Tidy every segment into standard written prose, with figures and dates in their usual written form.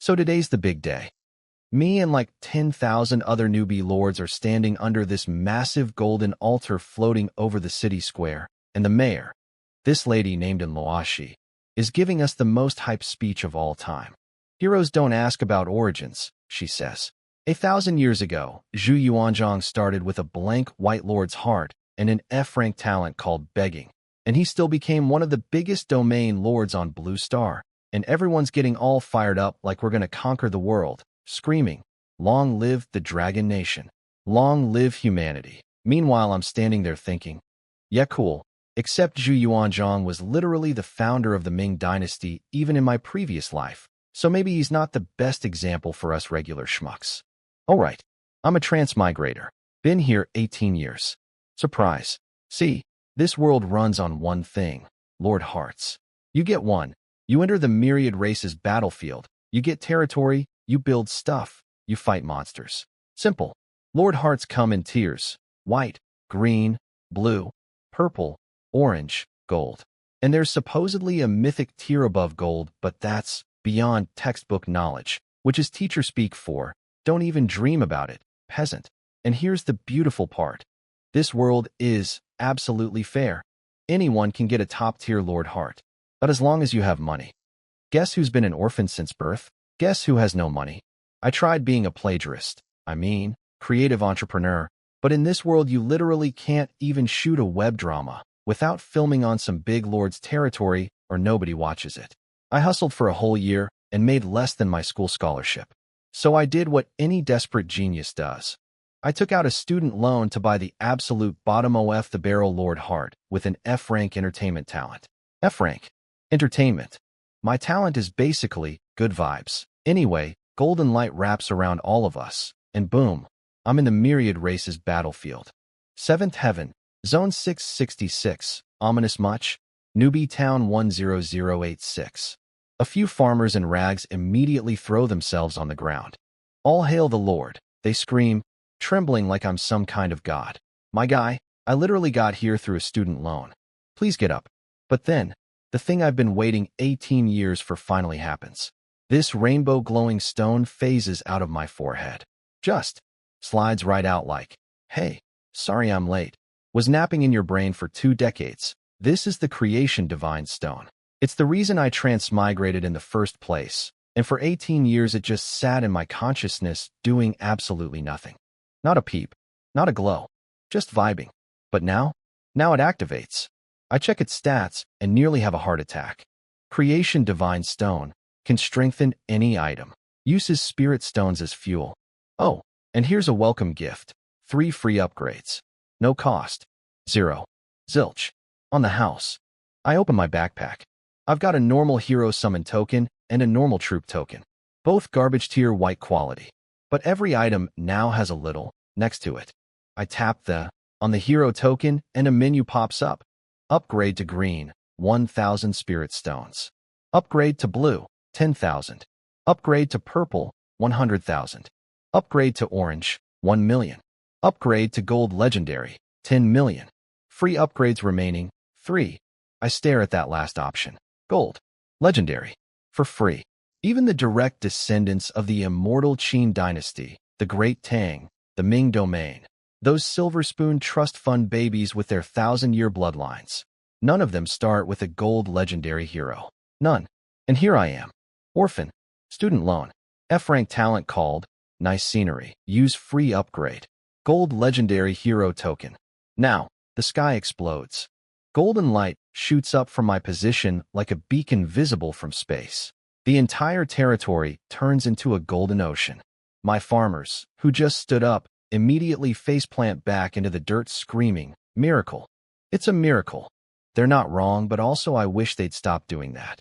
So today's the big day. Me and like 10,000 other newbie lords are standing under this massive golden altar floating over the city square, and the mayor, this lady named Loashi, is giving us the most hype speech of all time. Heroes don't ask about origins, she says. 1,000 years ago, Zhu Yuanzhang started with a blank white lord's heart and an F-rank talent called begging, and he still became one of the biggest domain lords on Blue Star, and everyone's getting all fired up like we're gonna conquer the world, screaming, "Long live the Dragon Nation! Long live humanity!" Meanwhile, I'm standing there thinking, yeah, cool, except Zhu Yuanzhang was literally the founder of the Ming Dynasty even in my previous life, so maybe he's not the best example for us regular schmucks. Alright, I'm a transmigrator. Been here 18 years. Surprise. See, this world runs on one thing, Lord Hearts. You get one, you enter the myriad races battlefield, you get territory, you build stuff, you fight monsters. Simple. Lord Hearts come in tiers: white, green, blue, purple, orange, gold. And there's supposedly a mythic tier above gold, but that's beyond textbook knowledge, which is teacher speak for, don't even dream about it, peasant. And here's the beautiful part. This world is absolutely fair. Anyone can get a top-tier Lord Heart, but as long as you have money. Guess who's been an orphan since birth? Guess who has no money? I tried being a plagiarist, creative entrepreneur, but in this world you literally can't even shoot a web drama without filming on some big lord's territory or nobody watches it. I hustled for a whole year and made less than my school scholarship. So I did what any desperate genius does. I took out a student loan to buy the absolute bottom of the barrel Lord Heart with an F-rank entertainment talent. F-rank. Entertainment. My talent is basically good vibes. Anyway, golden light wraps around all of us, and boom, I'm in the myriad races battlefield. 7th Heaven, Zone 666, ominous much? Newbie Town 10086. A few farmers in rags immediately throw themselves on the ground. All hail the Lord, they scream, trembling like I'm some kind of god. My guy, I literally got here through a student loan. Please get up. But then, the thing I've been waiting 18 years for finally happens. This rainbow glowing stone phases out of my forehead. Just slides right out like, hey, sorry I'm late. Was napping in your brain for 2 decades. This is the creation divine stone. It's the reason I transmigrated in the first place, and for 18 years it just sat in my consciousness doing absolutely nothing. Not a peep, not a glow, just vibing. But now it activates. I check its stats and nearly have a heart attack. Creation divine stone can strengthen any item. Uses spirit stones as fuel. Oh, and here's a welcome gift. 3 free upgrades. No cost. 0. Zilch. On the house. I open my backpack. I've got a normal hero summon token and a normal troop token. Both garbage tier white quality. But every item now has a little next to it. I tap on the hero token and a menu pops up. Upgrade to green, 1,000 spirit stones. Upgrade to blue, 10,000. Upgrade to purple, 100,000. Upgrade to orange, 1 million. Upgrade to gold legendary, 10 million. Free upgrades remaining, 3. I stare at that last option. Gold. Legendary. For free. Even the direct descendants of the immortal Qin dynasty, the Great Tang, the Ming domain, those silver spoon trust fund babies with their 1,000-year bloodlines. None of them start with a gold legendary hero. None. And here I am. Orphan. Student loan. F-rank talent called. Nice scenery. Use free upgrade. Gold legendary hero token. Now, the sky explodes. Golden light shoots up from my position like a beacon visible from space. The entire territory turns into a golden ocean. My farmers, who just stood up, immediately faceplant back into the dirt screaming, "Miracle." It's a miracle. They're not wrong, but also I wish they'd stop doing that.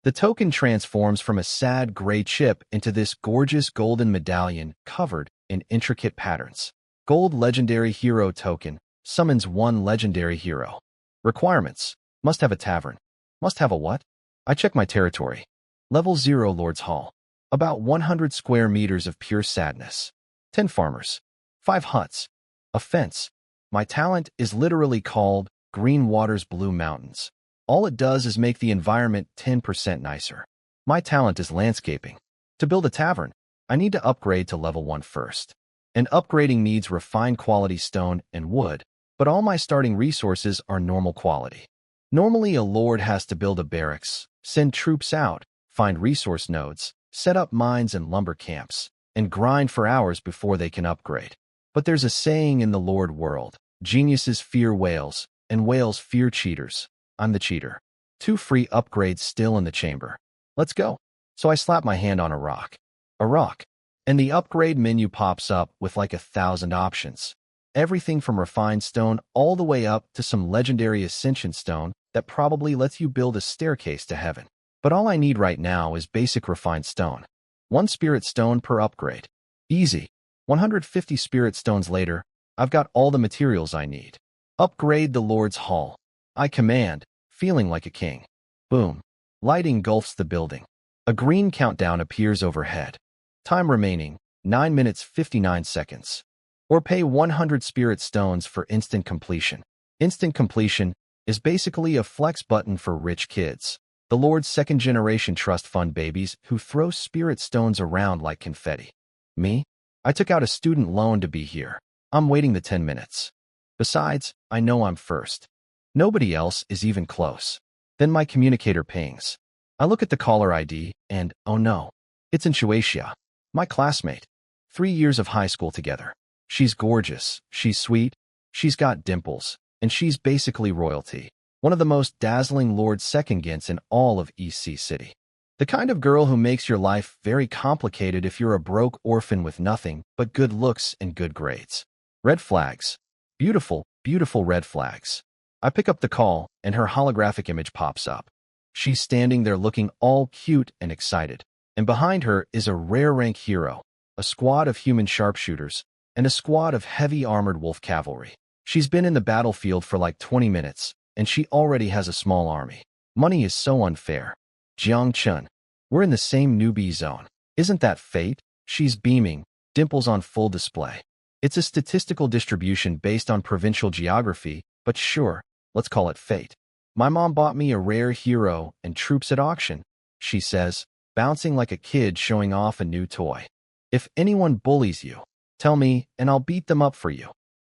The token transforms from a sad gray chip into this gorgeous golden medallion covered in intricate patterns. Gold legendary hero token summons 1 legendary hero. Requirements. Must have a tavern. Must have a what? I check my territory. Level 0 Lord's Hall. About 100 square meters of pure sadness. 10 farmers. 5 huts. A fence. My talent is literally called Green Water's Blue Mountains. All it does is make the environment 10% nicer. My talent is landscaping. To build a tavern, I need to upgrade to level 1 first. And upgrading needs refined quality stone and wood, but all my starting resources are normal quality. Normally, a lord has to build a barracks, send troops out, find resource nodes, set up mines and lumber camps, and grind for hours before they can upgrade. But there's a saying in the lord world: geniuses fear whales, and whales fear cheaters. I'm the cheater. 2 free upgrades still in the chamber. Let's go. So I slap my hand on a rock. A rock. And the upgrade menu pops up with like 1,000 options. Everything from refined stone all the way up to some legendary ascension stone that probably lets you build a staircase to heaven. But all I need right now is basic refined stone. 1 spirit stone per upgrade. Easy. 150 spirit stones later, I've got all the materials I need. Upgrade the Lord's Hall. I command, feeling like a king. Boom. Light engulfs the building. A green countdown appears overhead. Time remaining, 9 minutes 59 seconds. Or pay 100 spirit stones for instant completion. Instant completion is basically a flex button for rich kids. The Lord's second-generation trust fund babies who throw spirit stones around like confetti. Me? I took out a student loan to be here. I'm waiting the 10 minutes. Besides, I know I'm first. Nobody else is even close. Then my communicator pings. I look at the caller ID and, oh no, it's Shueisha, my classmate. 3 years of high school together. She's gorgeous, she's sweet, she's got dimples, and she's basically royalty. One of the most dazzling Lord Secondgents in all of EC City. The kind of girl who makes your life very complicated if you're a broke orphan with nothing but good looks and good grades. Red flags. Beautiful, beautiful red flags. I pick up the call, and her holographic image pops up. She's standing there looking all cute and excited. And behind her is a rare rank hero, a squad of human sharpshooters, and a squad of heavy armored wolf cavalry. She's been in the battlefield for like 20 minutes, and she already has a small army. Money is so unfair. Jiang Chun. We're in the same newbie zone. Isn't that fate? She's beaming, dimples on full display. It's a statistical distribution based on provincial geography, but sure, let's call it fate. My mom bought me a rare hero and troops at auction, she says, bouncing like a kid showing off a new toy. If anyone bullies you, tell me and I'll beat them up for you.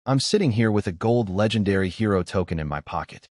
I'm sitting here with a gold legendary hero token in my pocket.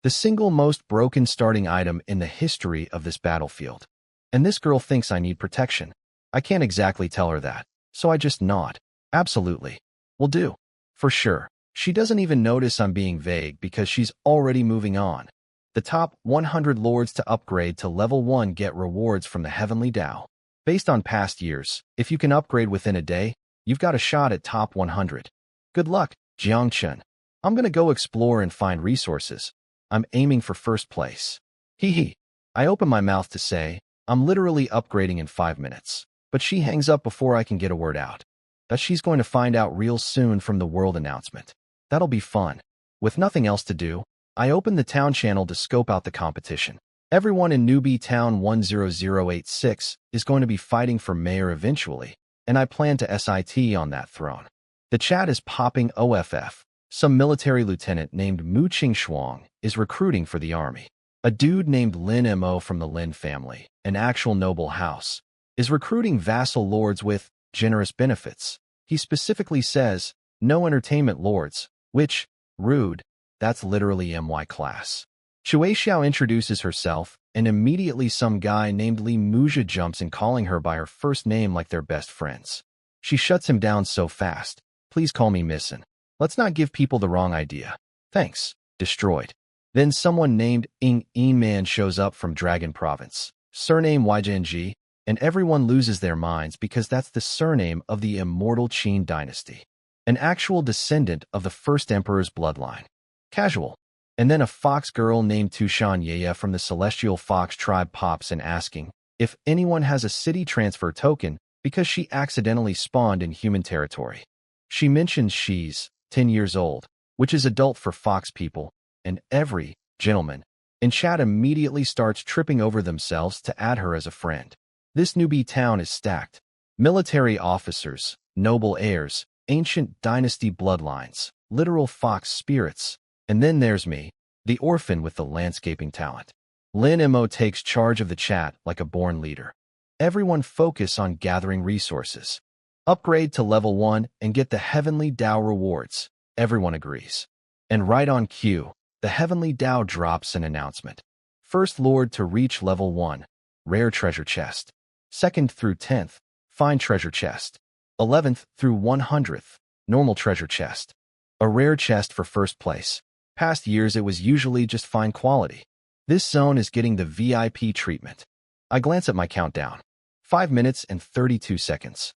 The single most broken starting item in the history of this battlefield. And this girl thinks I need protection. I can't exactly tell her that, so I just nod. Absolutely. Will do. For sure. She doesn't even notice I'm being vague because she's already moving on. The top 100 lords to upgrade to level 1 get rewards from the Heavenly Tao. Based on past years, if you can upgrade within a day, you've got a shot at top 100. Good luck, Jiangchun. I'm gonna go explore and find resources. I'm aiming for first place. Hee hee. I open my mouth to say, I'm literally upgrading in 5 minutes. But she hangs up before I can get a word out. That she's going to find out real soon from the world announcement. That'll be fun. With nothing else to do, I open the town channel to scope out the competition. Everyone in Newbie Town 10086 is going to be fighting for mayor eventually, and I plan to SIT on that throne. The chat is popping OFF. Some military lieutenant named Mu Qingxuang is recruiting for the army. A dude named Lin Mo from the Lin family, an actual noble house, is recruiting vassal lords with generous benefits. He specifically says, no entertainment lords, which, rude, that's literally MY class. Shueisha introduces herself, and immediately some guy named Li Muzha jumps in calling her by her first name like they're best friends. She shuts him down so fast. Please call me Missin. Let's not give people the wrong idea. Thanks. Destroyed. Then someone named Ing Man shows up from Dragon Province, surname Ygenji, and everyone loses their minds because that's the surname of the immortal Qin dynasty, an actual descendant of the first emperor's bloodline. Casual. And then a fox girl named Tushan Yaya from the Celestial Fox tribe pops in asking if anyone has a city transfer token because she accidentally spawned in human territory. She mentions she's 10 years old, which is adult for fox people, and every gentleman in chat immediately starts tripping over themselves to add her as a friend. This newbie town is stacked. Military officers, noble heirs, ancient dynasty bloodlines, literal fox spirits. And then there's me, the orphan with the landscaping talent. Lin Mo takes charge of the chat like a born leader. Everyone focus on gathering resources. Upgrade to level 1 and get the heavenly Tao rewards. Everyone agrees. And right on cue, the heavenly Tao drops an announcement. First Lord to reach level 1, rare treasure chest. 2nd through 10th, fine treasure chest. 11th through 100th, normal treasure chest. A rare chest for first place. Past years it was usually just fine quality. This zone is getting the VIP treatment. I glance at my countdown. 5 minutes and 32 seconds.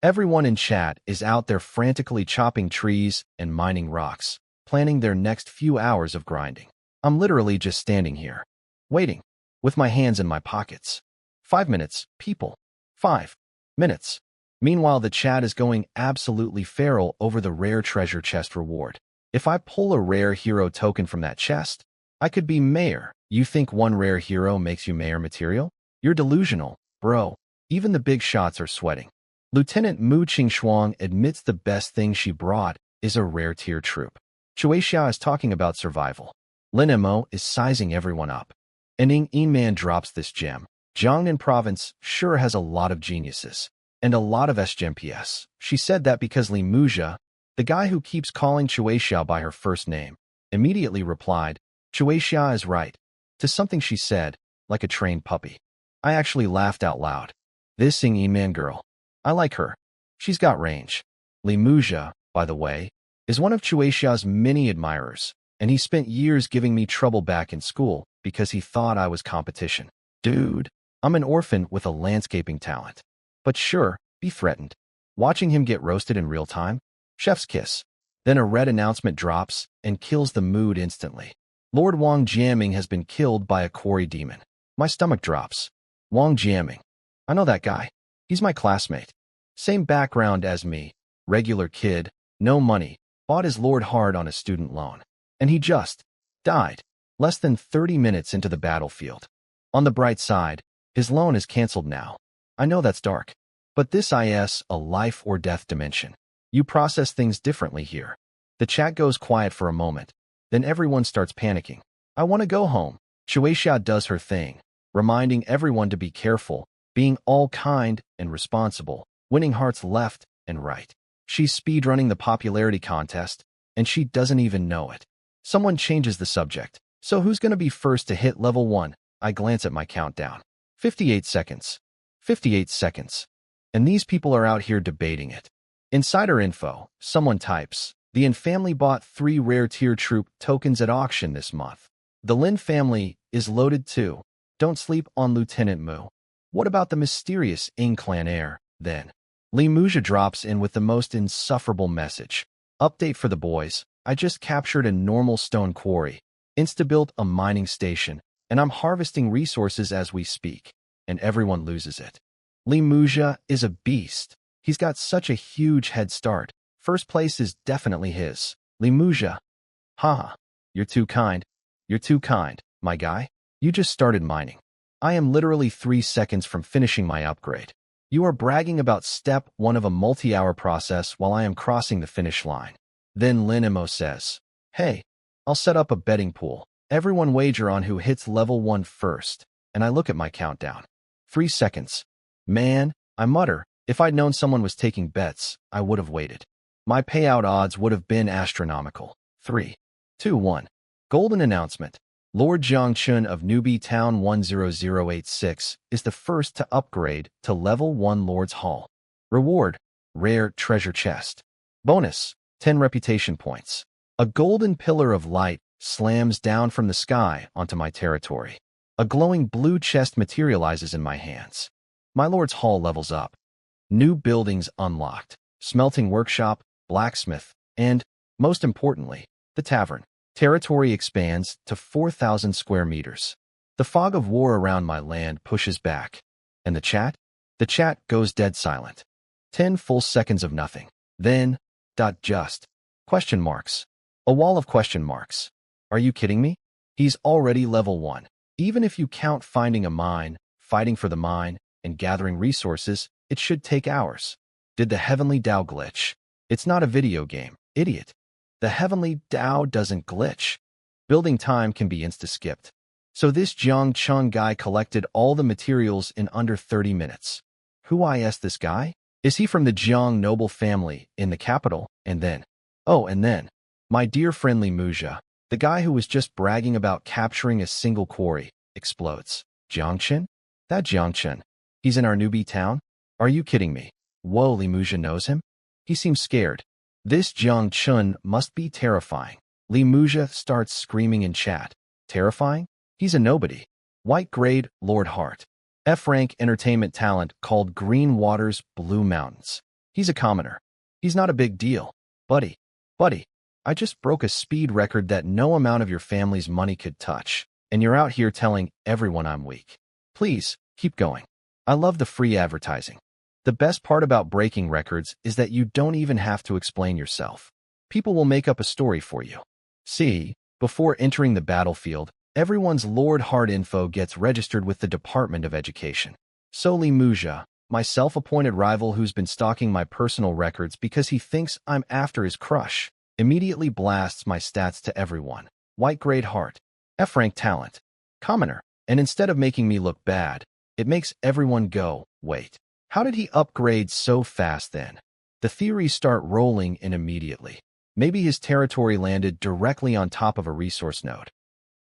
Everyone in chat is out there frantically chopping trees and mining rocks, planning their next few hours of grinding. I'm literally just standing here, waiting, with my hands in my pockets. 5 minutes, people. 5 minutes. Meanwhile, the chat is going absolutely feral over the rare treasure chest reward. If I pull a rare hero token from that chest, I could be mayor. You think one rare hero makes you mayor material? You're delusional, bro. Even the big shots are sweating. Lieutenant Mu Qingxuang admits the best thing she brought is a rare tier troop. Chui Xia is talking about survival. Lin Mo is sizing everyone up. And Ing Man drops this gem. Jiangnan province sure has a lot of geniuses. And a lot of SGMPS. She said that because Li Muzha, the guy who keeps calling Chui Xia by her first name, immediately replied, Chui Xia is right, to something she said, like a trained puppy. I actually laughed out loud. This Ing Man girl. I like her. She's got range. Li Muzha, by the way, is one of Chui Xia's many admirers, and he spent years giving me trouble back in school because he thought I was competition. Dude, I'm an orphan with a landscaping talent. But sure, be threatened. Watching him get roasted in real time? Chef's kiss. Then a red announcement drops and kills the mood instantly. Lord Wang Jiaming has been killed by a quarry demon. My stomach drops. Wang Jiaming. I know that guy. He's my classmate. Same background as me. Regular kid, no money, bought his lord hard on a student loan. And he just died. Less than 30 minutes into the battlefield. On the bright side, his loan is cancelled now. I know that's dark. But this is a life or death dimension. You process things differently here. The chat goes quiet for a moment. Then everyone starts panicking. I want to go home. Chui Xia does her thing, reminding everyone to be careful, being all kind and responsible, winning hearts left and right. She's speedrunning the popularity contest, and she doesn't even know it. Someone changes the subject. So who's going to be first to hit level 1? I glance at my countdown. 58 seconds. 58 seconds. And these people are out here debating it. Insider info. Someone types, the Yin family bought 3 rare tier troop tokens at auction this month. The Lin family is loaded too. Don't sleep on Lieutenant Mu. What about the mysterious Ing clan heir, then? Li Muzha drops in with the most insufferable message. Update for the boys. I just captured a normal stone quarry, insta-built a mining station, and I'm harvesting resources as we speak, and everyone loses it. Li Muzha is a beast. He's got such a huge head start. First place is definitely his. Li Muzha. Haha. You're too kind. You're too kind, my guy. You just started mining. I am literally 3 seconds from finishing my upgrade. You are bragging about step 1 of a multi-hour process while I am crossing the finish line. Then Lin Mo says, hey, I'll set up a betting pool. Everyone wager on who hits level 1 first. And I look at my countdown. 3 seconds. Man, I mutter, if I'd known someone was taking bets, I would have waited. My payout odds would have been astronomical. 3, 2, 1. Golden announcement. Lord Jiangchun of Newbie Town 10086 is the first to upgrade to level 1 Lord's Hall. Reward, rare treasure chest. Bonus, 10 reputation points. A golden pillar of light slams down from the sky onto my territory. A glowing blue chest materializes in my hands. My Lord's Hall levels up. New buildings unlocked. Smelting workshop, blacksmith, and, most importantly, the tavern. Territory expands to 4,000 square meters. The fog of war around my land pushes back. And the chat? The chat goes dead silent. 10 full seconds of nothing. Then, just. Question marks. A wall of question marks. Are you kidding me? He's already level 1. Even if you count finding a mine, fighting for the mine, and gathering resources, it should take hours. Did the Heavenly Tao glitch? It's not a video game, idiot. The Heavenly Tao doesn't glitch. Building time can be insta-skipped. So this Jiang Chun guy collected all the materials in under 30 minutes. Who is this guy? Is he from the Jiang noble family in the capital? And then, my dear friendly Muja, the guy who was just bragging about capturing a single quarry, explodes. Jiangchen? That Jiangchen. He's in our Newbie town? Are you kidding me? Whoa, Li Muja knows him? He seems scared. This Jiang Chun must be terrifying. Li Muja starts screaming in chat. Terrifying? He's a nobody. White grade, Lord Hart. F-rank entertainment talent called Green Waters, Blue Mountains. He's a commoner. He's not a big deal. Buddy, I just broke a speed record that no amount of your family's money could touch, and you're out here telling everyone I'm weak. Please, keep going. I love the free advertising. The best part about breaking records is that you don't even have to explain yourself. People will make up a story for you. See, before entering the battlefield, everyone's Lord Hart info gets registered with the Department of Education. So Li Muja, my self-appointed rival who's been stalking my personal records because he thinks I'm after his crush, immediately blasts my stats to everyone. White grade Hart, F-rank talent, commoner, and instead of making me look bad, it makes everyone go, wait. How did he upgrade so fast then? The theories start rolling in immediately. Maybe his territory landed directly on top of a resource node.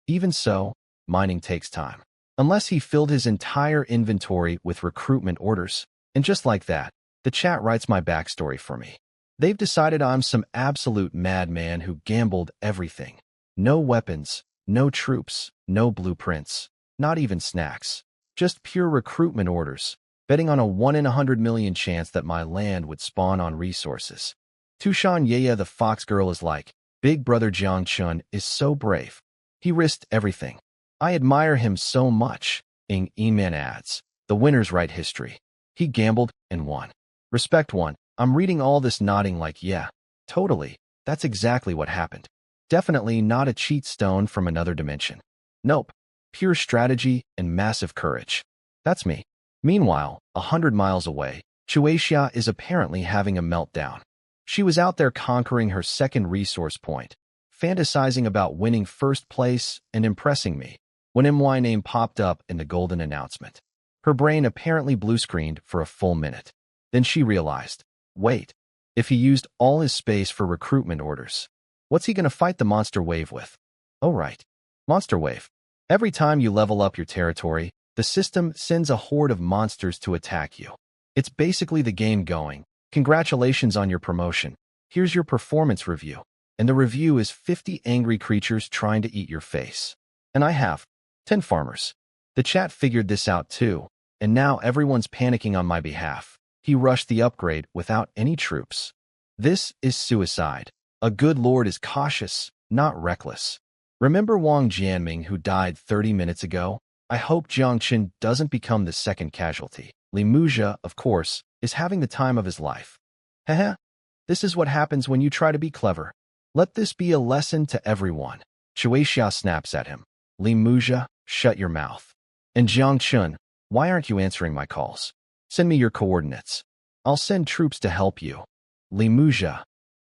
Even so, mining takes time. Unless he filled his entire inventory with recruitment orders. And just like that, the chat writes my backstory for me. They've decided I'm some absolute madman who gambled everything. No weapons, no troops, no blueprints, not even snacks. Just pure recruitment orders, betting on a 1 in 100 million chance that my land would spawn on resources. Tushan Yaya the fox girl is like, Big Brother Jiang Chun is so brave. He risked everything. I admire him so much. Eman adds, the winners write history. He gambled and won. Respect one. I'm reading all this nodding like, yeah, totally. That's exactly what happened. Definitely not a cheat stone from another dimension. Nope. Pure strategy and massive courage. That's me. Meanwhile, 100 miles away, Chuaxia is apparently having a meltdown. She was out there conquering her second resource point, fantasizing about winning first place and impressing me, when MY name popped up in the golden announcement. Her brain apparently blue-screened for a full minute. Then she realized, wait, if he used all his space for recruitment orders, what's he going to fight the monster wave with? Oh right, monster wave. Every time you level up your territory, the system sends a horde of monsters to attack you. It's basically the game going. Congratulations on your promotion. Here's your performance review. And the review is 50 angry creatures trying to eat your face. And I have 10 farmers. The chat figured this out too, and now everyone's panicking on my behalf. He rushed the upgrade without any troops. This is suicide. A good lord is cautious, not reckless. Remember Wang Jianming who died 30 minutes ago? I hope Jiang Qin doesn't become the second casualty. Li Muja, of course, is having the time of his life. Heh. This is what happens when you try to be clever. Let this be a lesson to everyone. Chuaxia snaps at him. Li Muja, shut your mouth. And Jiang Chun, why aren't you answering my calls? Send me your coordinates. I'll send troops to help you. Li Muja.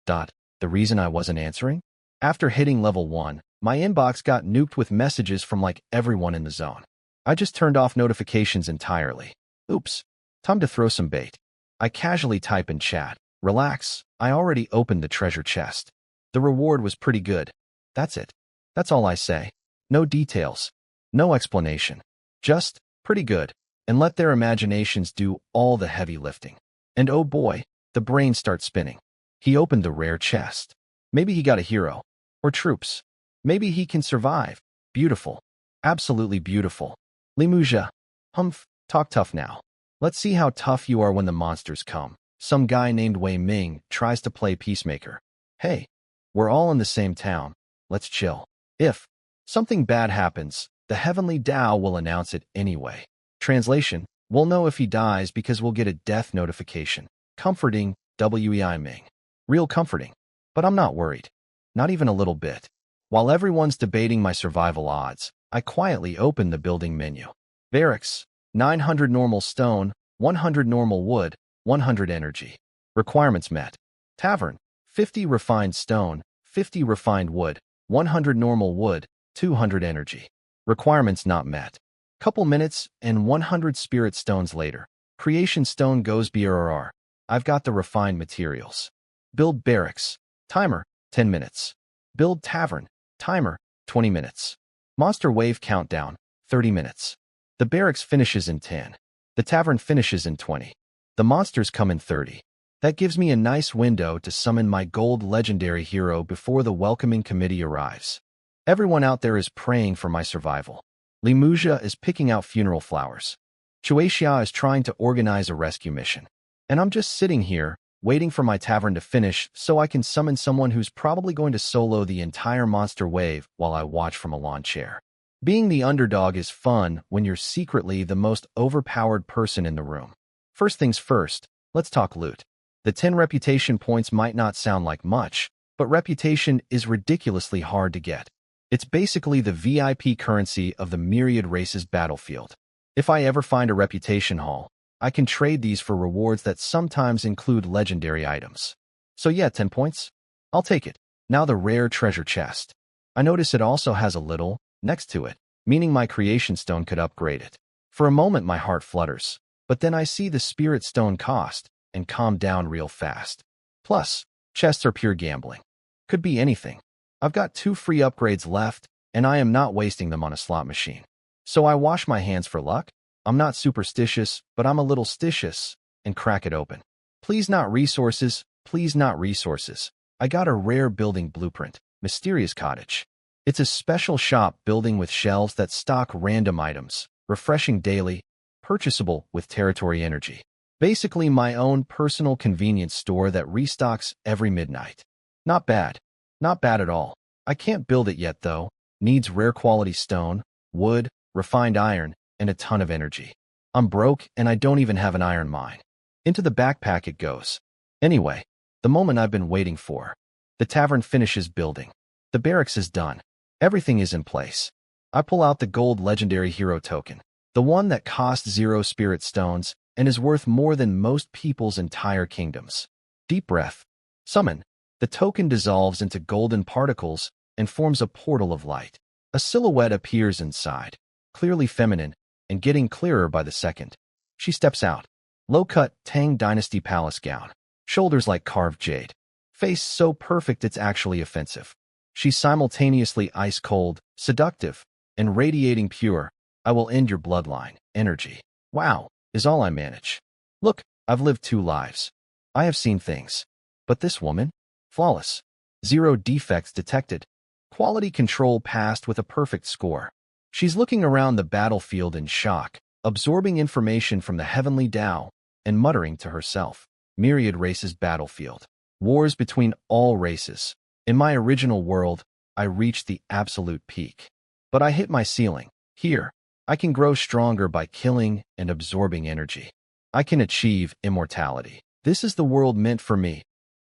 The reason I wasn't answering? After hitting level 1, my inbox got nuked with messages from like everyone in the zone. I just turned off notifications entirely. Oops. Time to throw some bait. I casually type in chat. Relax, I already opened the treasure chest. The reward was pretty good. That's it. That's all I say. No details. No explanation. Just, pretty good. And let their imaginations do all the heavy lifting. And oh boy, the brain starts spinning. He opened the rare chest. Maybe he got a hero. Or troops. Maybe he can survive. Beautiful. Absolutely beautiful. Li Muja. Humph, talk tough now. Let's see how tough you are when the monsters come. Some guy named Wei Ming tries to play peacemaker. Hey, we're all in the same town. Let's chill. If something bad happens, the heavenly Tao will announce it anyway. Translation, we'll know if he dies because we'll get a death notification. Comforting, Wei Ming. Real comforting. But I'm not worried. Not even a little bit. While everyone's debating my survival odds, I quietly open the building menu. Barracks, 900 normal stone, 100 normal wood, 100 energy. Requirements met. Tavern, 50 refined stone, 50 refined wood, 100 normal wood, 200 energy. Requirements not met. Couple minutes and 100 spirit stones later. Creation stone goes BRR. I've got the refined materials. Build barracks. Timer, 10 minutes. Build tavern. Timer, 20 minutes. Monster wave countdown, 30 minutes. The barracks finishes in 10. The tavern finishes in 20. The monsters come in 30. That gives me a nice window to summon my gold legendary hero before the welcoming committee arrives. Everyone out there is praying for my survival. Limuzia is picking out funeral flowers. Chuaxia is trying to organize a rescue mission. And I'm just sitting here, waiting for my tavern to finish so I can summon someone who's probably going to solo the entire monster wave while I watch from a lawn chair. Being the underdog is fun when you're secretly the most overpowered person in the room. First things first, let's talk loot. The 10 reputation points might not sound like much, but reputation is ridiculously hard to get. It's basically the VIP currency of the myriad races battlefield. If I ever find a reputation haul, I can trade these for rewards that sometimes include legendary items. So yeah, 10 points? I'll take it. Now the rare treasure chest. I notice it also has a little next to it, meaning my creation stone could upgrade it. For a moment my heart flutters, but then I see the spirit stone cost and calm down real fast. Plus, chests are pure gambling. Could be anything. I've got 2 free upgrades left, and I am not wasting them on a slot machine. So I wash my hands for luck. I'm not superstitious, but I'm a little stitious, and crack it open. Please not resources, please not resources. I got a rare building blueprint, Mysterious Cottage. It's a special shop building with shelves that stock random items, refreshing daily, purchasable with territory energy. Basically my own personal convenience store that restocks every midnight. Not bad. Not bad at all. I can't build it yet though. Needs rare quality stone, wood, refined iron, and a ton of energy. I'm broke and I don't even have an iron mine. Into the backpack it goes. Anyway, the moment I've been waiting for. The tavern finishes building. The barracks is done. Everything is in place. I pull out the gold legendary hero token, the one that costs 0 spirit stones and is worth more than most people's entire kingdoms. Deep breath. Summon. The token dissolves into golden particles and forms a portal of light. A silhouette appears inside, clearly feminine and getting clearer by the second. She steps out. Low-cut Tang Dynasty palace gown. Shoulders like carved jade. Face so perfect it's actually offensive. She's simultaneously ice-cold, seductive, and radiating pure, I will end your bloodline, energy. Wow, is all I manage. Look, I've lived 2 lives. I have seen things. But this woman? Flawless. 0 defects detected. Quality control passed with a perfect score. She's looking around the battlefield in shock, absorbing information from the heavenly Tao, and muttering to herself. Myriad races battlefield. Wars between all races. In my original world, I reached the absolute peak. But I hit my ceiling. Here, I can grow stronger by killing and absorbing energy. I can achieve immortality. This is the world meant for me.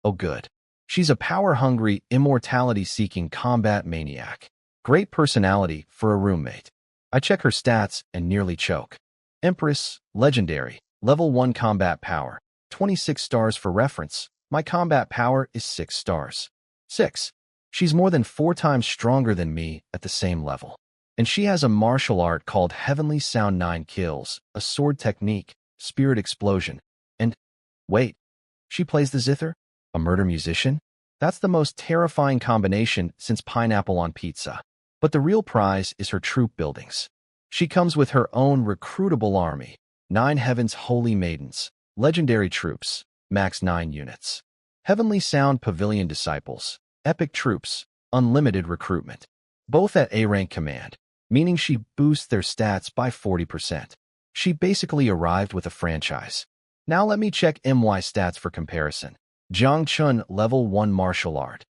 Oh good. She's a power-hungry, immortality-seeking combat maniac. Great personality for a roommate. I check her stats and nearly choke. Empress, legendary, level 1 combat power, 26 stars for reference. My combat power is 6 stars. 6. She's more than 4 times stronger than me at the same level. And she has a martial art called Heavenly Sound 9 Kills, a sword technique, spirit explosion, and... Wait, she plays the zither? A murder musician? That's the most terrifying combination since pineapple on pizza. But the real prize is her troop buildings. She comes with her own recruitable army, 9 Heaven's Holy Maidens, legendary troops, max 9 units. Heavenly Sound Pavilion Disciples, epic troops, unlimited recruitment. Both at A-rank command, meaning she boosts their stats by 40%. She basically arrived with a franchise. Now let me check MY stats for comparison. Zhang Chun level 1 martial art.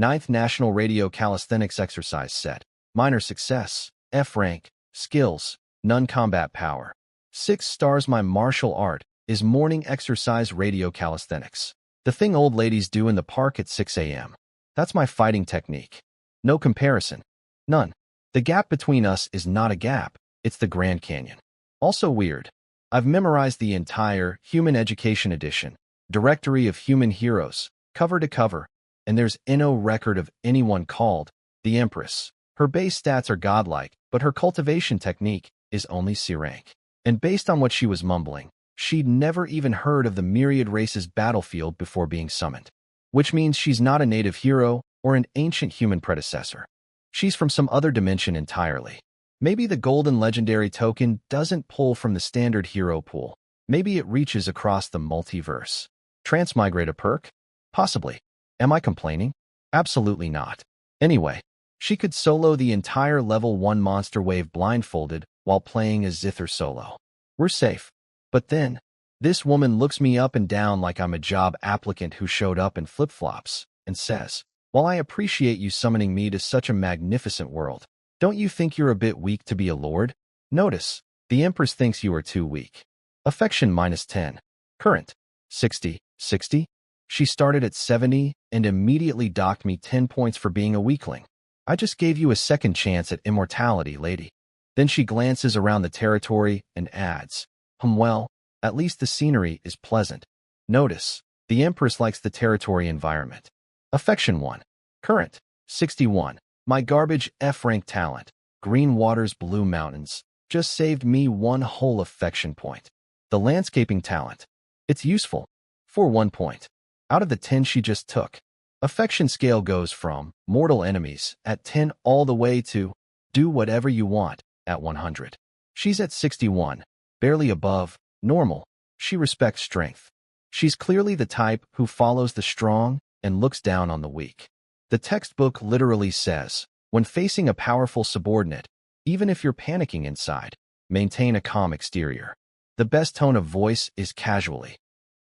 9th National Radio Calisthenics Exercise Set. Minor success. F rank. Skills. None combat power. 6 stars. My martial art is morning exercise radio calisthenics. The thing old ladies do in the park at 6 a.m. That's my fighting technique. No comparison. None. The gap between us is not a gap, it's the Grand Canyon. Also weird. I've memorized the entire Human Education Edition, Directory of Human Heroes, cover to cover, and there's no record of anyone called the Empress. Her base stats are godlike, but her cultivation technique is only C rank. And based on what she was mumbling, she'd never even heard of the myriad races battlefield before being summoned. Which means she's not a native hero or an ancient human predecessor. She's from some other dimension entirely. Maybe the golden legendary token doesn't pull from the standard hero pool. Maybe it reaches across the multiverse. Transmigrate a perk? Possibly. Am I complaining? Absolutely not. Anyway, she could solo the entire level 1 monster wave blindfolded while playing as Zither solo. We're safe. But then, this woman looks me up and down like I'm a job applicant who showed up in flip-flops and says, "While I appreciate you summoning me to such a magnificent world, don't you think you're a bit weak to be a lord? Notice, the Empress thinks you are too weak. Affection -10. Current, 60. She started at 70 and immediately docked me 10 points for being a weakling. I just gave you a second chance at immortality, lady." Then she glances around the territory and adds, well, at least the scenery is pleasant. Notice, the Empress likes the territory environment. Affection 1. Current, 61. My garbage F-rank talent, Green Waters Blue Mountains, just saved me 1 whole affection point. The landscaping talent. It's useful. For 1 point. Out of the 10 she just took. Affection scale goes from mortal enemies at 10 all the way to do whatever you want at 100. She's at 61, barely above normal. She respects strength. She's clearly the type who follows the strong and looks down on the weak. The textbook literally says, when facing a powerful subordinate, even if you're panicking inside, maintain a calm exterior. The best tone of voice is casually.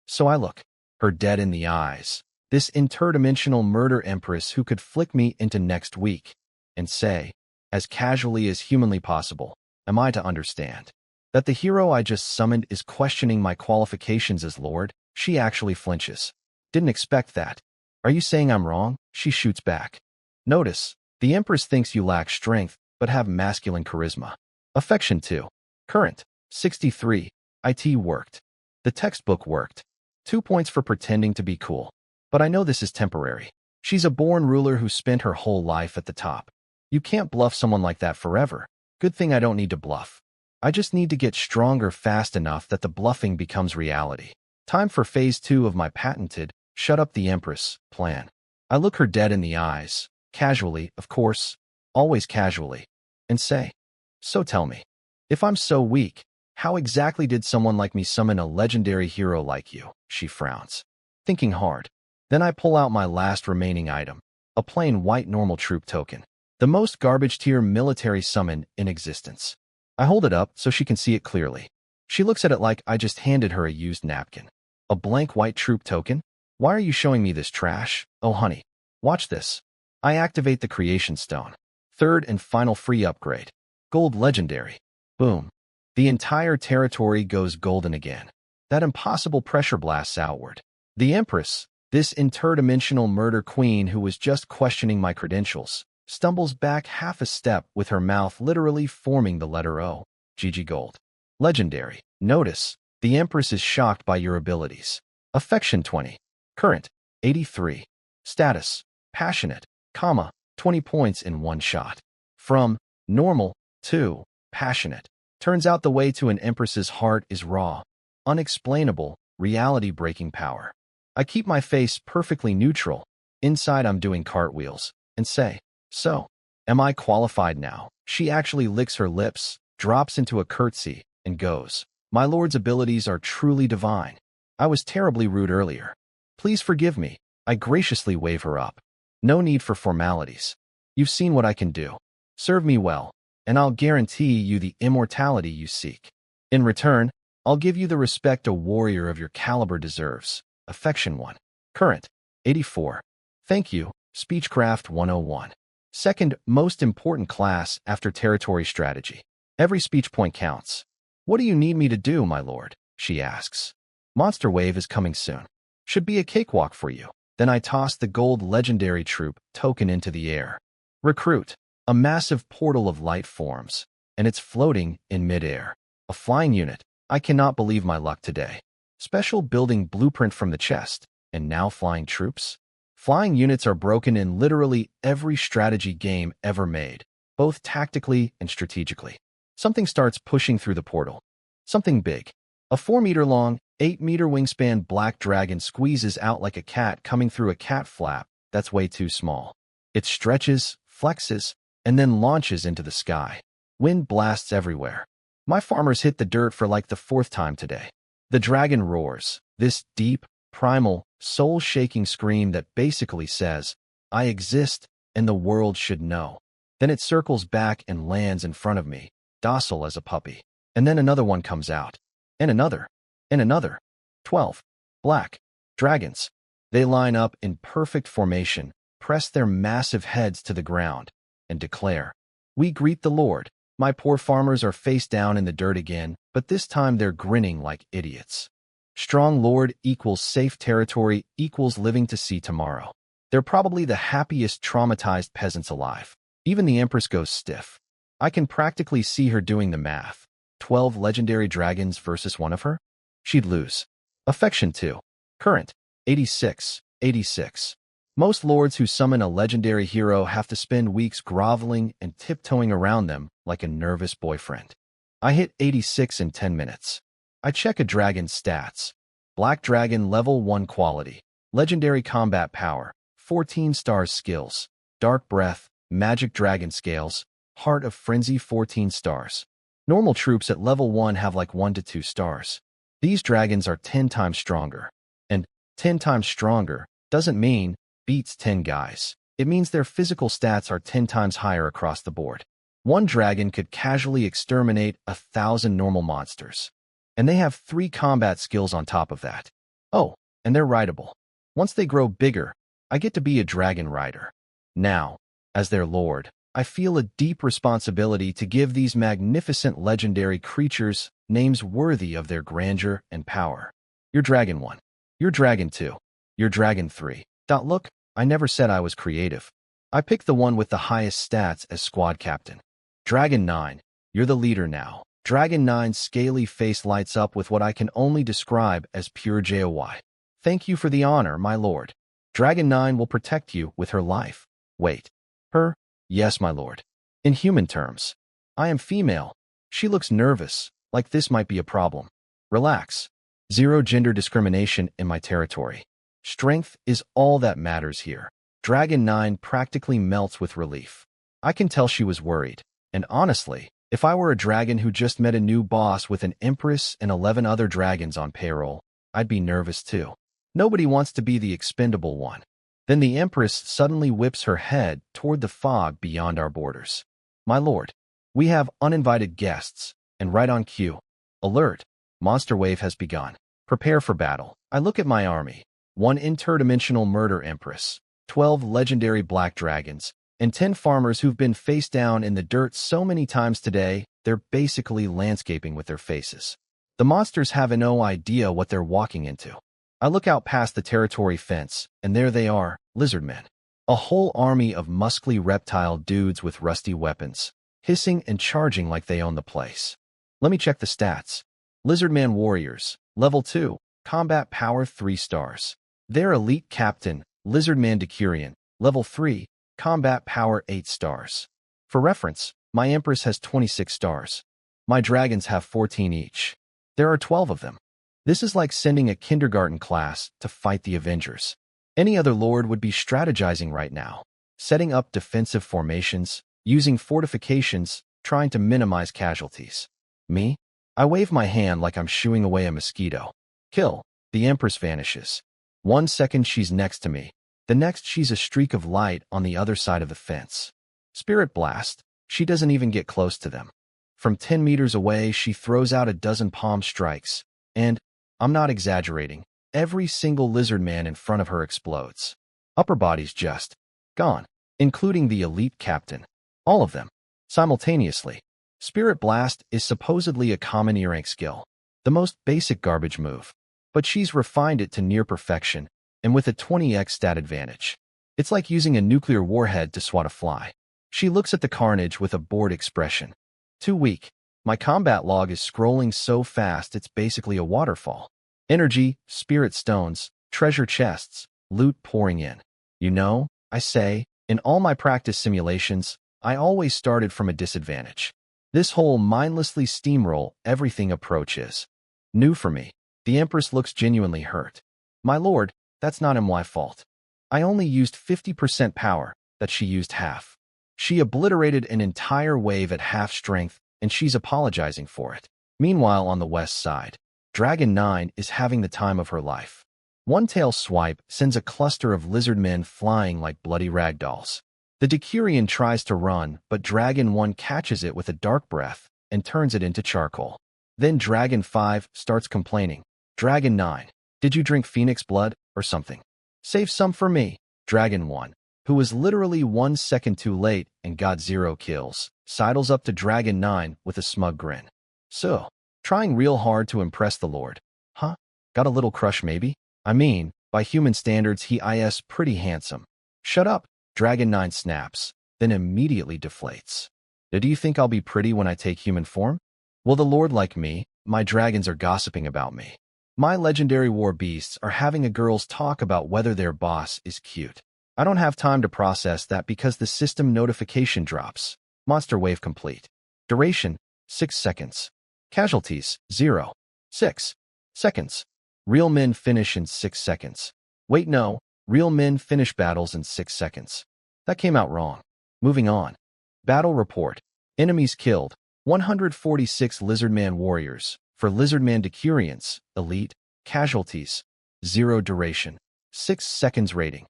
So I look her dead in the eyes, this interdimensional murder empress who could flick me into next week, and say, as casually as humanly possible, am I to understand that the hero I just summoned is questioning my qualifications as lord? She actually flinches. Didn't expect that. Are you saying I'm wrong? She shoots back. Notice, the Empress thinks you lack strength, but have masculine charisma. Affection 2. Current, 63. IT worked. The textbook worked. 2 points for pretending to be cool. But I know this is temporary. She's a born ruler who spent her whole life at the top. You can't bluff someone like that forever. Good thing I don't need to bluff. I just need to get stronger fast enough that the bluffing becomes reality. Time for phase 2 of my patented, shut up the Empress, plan. I look her dead in the eyes, casually, of course, always casually, and say, so tell me, if I'm so weak, how exactly did someone like me summon a legendary hero like you? She frowns, thinking hard. Then I pull out my last remaining item, a plain white normal troop token, the most garbage tier military summon in existence. I hold it up so she can see it clearly. She looks at it like I just handed her a used napkin. A blank white troop token? Why are you showing me this trash? Oh honey, watch this. I activate the creation stone. Third and final free upgrade. Gold legendary. Boom. The entire territory goes golden again. That impossible pressure blasts outward. The Empress, this interdimensional murder queen who was just questioning my credentials, stumbles back half a step with her mouth literally forming the letter O. GG Gold. Legendary. Notice, the Empress is shocked by your abilities. Affection 20. Current, 83. Status, passionate, 20 points in one shot. From normal to passionate. Turns out the way to an Empress's heart is raw, unexplainable, reality-breaking power. I keep my face perfectly neutral. Inside I'm doing cartwheels, and say, so, am I qualified now? She actually licks her lips, drops into a curtsy, and goes, my lord's abilities are truly divine. I was terribly rude earlier. Please forgive me. I graciously wave her up. No need for formalities. You've seen what I can do. Serve me well, and I'll guarantee you the immortality you seek. In return, I'll give you the respect a warrior of your caliber deserves. Affection 1. Current, 84. Thank you, Speechcraft 101. Second most important class after territory strategy. Every speech point counts. What do you need me to do, my lord? She asks. Monster Wave is coming soon. Should be a cakewalk for you. Then I toss the gold legendary troop token into the air. Recruit. A massive portal of light forms, and it's floating in midair. A flying unit. I cannot believe my luck today. Special building blueprint from the chest, and now flying troops? Flying units are broken in literally every strategy game ever made. both tactically and strategically. Something starts pushing through the portal. Something big. A 4-meter-long, 8-meter wingspan black dragon squeezes out like a cat coming through a cat flap that's way too small. It stretches, flexes, and then launches into the sky. Wind blasts everywhere. My farmers hit the dirt for like the 4th time today. The dragon roars, this deep, primal, soul-shaking scream that basically says, I exist and the world should know. Then it circles back and lands in front of me, docile as a puppy. And then another one comes out. And another. And another. 12. Black dragons. They line up in perfect formation, press their massive heads to the ground, and declare, We greet the Lord. My poor farmers are face down in the dirt again, but this time they're grinning like idiots. Strong Lord equals safe territory equals living to see tomorrow. They're probably the happiest traumatized peasants alive. Even the Empress goes stiff. I can practically see her doing the math. 12 legendary dragons versus one of her? She'd lose. Affection 2. Current. 86. 86. Most lords who summon a legendary hero have to spend weeks groveling and tiptoeing around them like a nervous boyfriend. I hit 86 in 10 minutes. I check a dragon's stats. Black Dragon level 1 quality. Legendary combat power. 14 stars skills. Dark Breath. Magic Dragon scales. Heart of Frenzy 14 stars. Normal troops at level 1 have like 1 to 2 stars. These dragons are 10 times stronger. And 10 times stronger doesn't mean beats 10 guys. It means their physical stats are 10 times higher across the board. One dragon could casually exterminate 1,000 normal monsters. And they have 3 combat skills on top of that. Oh, and they're rideable. Once they grow bigger, I get to be a dragon rider. Now, as their lord, I feel a deep responsibility to give these magnificent legendary creatures names worthy of their grandeur and power. You're Dragon 1. You're Dragon 2. You're Dragon 3. Look, I never said I was creative. I picked the one with the highest stats as squad captain. Dragon 9, you're the leader now. Dragon 9's scaly face lights up with what I can only describe as pure joy. Thank you for the honor, my lord. Dragon 9 will protect you with her life. Wait. Her? Yes, my lord. In human terms. I am female. She looks nervous, like this might be a problem. Relax. Zero gender discrimination in my territory. Strength is all that matters here. Dragon 9 practically melts with relief. I can tell she was worried. And honestly, if I were a dragon who just met a new boss with an empress and 11 other dragons on payroll, I'd be nervous too. Nobody wants to be the expendable one. Then the empress suddenly whips her head toward the fog beyond our borders. My lord, we have uninvited guests, and right on cue. Alert! Monster wave has begun. Prepare for battle. I look at my army. 1 interdimensional murder empress, 12 legendary black dragons, and 10 farmers who've been face down in the dirt so many times today, they're basically landscaping with their faces. The monsters have no idea what they're walking into. I look out past the territory fence, and there they are, lizardmen. A whole army of muscly reptile dudes with rusty weapons, hissing and charging like they own the place. Let me check the stats. Lizardman warriors, level 2, combat power 3 stars. Their elite captain, Lizardman Decurion, level 3, combat power 8 stars. For reference, my empress has 26 stars. My dragons have 14 each. There are 12 of them. This is like sending a kindergarten class to fight the Avengers. Any other lord would be strategizing right now, setting up defensive formations, using fortifications, trying to minimize casualties. Me? I wave my hand like I'm shooing away a mosquito. Kill. The empress vanishes. 1 second she's next to me. The next she's a streak of light on the other side of the fence. Spirit blast. She doesn't even get close to them. From 10 meters away, she throws out a dozen palm strikes. And, I'm not exaggerating, every single lizard man in front of her explodes. Upper body's just gone, including the elite captain. All of them. Simultaneously. Spirit blast is supposedly a common E-rank skill. The most basic garbage move. But she's refined it to near perfection, and with a 20x stat advantage. It's like using a nuclear warhead to swat a fly. She looks at the carnage with a bored expression. Too weak. My combat log is scrolling so fast it's basically a waterfall. Energy, spirit stones, treasure chests, loot pouring in. You know, I say, in all my practice simulations, I always started from a disadvantage. This whole mindlessly steamroll everything approach is new for me. The Empress looks genuinely hurt. My lord, that's not my fault. I only used 50% power, that she used half. She obliterated an entire wave at half strength, and she's apologizing for it. Meanwhile, on the west side, Dragon 9 is having the time of her life. One tail swipe sends a cluster of lizard men flying like bloody ragdolls. The Decurion tries to run, but Dragon 1 catches it with a dark breath and turns it into charcoal. Then Dragon 5 starts complaining. Dragon 9, did you drink phoenix blood or something? Save some for me. Dragon 1, who was literally 1 second too late and got 0 kills, sidles up to Dragon 9 with a smug grin. So, trying real hard to impress the Lord. Huh? Got a little crush maybe? I mean, by human standards he is pretty handsome. Shut up, Dragon 9 snaps, then immediately deflates. Do you think I'll be pretty when I take human form? Will the Lord like me? My dragons are gossiping about me. My legendary war beasts are having a girls' talk about whether their boss is cute. I don't have time to process that because the system notification drops. Monster wave complete. Duration, 6 seconds. Casualties, 0. 6 seconds. Real men finish in 6 seconds. Wait, no. Real men finish battles in 6 seconds. That came out wrong. Moving on. Battle report. Enemies killed, 146 Lizardman warriors. For Lizardman Decurions, elite. Casualties, 0 duration. 6 seconds rating.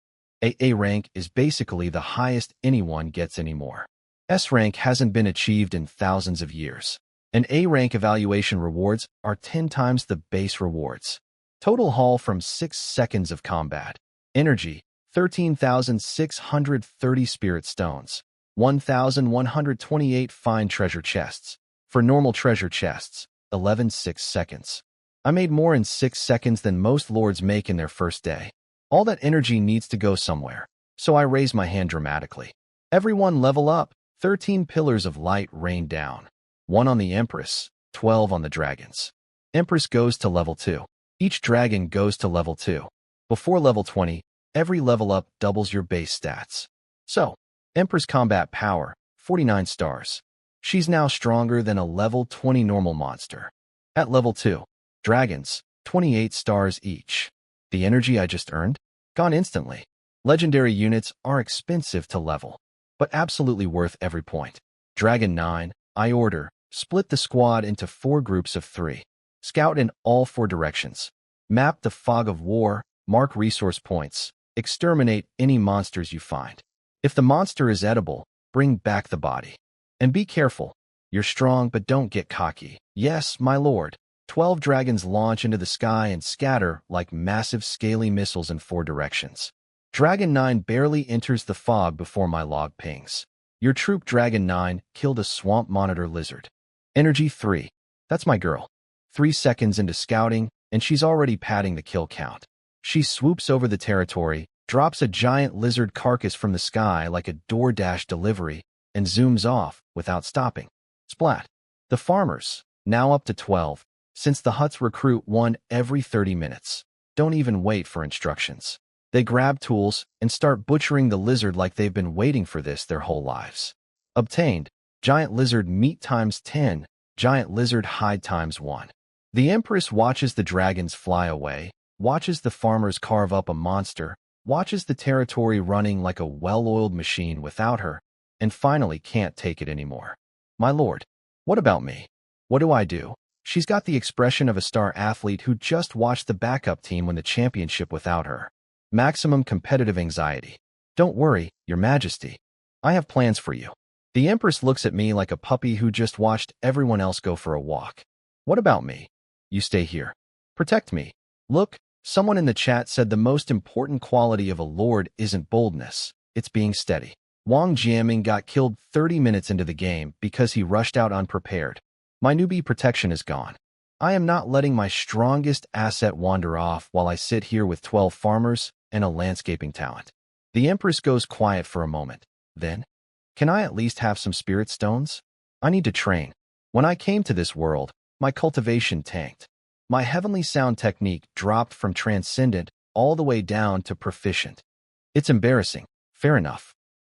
A rank is basically the highest anyone gets anymore. S rank hasn't been achieved in thousands of years. And A rank evaluation rewards are 10 times the base rewards. Total haul from 6 seconds of combat. Energy, 13,630 spirit stones. 1,128 fine treasure chests. For normal treasure chests, 11 6 seconds. I made more in 6 seconds than most lords make in their first day. All that energy needs to go somewhere, so I raise my hand dramatically. Everyone level up. 13 pillars of light rain down. 1 on the Empress, 12 on the dragons. Empress goes to level 2. Each dragon goes to level 2. Before level 20, every level up doubles your base stats. So, Empress combat power, 49 stars. She's now stronger than a level 20 normal monster. At level 2, dragons, 28 stars each. The energy I just earned? Gone instantly. Legendary units are expensive to level, but absolutely worth every point. Dragon 9, I order, split the squad into 4 groups of 3. Scout in all 4 directions. Map the fog of war, mark resource points, exterminate any monsters you find. If the monster is edible, bring back the body. And be careful. You're strong, but don't get cocky. Yes, my lord. 12 dragons launch into the sky and scatter like massive scaly missiles in 4 directions. Dragon 9 barely enters the fog before my log pings. Your troop Dragon 9 killed a swamp monitor lizard. Energy 3. That's my girl. 3 seconds into scouting, and she's already padding the kill count. She swoops over the territory, drops a giant lizard carcass from the sky like a DoorDash delivery, and zooms off without stopping. Splat. The farmers, now up to 12, since the huts recruit 1 every 30 minutes. Don't even wait for instructions. They grab tools and start butchering the lizard like they've been waiting for this their whole lives. Obtained, giant lizard meat times 10, giant lizard hide times 1. The Empress watches the dragons fly away, watches the farmers carve up a monster, watches the territory running like a well-oiled machine without her, and finally can't take it anymore. My lord, what about me? What do I do? She's got the expression of a star athlete who just watched the backup team win the championship without her. Maximum competitive anxiety. Don't worry, Your Majesty. I have plans for you. The Empress looks at me like a puppy who just watched everyone else go for a walk. What about me? You stay here. Protect me. Look, someone in the chat said the most important quality of a lord isn't boldness, it's being steady. Wang Jiaming got killed 30 minutes into the game because he rushed out unprepared. My newbie protection is gone. I am not letting my strongest asset wander off while I sit here with 12 farmers and a landscaping talent. The Empress goes quiet for a moment. Then, can I at least have some spirit stones? I need to train. When I came to this world, my cultivation tanked. My heavenly sound technique dropped from transcendent all the way down to proficient. It's embarrassing. Fair enough.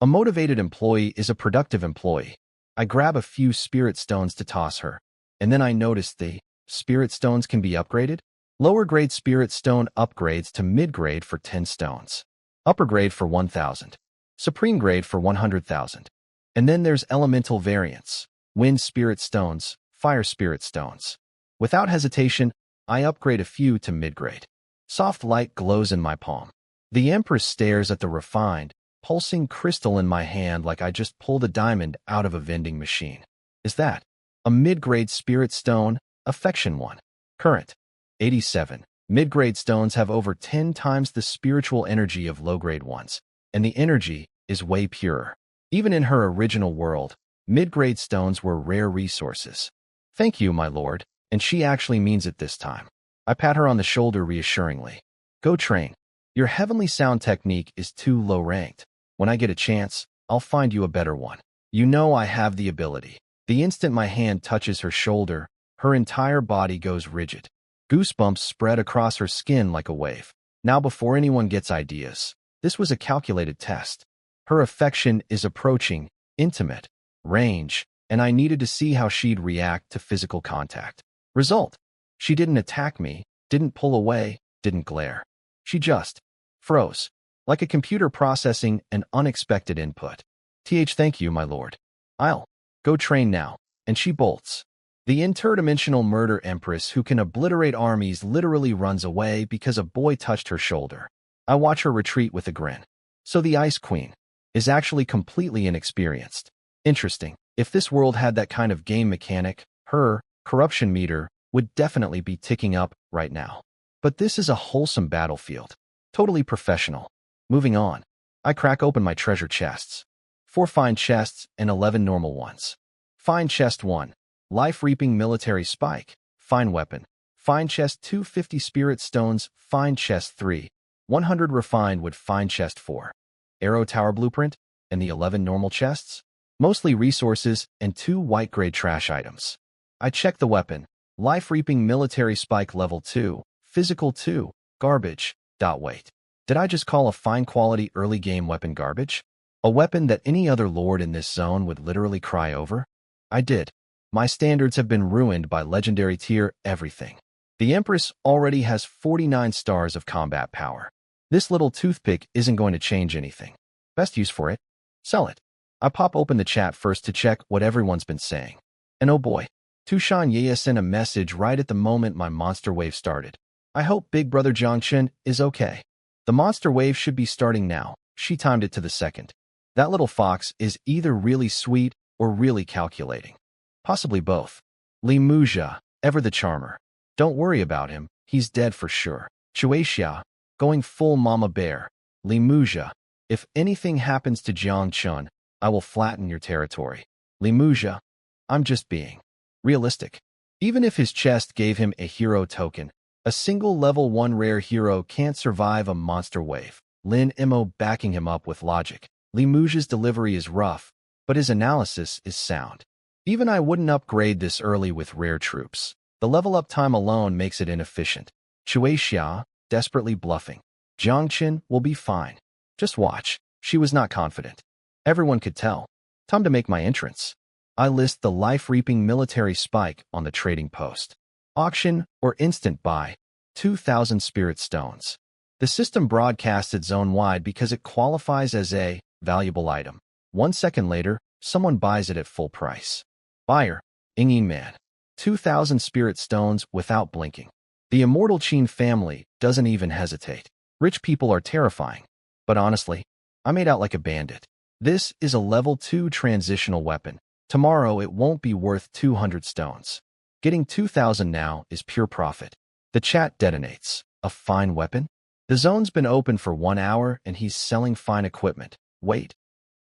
A motivated employee is a productive employee. I grab a few spirit stones to toss her, and then I notice the spirit stones can be upgraded. Lower grade spirit stone upgrades to mid grade for 10 stones. Upper grade for 1,000. Supreme grade for 100,000. And then there's elemental variants. Wind spirit stones, fire spirit stones. Without hesitation, I upgrade a few to mid grade. Soft light glows in my palm. The Empress stares at the refined, pulsing crystal in my hand like I just pulled a diamond out of a vending machine. Is that a mid-grade spirit stone? Affection 1. Current 87. Mid-grade stones have over 10 times the spiritual energy of low-grade ones, and the energy is way purer. Even in her original world, mid-grade stones were rare resources. Thank you, my lord, and she actually means it this time. I pat her on the shoulder reassuringly. Go train. Your heavenly sound technique is too low-ranked. When I get a chance, I'll find you a better one. You know I have the ability. The instant my hand touches her shoulder, her entire body goes rigid. Goosebumps spread across her skin like a wave. Now before anyone gets ideas, this was a calculated test. Her affection is approaching intimate range, and I needed to see how she'd react to physical contact. Result: she didn't attack me, didn't pull away, didn't glare. She just froze, like a computer processing an unexpected input. Thank you, my lord. I'll go train now. And she bolts. The interdimensional murder empress who can obliterate armies literally runs away because a boy touched her shoulder. I watch her retreat with a grin. So the Ice Queen is actually completely inexperienced. Interesting. If this world had that kind of game mechanic, her corruption meter would definitely be ticking up right now. But this is a wholesome battlefield. Totally professional. Moving on. I crack open my treasure chests. 4 fine chests and 11 normal ones. Fine chest 1. Life-reaping military spike. Fine weapon. Fine chest 250 spirit stones. Fine chest 3. 100 refined wood. Fine chest 4. Arrow tower blueprint. And the 11 normal chests. Mostly resources and 2 white-grade trash items. I check the weapon. Life-reaping military spike level 2. Physical 2. Garbage. Wait. Did I just call a fine-quality early-game weapon garbage? A weapon that any other lord in this zone would literally cry over? I did. My standards have been ruined by legendary tier everything. The Empress already has 49 stars of combat power. This little toothpick isn't going to change anything. Best use for it? Sell it. I pop open the chat first to check what everyone's been saying. And oh boy, Tushan Yaya sent a message right at the moment my monster wave started. I hope Big Brother Jiangchen is okay. The monster wave should be starting now. She timed it to the second. That little fox is either really sweet or really calculating. Possibly both. Li Muzha, ever the charmer. Don't worry about him, he's dead for sure. Chuaxia, going full mama bear. Li Muzha, if anything happens to Jiangchen, I will flatten your territory. Li Muzha, I'm just being realistic. Even if his chest gave him a hero token, a single level 1 rare hero can't survive a monster wave. Lin Mo backing him up with logic. Li Muzha's delivery is rough, but his analysis is sound. Even I wouldn't upgrade this early with rare troops. The level up time alone makes it inefficient. Chuaxia, desperately bluffing. Jiangchen will be fine. Just watch. She was not confident. Everyone could tell. Time to make my entrance. I list the life-reaping military spike on the trading post. Auction or instant buy. 2,000 spirit stones. The system broadcasts it zone-wide because it qualifies as a valuable item. 1 second later, someone buys it at full price. Buyer, Ingyin Man. 2,000 spirit stones without blinking. The immortal Qin family doesn't even hesitate. Rich people are terrifying. But honestly, I made out like a bandit. This is a level 2 transitional weapon. Tomorrow it won't be worth 200 stones. Getting 2,000 now is pure profit. The chat detonates. A fine weapon? The zone's been open for 1 hour and he's selling fine equipment. Wait,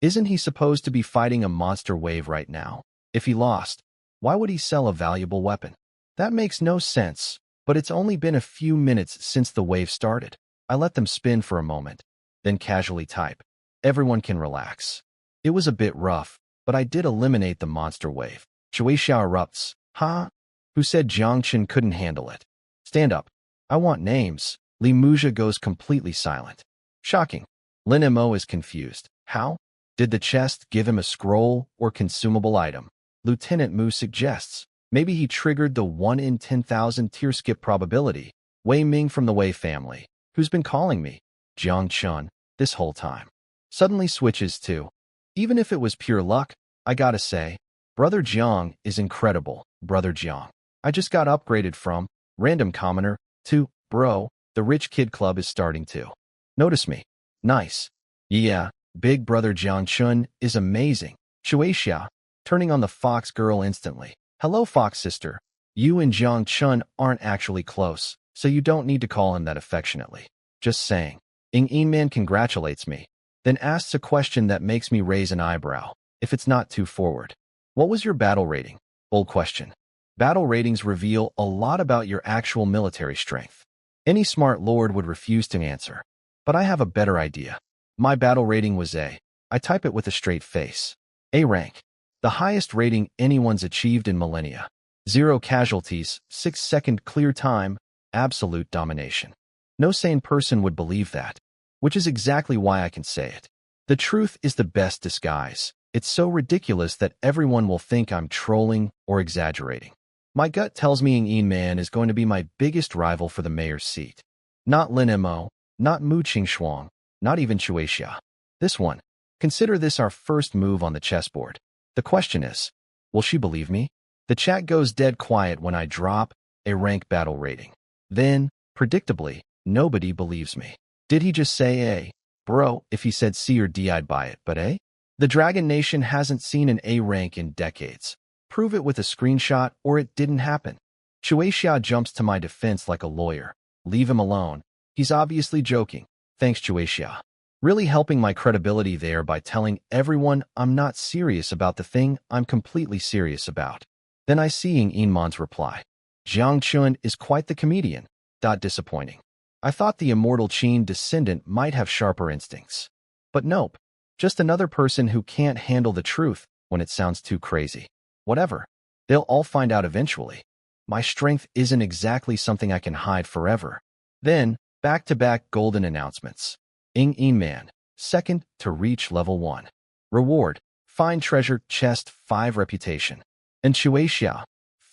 isn't he supposed to be fighting a monster wave right now? If he lost, why would he sell a valuable weapon? That makes no sense, but it's only been a few minutes since the wave started. I let them spin for a moment, then casually type. Everyone can relax. It was a bit rough, but I did eliminate the monster wave. Chuaxia erupts. Huh? Who said Jiangchen couldn't handle it? Stand up. I want names. Li Muzha goes completely silent. Shocking. Lin Mo is confused. How? Did the chest give him a scroll or consumable item? Lieutenant Mu suggests. Maybe he triggered the 1 in 10,000 tier skip probability. Wei Ming from the Wei family, who's been calling me Jiang Chun this whole time, suddenly switches to, even if it was pure luck, I gotta say, Brother Jiang is incredible. Brother Jiang. I just got upgraded from random commoner to bro. The rich kid club is starting to notice me. Nice. Yeah, big brother Jiang Chun is amazing. Shueixia, turning on the fox girl instantly. Hello, fox sister. You and Jiang Chun aren't actually close, so you don't need to call him that affectionately. Just saying. Ing Man congratulates me, then asks a question that makes me raise an eyebrow, if it's not too forward. What was your battle rating? Old question. Battle ratings reveal a lot about your actual military strength. Any smart lord would refuse to answer. But I have a better idea. My battle rating was A. I type it with a straight face. A rank. The highest rating anyone's achieved in millennia. 0 casualties, 6-second clear time, absolute domination. No sane person would believe that, which is exactly why I can say it. The truth is the best disguise. It's so ridiculous that everyone will think I'm trolling or exaggerating. My gut tells me Ing Man is going to be my biggest rival for the mayor's seat. Not Lin Mo, not Mu Qingxuang, not even Shueixia. This one. Consider this our first move on the chessboard. The question is, will she believe me? The chat goes dead quiet when I drop a rank battle rating. Then, predictably, nobody believes me. Did he just say A? Bro, if he said C or D, I'd buy it, but A? The Dragon Nation hasn't seen an A rank in decades. Prove it with a screenshot or it didn't happen. Shueixia jumps to my defense like a lawyer. Leave him alone. He's obviously joking. Thanks, Shueixia. Really helping my credibility there by telling everyone I'm not serious about the thing I'm completely serious about. Then I see Ing Man's reply. Jiang Chun is quite the comedian. Disappointing. I thought the immortal Qin descendant might have sharper instincts. But nope. Just another person who can't handle the truth when it sounds too crazy. Whatever. They'll all find out eventually. My strength isn't exactly something I can hide forever. Then, back-to-back golden announcements. Ing Man, second to reach level 1. Reward, find treasure chest 5 reputation. And Shueixia,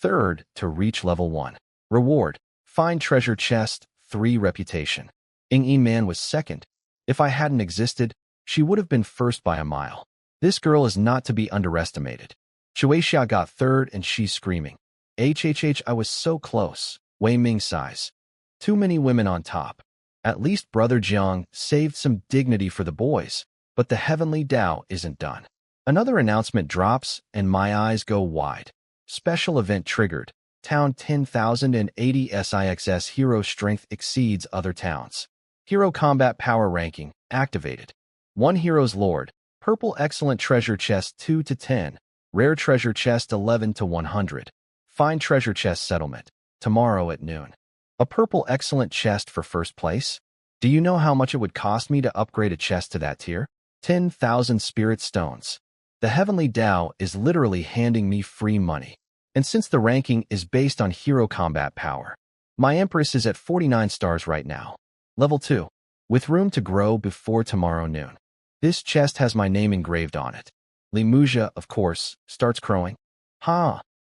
third to reach level 1. Reward, find treasure chest 3 reputation. Ing Man was second. If I hadn't existed, she would have been first by a mile. This girl is not to be underestimated. Shueixia got third and she's screaming. HHH, I was so close. Wei Ming sighs. Too many women on top. At least Brother Jiang saved some dignity for the boys, but the heavenly Tao isn't done. Another announcement drops and my eyes go wide. Special event triggered. Town 10,080 SIXS hero strength exceeds other towns. Hero combat power ranking activated. 1 hero's lord. Purple excellent treasure chest 2 to 10. Rare treasure chest 11 to 100. Find treasure chest settlement. Tomorrow at noon. A purple excellent chest for first place? Do you know how much it would cost me to upgrade a chest to that tier? 10,000 spirit stones. The heavenly Tao is literally handing me free money. And since the ranking is based on hero combat power, my Empress is at 49 stars right now. Level 2. With room to grow before tomorrow noon. This chest has my name engraved on it. Limuja, of course, starts crowing.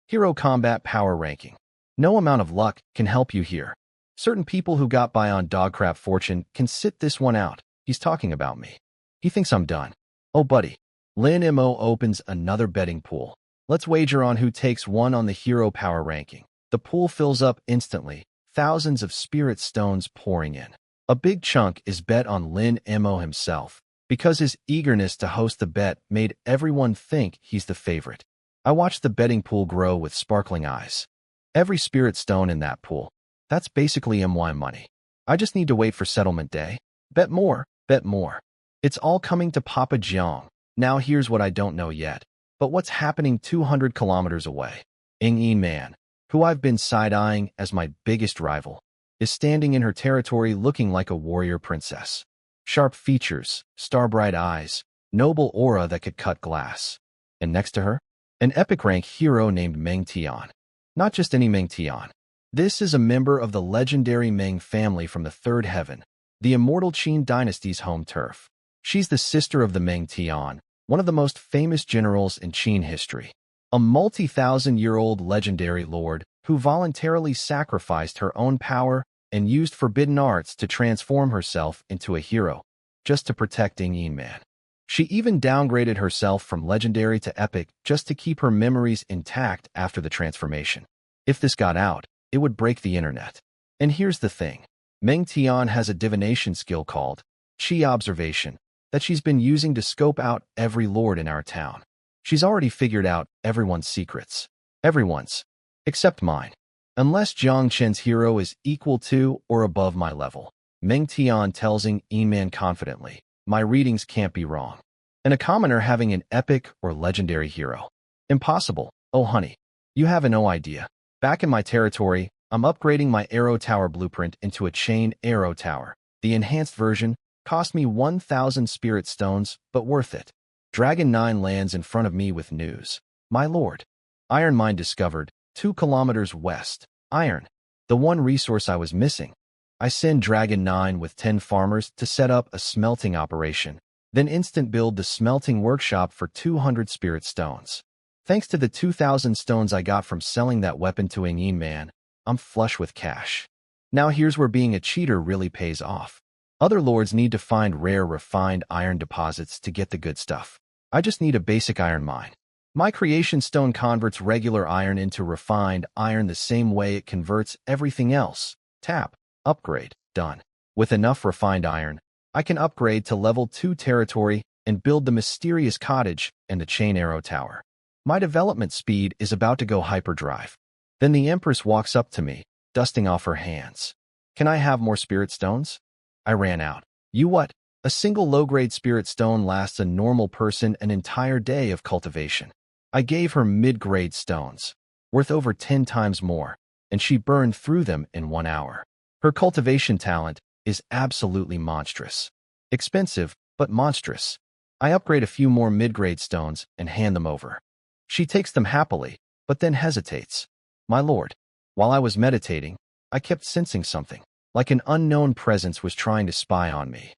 Hero combat power ranking. No amount of luck can help you here. Certain people who got by on dogcrap fortune can sit this one out. He's talking about me. He thinks I'm done. Oh, buddy. Lin Mo opens another betting pool. Let's wager on who takes 1 on the hero power ranking. The pool fills up instantly, thousands of spirit stones pouring in. A big chunk is bet on Lin Mo himself, because his eagerness to host the bet made everyone think he's the favorite. I watched the betting pool grow with sparkling eyes. Every spirit stone in that pool. That's basically MY money. I just need to wait for settlement day. Bet more, bet more. It's all coming to Papa Jiang. Now here's what I don't know yet. But what's happening 200 kilometers away? Ing Man, who I've been side-eyeing as my biggest rival, is standing in her territory looking like a warrior princess. Sharp features, star-bright eyes, noble aura that could cut glass. And next to her, an epic rank hero named Meng Tian. Not just any Meng Tian. This is a member of the legendary Meng family from the Third Heaven, the immortal Qin dynasty's home turf. She's the sister of the Meng Tian, one of the most famous generals in Qin history. A multi-thousand-year-old legendary lord who voluntarily sacrificed her own power and used forbidden arts to transform herself into a hero, just to protect Yin Man. She even downgraded herself from legendary to epic just to keep her memories intact after the transformation. If this got out, it would break the internet. And here's the thing. Meng Tian has a divination skill called Qi Observation that she's been using to scope out every lord in our town. She's already figured out everyone's secrets. Everyone's. Except mine. Unless Jiang Chen's hero is equal to or above my level. Meng Tian tells Yin Man confidently, my readings can't be wrong. And a commoner having an epic or legendary hero. Impossible. Oh honey, you have no idea. Back in my territory, I'm upgrading my arrow tower blueprint into a chain arrow tower. The enhanced version cost me 1,000 spirit stones, but worth it. Dragon 9 lands in front of me with news. My lord. Iron mine discovered, 2 kilometers west. Iron. The one resource I was missing. I send Dragon 9 with 10 farmers to set up a smelting operation, then instant build the smelting workshop for 200 spirit stones. Thanks to the 2,000 stones I got from selling that weapon to Yin Man, I'm flush with cash. Now here's where being a cheater really pays off. Other lords need to find rare refined iron deposits to get the good stuff. I just need a basic iron mine. My creation stone converts regular iron into refined iron the same way it converts everything else. Tap. Upgrade. Done. With enough refined iron, I can upgrade to level 2 territory and build the mysterious cottage and the chain arrow tower. My development speed is about to go hyperdrive. Then the Empress walks up to me, dusting off her hands. Can I have more spirit stones? I ran out. You what? A single low-grade spirit stone lasts a normal person an entire day of cultivation. I gave her mid-grade stones, worth over 10 times more, and she burned through them in 1 hour. Her cultivation talent is absolutely monstrous. Expensive, but monstrous. I upgrade a few more mid-grade stones and hand them over. She takes them happily, but then hesitates. My lord, while I was meditating, I kept sensing something, like an unknown presence was trying to spy on me.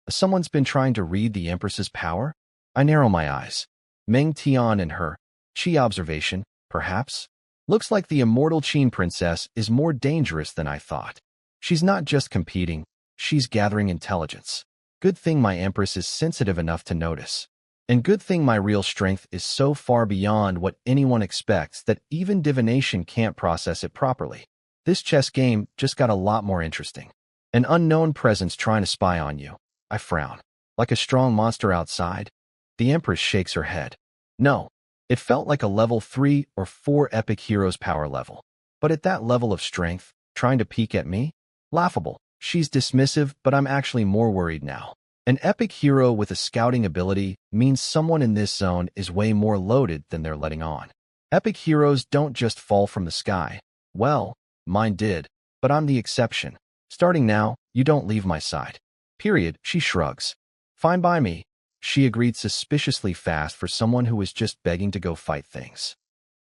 Someone's been trying to read the Empress's power? I narrow my eyes. Meng Tian and her Qi observation, perhaps? Looks like the immortal Qin princess is more dangerous than I thought. She's not just competing, she's gathering intelligence. Good thing my Empress is sensitive enough to notice. And good thing my real strength is so far beyond what anyone expects that even divination can't process it properly. This chess game just got a lot more interesting. An unknown presence trying to spy on you. I frown. Like a strong monster outside? The Empress shakes her head. No, it felt like a level 3 or 4 epic hero's power level. But at that level of strength, trying to peek at me? Laughable. She's dismissive, but I'm actually more worried now. An epic hero with a scouting ability means someone in this zone is way more loaded than they're letting on. Epic heroes don't just fall from the sky. Well, mine did, but I'm the exception. Starting now, you don't leave my side. Period. She shrugs. Fine by me. She agreed suspiciously fast for someone who was just begging to go fight things.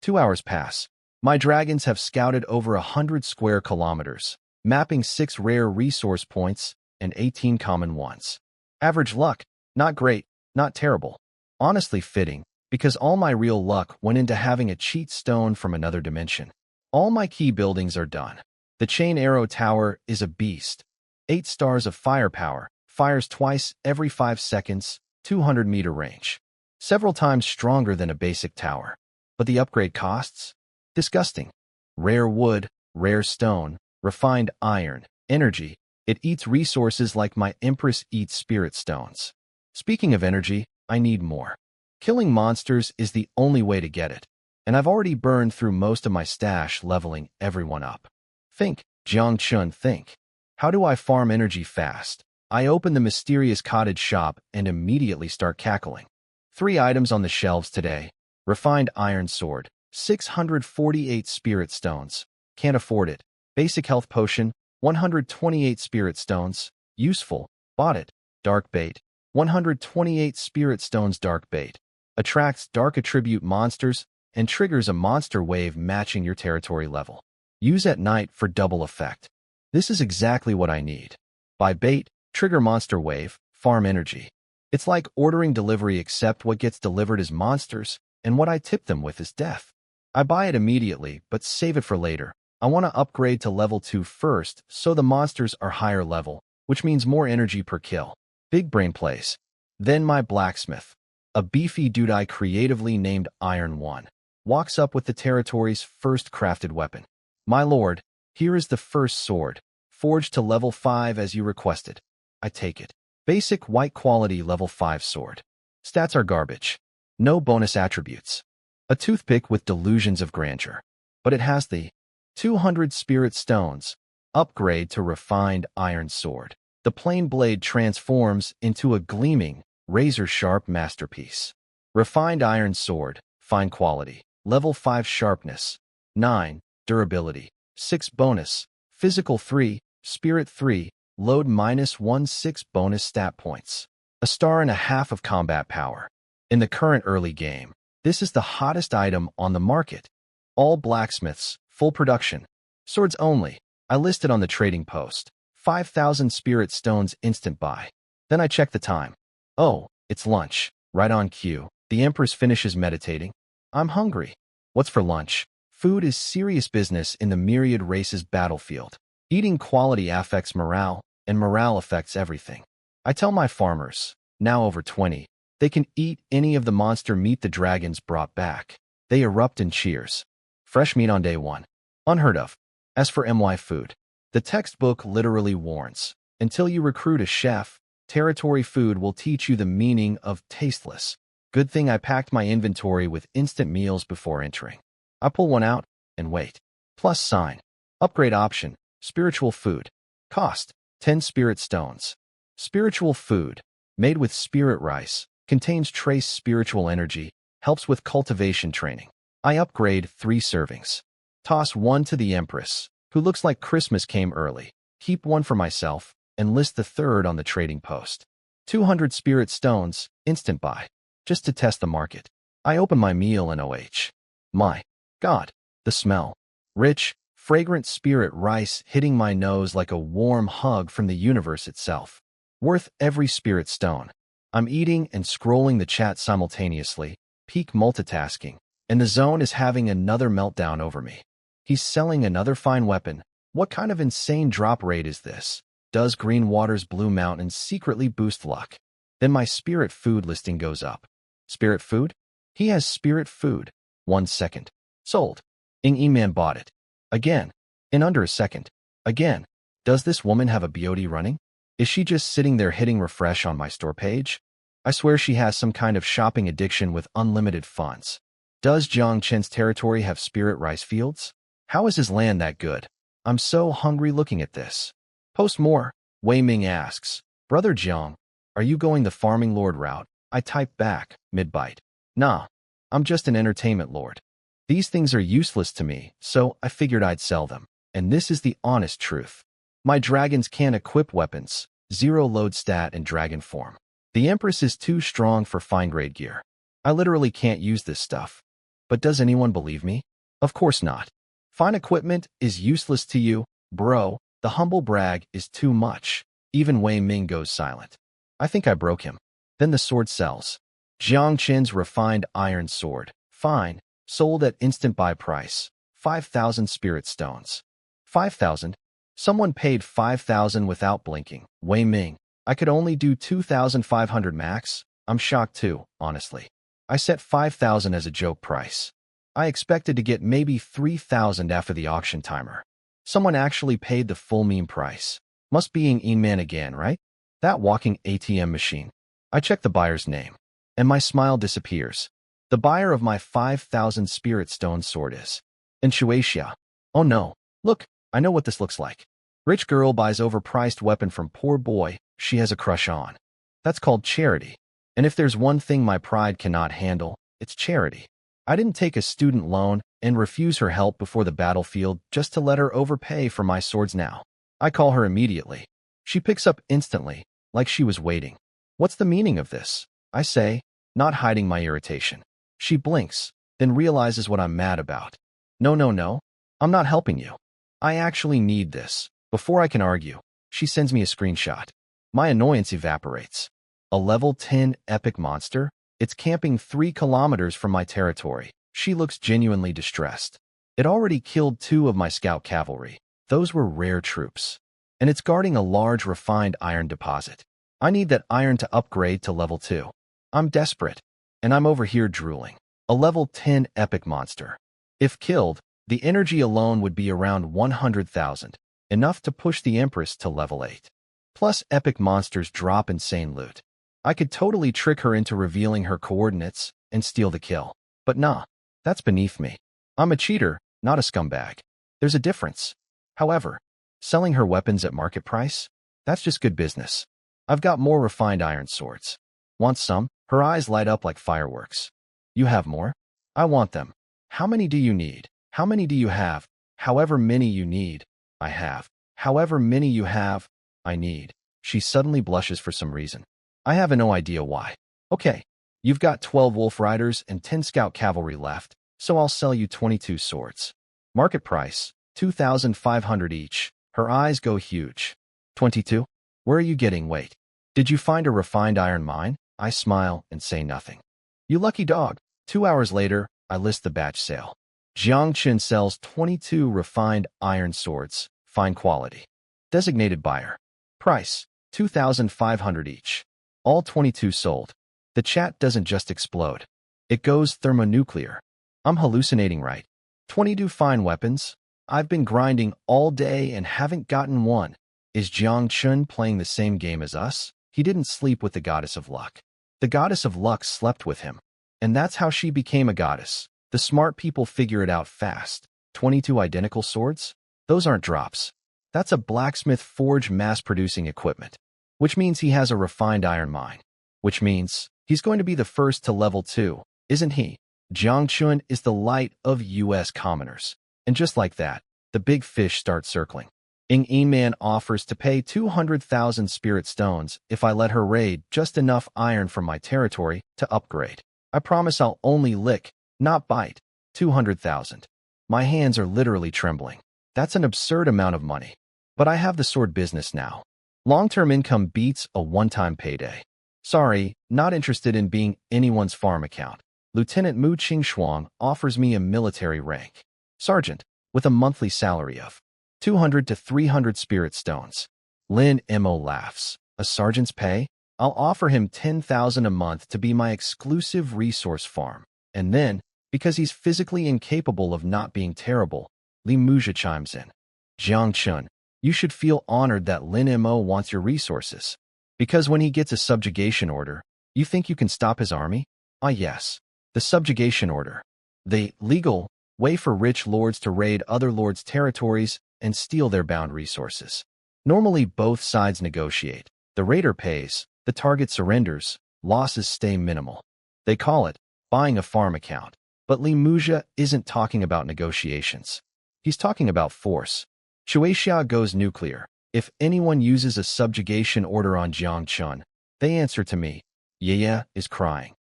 2 hours pass. My dragons have scouted over 100 square kilometers, mapping 6 rare resource points and 18 common ones. Average luck. Not great, not terrible. Honestly fitting, because all my real luck went into having a cheat stone from another dimension. All my key buildings are done. The chain arrow tower is a beast. 8 stars of firepower, fires twice every 5 seconds, 200-meter range. Several times stronger than a basic tower. But the upgrade costs? Disgusting. Rare wood, rare stone, refined iron, energy. It eats resources like my Empress eats spirit stones. Speaking of energy, I need more. Killing monsters is the only way to get it. And I've already burned through most of my stash leveling everyone up. Think, Jiang Chun, think. How do I farm energy fast? I open the mysterious cottage shop and immediately start cackling. 3 items on the shelves today. Refined iron sword, 648 spirit stones. Can't afford it. Basic health potion, 128 spirit stones. Useful. Bought it. Dark bait, 128 spirit stones. Dark bait attracts dark attribute monsters and triggers a monster wave matching your territory level. Use at night for double effect. This is exactly what I need. Buy bait, trigger monster wave, farm energy. It's like ordering delivery except what gets delivered is monsters, and what I tip them with is death. I buy it immediately, but save it for later. I want to upgrade to level 2 first, so the monsters are higher level, which means more energy per kill. Big brain plays. Then my blacksmith, a beefy dude I creatively named Iron 1, walks up with the territory's first crafted weapon. My lord, here is the first sword, forged to level 5 as you requested. I take it. Basic white quality level 5 sword. Stats are garbage. No bonus attributes. A toothpick with delusions of grandeur. But it has the 200 spirit stones. Upgrade to refined iron sword. The plain blade transforms into a gleaming, razor-sharp masterpiece. Refined iron sword, fine quality. Level 5 sharpness. 9, durability. 6 bonus. Physical 3, spirit 3, load -1 6 bonus stat points. A star and a half of combat power. In the current early game, this is the hottest item on the market. All blacksmiths, full production. Swords only. I listed on the trading post. 5,000 spirit stones instant buy. Then I check the time. Oh, it's lunch. Right on cue. The Empress finishes meditating. I'm hungry. What's for lunch? Food is serious business in the myriad races battlefield. Eating quality affects morale, and morale affects everything. I tell my farmers, now over 20, they can eat any of the monster meat the dragons brought back. They erupt in cheers. Fresh meat on day 1. Unheard of. As for MY food, the textbook literally warns, until you recruit a chef, territory food will teach you the meaning of tasteless. Good thing I packed my inventory with instant meals before entering. I pull one out and wait. Plus sign. Upgrade option. Spiritual food. Cost. 10 spirit stones. Spiritual food. Made with spirit rice. Contains trace spiritual energy. Helps with cultivation training. I upgrade 3 servings. Toss 1 to the Empress, who looks like Christmas came early. Keep 1 for myself, and list the 3rd on the trading post. 200 spirit stones, instant buy. Just to test the market. I open my meal and OH. My God, the smell. Rich, fragrant spirit rice hitting my nose like a warm hug from the universe itself. Worth every spirit stone. I'm eating and scrolling the chat simultaneously, peak multitasking, and the zone is having another meltdown over me. He's selling another fine weapon. What kind of insane drop rate is this? Does Green Water's Blue Mountains secretly boost luck? Then my spirit food listing goes up. Spirit food? He has spirit food. 1 second. Sold. Ing E-Man bought it. Again. In under a second. Again. Does this woman have a BOD running? Is she just sitting there hitting refresh on my store page? I swear she has some kind of shopping addiction with unlimited funds. Does Jiang Chen's territory have spirit rice fields? How is his land that good? I'm so hungry looking at this. Post more. Wei Ming asks, Brother Jiang, are you going the farming lord route? I type back, mid-bite. Nah, I'm just an entertainment lord. These things are useless to me, so I figured I'd sell them. And this is the honest truth. My dragons can't equip weapons, 0 load stat and dragon form. The Empress is too strong for fine-grade gear. I literally can't use this stuff. But does anyone believe me? Of course not. Fine equipment is useless to you, bro. The humble brag is too much. Even Wei Ming goes silent. I think I broke him. Then the sword sells. Jiang Chen's refined iron sword. Fine. Sold at instant buy price. 5,000 spirit stones. 5,000? Someone paid 5,000 without blinking. Wei Ming. I could only do 2,500 max. I'm shocked too, honestly. I set 5,000 as a joke price. I expected to get maybe 3,000 after the auction timer. Someone actually paid the full meme price. Must be Ing E-Man again, right? That walking ATM machine. I check the buyer's name, and my smile disappears. The buyer of my 5,000 spirit stone sword is Inshuatia. Oh no, look, I know what this looks like. Rich girl buys overpriced weapon from poor boy she has a crush on. That's called charity. And if there's one thing my pride cannot handle, it's charity. I didn't take a student loan and refuse her help before the battlefield just to let her overpay for my swords now. I call her immediately. She picks up instantly, like she was waiting. What's the meaning of this? I say, not hiding my irritation. She blinks, then realizes what I'm mad about. No. I'm not helping you. I actually need this. Before I can argue, she sends me a screenshot. My annoyance evaporates. A level 10 epic monster? It's camping 3 kilometers from my territory. She looks genuinely distressed. It already killed 2 of my scout cavalry. Those were rare troops. And it's guarding a large refined iron deposit. I need that iron to upgrade to level 2. I'm desperate. And I'm over here drooling. A level 10 epic monster. If killed, the energy alone would be around 100,000. Enough to push the Empress to level 8. Plus, epic monsters drop insane loot. I could totally trick her into revealing her coordinates and steal the kill. But nah, that's beneath me. I'm a cheater, not a scumbag. There's a difference. However, selling her weapons at market price? That's just good business. I've got more refined iron swords. Want some? Her eyes light up like fireworks. You have more? I want them. How many do you need? How many do you have? However many you need, I have. However many you have, I need. She suddenly blushes for some reason. I have no idea why. Okay, you've got 12 wolf riders and 10 scout cavalry left, so I'll sell you 22 swords. Market price, 2,500 each. Her eyes go huge. 22? Where are you getting? Wait. Did you find a refined iron mine? I smile and say nothing. You lucky dog. 2 hours later, I list the batch sale. Jiang Qin sells 22 refined iron swords, fine quality. Designated buyer. Price, 2,500 each. All 22 sold. The chat doesn't just explode. It goes thermonuclear. I'm hallucinating, right? 22 fine weapons? I've been grinding all day and haven't gotten one. Is Jiang Qin playing the same game as us? He didn't sleep with the goddess of luck. The goddess of luck slept with him. And that's how she became a goddess. The smart people figure it out fast. 22 identical swords? Those aren't drops. That's a blacksmith forge mass-producing equipment. Which means he has a refined iron mine. Which means he's going to be the first to level 2, isn't he? Jiang Qin is the light of U.S. commoners. And just like that, the big fish start circling. Ying Man offers to pay 200,000 spirit stones if I let her raid just enough iron from my territory to upgrade. I promise I'll only lick, not bite. 200,000. My hands are literally trembling. That's an absurd amount of money. But I have the sword business now. Long-term income beats a one-time payday. Sorry, not interested in being anyone's farm account. Lieutenant Mu Qingxuang offers me a military rank. Sergeant, with a monthly salary of 200 to 300 spirit stones. Lin Mo laughs. A sergeant's pay? I'll offer him 10,000 a month to be my exclusive resource farm. And then, because he's physically incapable of not being terrible, Li Muzha chimes in. Jiang Qin, you should feel honored that Lin Mo wants your resources. Because when he gets a subjugation order, you think you can stop his army? Ah yes, the subjugation order. The legal way for rich lords to raid other lords' territories and steal their bound resources. Normally both sides negotiate. The raider pays, the target surrenders, losses stay minimal. They call it buying a farm account. But Li Muzha isn't talking about negotiations. He's talking about force. Shueixia goes nuclear. If anyone uses a subjugation order on Jiang Qin, they answer to me. Yaya is crying.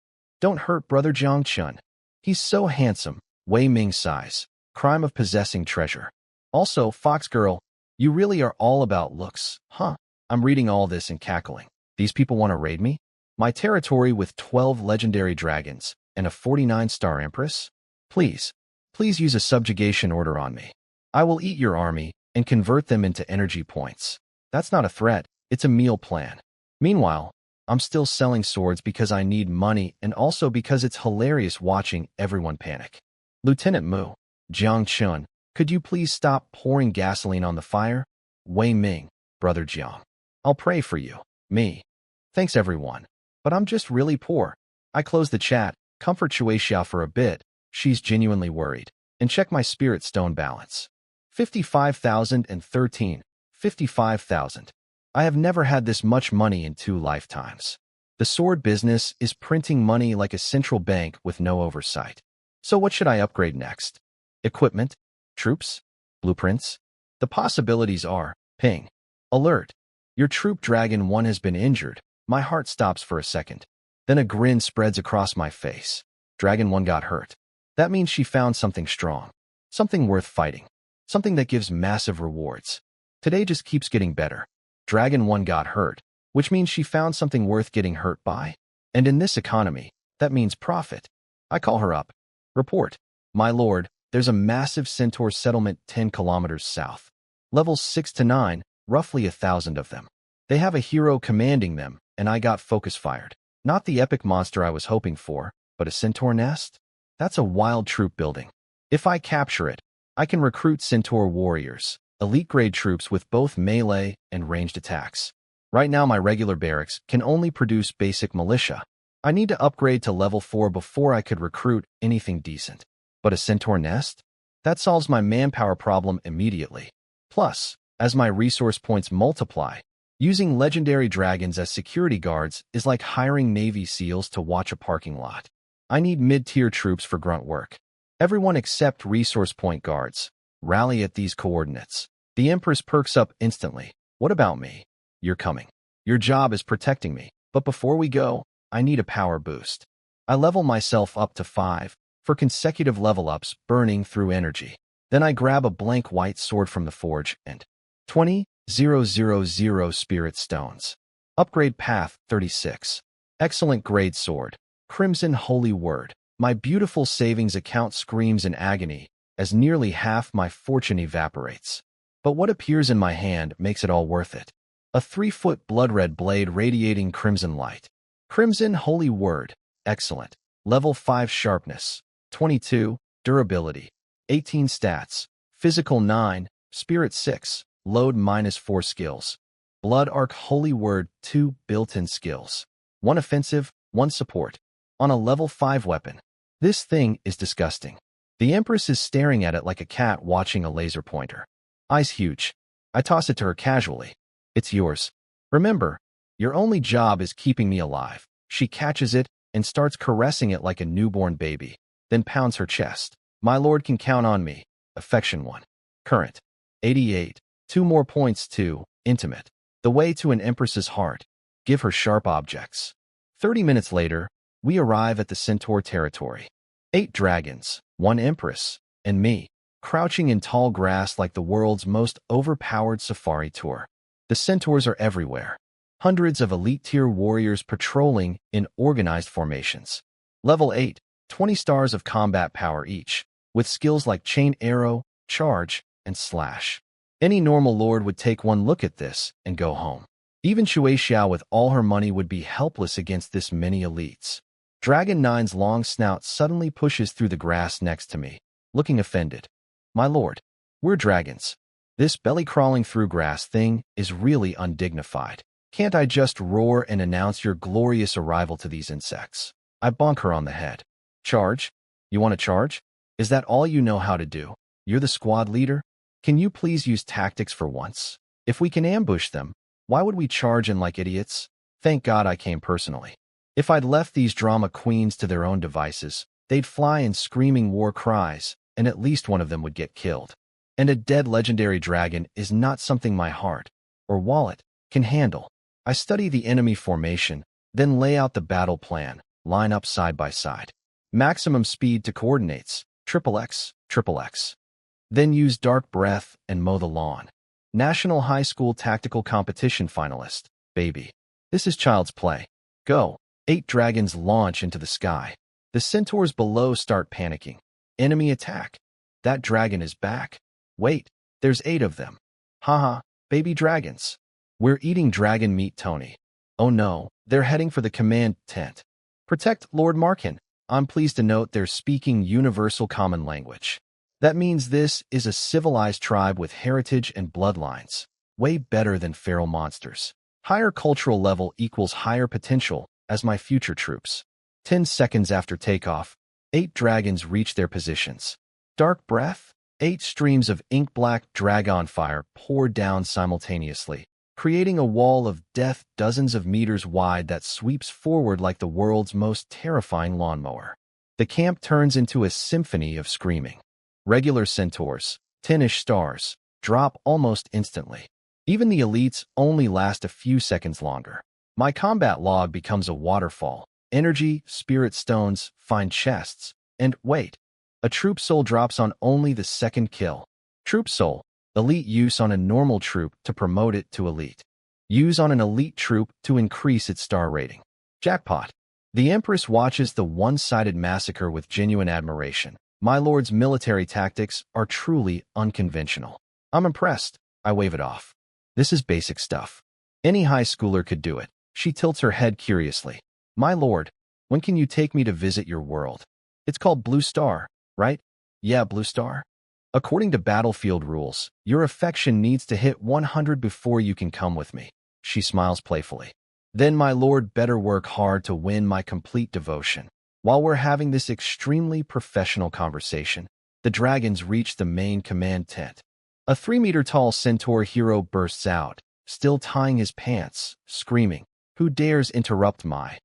Don't hurt brother Jiang Qin. He's so handsome. Wei Ming sighs. Crime of possessing treasure. Also, Fox Girl, you really are all about looks, huh? I'm reading all this and cackling. These people want to raid me? My territory with 12 legendary dragons and a 49-star empress? Please use a subjugation order on me. I will eat your army and convert them into energy points. That's not a threat, it's a meal plan. Meanwhile, I'm still selling swords because I need money and also because it's hilarious watching everyone panic. Lieutenant Mu, Jiang Qin, could you please stop pouring gasoline on the fire? Wei Ming, brother Jiang. I'll pray for you. Me. Thanks everyone. But I'm just really poor. I close the chat, comfort Shueixia for a bit, she's genuinely worried, and check my spirit stone balance. 55,013. 55,000. I have never had this much money in 2 lifetimes. The sword business is printing money like a central bank with no oversight. So what should I upgrade next? Equipment? Troops? Blueprints? The possibilities are, ping. Alert. Your troop Dragon 1 has been injured. My heart stops for a second. Then a grin spreads across my face. Dragon 1 got hurt. That means she found something strong. Something worth fighting. Something that gives massive rewards. Today just keeps getting better. Dragon 1 got hurt. which means she found something worth getting hurt by. And in this economy, that means profit. I call her up. Report. My lord, there's a massive centaur settlement 10 kilometers south. Levels 6 to 9, roughly 1,000 of them. They have a hero commanding them, and I got focus fired. Not the epic monster I was hoping for, but a centaur nest? That's a wild troop building. If I capture it, I can recruit centaur warriors, elite-grade troops with both melee and ranged attacks. Right now my regular barracks can only produce basic militia. I need to upgrade to level 4 before I could recruit anything decent. But a centaur nest? That solves my manpower problem immediately. Plus, as my resource points multiply, using legendary dragons as security guards is like hiring Navy SEALs to watch a parking lot. I need mid-tier troops for grunt work. Everyone except resource point guards. Rally at these coordinates. The Empress perks up instantly. What about me? You're coming. Your job is protecting me. But before we go, I need a power boost. I level myself up to 5 for consecutive level ups burning through energy. Then I grab a blank white sword from the forge and 20,000 spirit stones. Upgrade path 36. Excellent grade sword. Crimson holy word. My beautiful savings account screams in agony as nearly half my fortune evaporates. But what appears in my hand makes it all worth it. A 3-foot blood-red blade radiating crimson light. Crimson holy word. Excellent. Level 5 sharpness. 22. Durability. 18 stats. Physical 9. Spirit 6. Load -4 skills. Blood arc holy word 2 built-in skills. 1 offensive, 1 support. On a level 5 weapon. This thing is disgusting. The Empress is staring at it like a cat watching a laser pointer. Eyes huge. I toss it to her casually. It's yours. Remember, your only job is keeping me alive. She catches it and starts caressing it like a newborn baby, then pounds her chest. My lord can count on me. Affection 1. Current. 88. 2 more points to intimate. The way to an Empress's heart. Give her sharp objects. 30 minutes later, we arrive at the centaur territory. 8 dragons, 1 Empress, and me, crouching in tall grass like the world's most overpowered safari tour. The centaurs are everywhere. Hundreds of elite-tier warriors patrolling in organized formations. Level 8, 20 stars of combat power each, with skills like chain arrow, charge, and slash. Any normal lord would take one look at this and go home. Even Shui Xiao with all her money would be helpless against this many elites. Dragon 9's long snout suddenly pushes through the grass next to me, looking offended. My lord, we're dragons. This belly-crawling through grass thing is really undignified. Can't I just roar and announce your glorious arrival to these insects? I bonk her on the head. Charge? You want to charge? Is that all you know how to do? You're the squad leader? Can you please use tactics for once? If we can ambush them, why would we charge in like idiots? Thank God I came personally. If I'd left these drama queens to their own devices, they'd fly in screaming war cries, and at least one of them would get killed. And a dead legendary dragon is not something my heart, or wallet, can handle. I study the enemy formation, then lay out the battle plan, line up side by side. Maximum speed to coordinates, XXX, XXX. Then use dark breath and mow the lawn. National High School Tactical Competition finalist, baby. This is child's play. Go. 8 dragons launch into the sky. The centaurs below start panicking. Enemy attack. That dragon is back. Wait, there's 8 of them. Haha, baby dragons. We're eating dragon meat, Tony. Oh no, they're heading for the command tent. Protect Lord Markin. I'm pleased to note they're speaking universal common language. That means this is a civilized tribe with heritage and bloodlines. Way better than feral monsters. Higher cultural level equals higher potential as my future troops. 10 seconds after takeoff, 8 dragons reach their positions. Dark breath, 8 streams of ink-black dragon fire pour down simultaneously, creating a wall of death dozens of meters wide that sweeps forward like the world's most terrifying lawnmower. The camp turns into a symphony of screaming. Regular centaurs, 10-ish stars, drop almost instantly. Even the elites only last a few seconds longer. My combat log becomes a waterfall. Energy, spirit stones, find chests, and wait. A troop soul drops on only the second kill. Troop soul, elite use on a normal troop to promote it to elite. Use on an elite troop to increase its star rating. Jackpot. The Empress watches the one-sided massacre with genuine admiration. My lord's military tactics are truly unconventional. I'm impressed. I wave it off. This is basic stuff. Any high schooler could do it. She tilts her head curiously. My lord, when can you take me to visit your world? It's called Blue Star, right? Yeah, Blue Star. According to battlefield rules, your affection needs to hit 100 before you can come with me. She smiles playfully. Then my lord better work hard to win my complete devotion. While we're having this extremely professional conversation, the dragons reach the main command tent. A 3-meter-tall centaur hero bursts out, still tying his pants, screaming, "Who dares interrupt my..."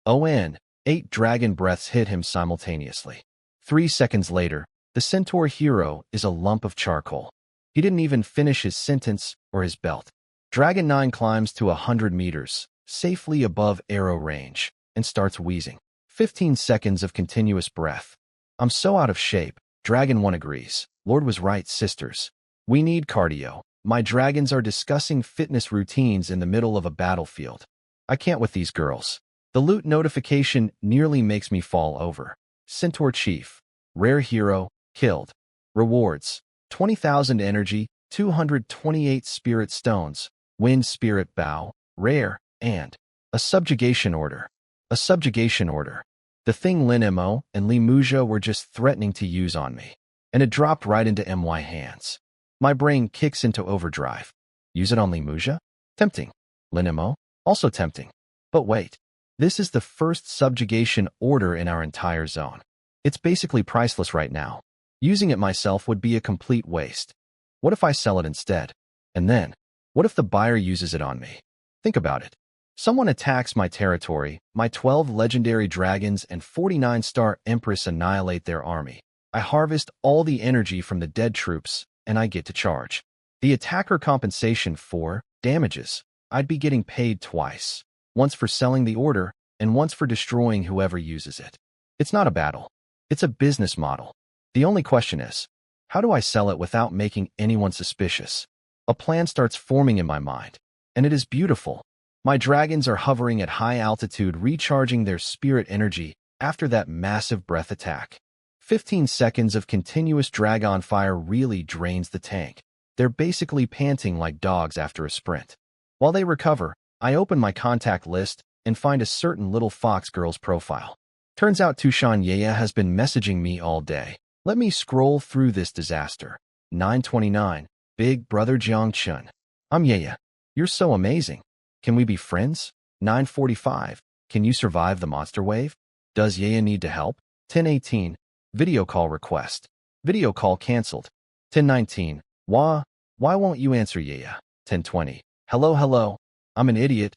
ON. 8 dragon breaths hit him simultaneously. 3 seconds later, the centaur hero is a lump of charcoal. He didn't even finish his sentence or his belt. Dragon 9 climbs to 100 meters, safely above arrow range, and starts wheezing. 15 seconds of continuous breath. I'm so out of shape. Dragon 1 agrees. Lord was right, sisters. We need cardio. My dragons are discussing fitness routines in the middle of a battlefield. I can't with these girls. The loot notification nearly makes me fall over. Centaur Chief. Rare hero. Killed. Rewards. 20,000 energy, 228 spirit stones, wind spirit bow, rare, and a subjugation order. A subjugation order. The thing Lin Mo and Li Muja were just threatening to use on me, and it dropped right into my hands. My brain kicks into overdrive. Use it on Li Muja? Tempting. Lin Mo? Also tempting. But wait. This is the first subjugation order in our entire zone. It's basically priceless right now. Using it myself would be a complete waste. What if I sell it instead? And then, what if the buyer uses it on me? Think about it. Someone attacks my territory, my 12 legendary dragons and 49-star Empress annihilate their army. I harvest all the energy from the dead troops, and I get to charge. The attacker compensation for damages. I'd be getting paid twice. Once for selling the order, and once for destroying whoever uses it. It's not a battle. It's a business model. The only question is, how do I sell it without making anyone suspicious? A plan starts forming in my mind, and it is beautiful. My dragons are hovering at high altitude, recharging their spirit energy after that massive breath attack. 15 seconds of continuous dragon fire really drains the tank. They're basically panting like dogs after a sprint. While they recover, I open my contact list and find a certain little fox girl's profile. Turns out Tushan Yeya has been messaging me all day. Let me scroll through this disaster. 9:29. Big Brother Jiangchun. I'm Yeya. You're so amazing. Can we be friends? 9:45. Can you survive the monster wave? Does Yeya need to help? 10:18. Video call request. Video call cancelled. 10:19. Why won't you answer, Yeya? 10:20. Hello. I'm an idiot.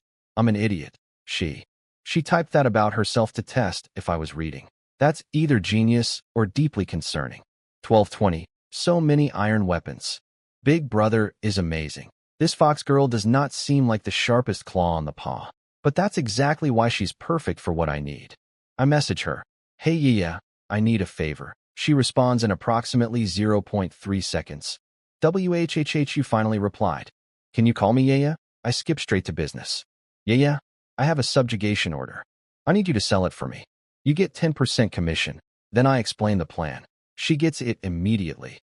She typed that about herself to test if I was reading. That's either genius or deeply concerning. 12:20. So many iron weapons. Big Brother is amazing. This fox girl does not seem like the sharpest claw on the paw, but that's exactly why she's perfect for what I need. I message her. Hey Yeya, I need a favor. She responds in approximately 0.3 seconds. You finally replied. Can you call me Yeya? I skip straight to business. Yeya, I have a subjugation order. I need you to sell it for me. You get 10% commission. Then I explain the plan. She gets it immediately.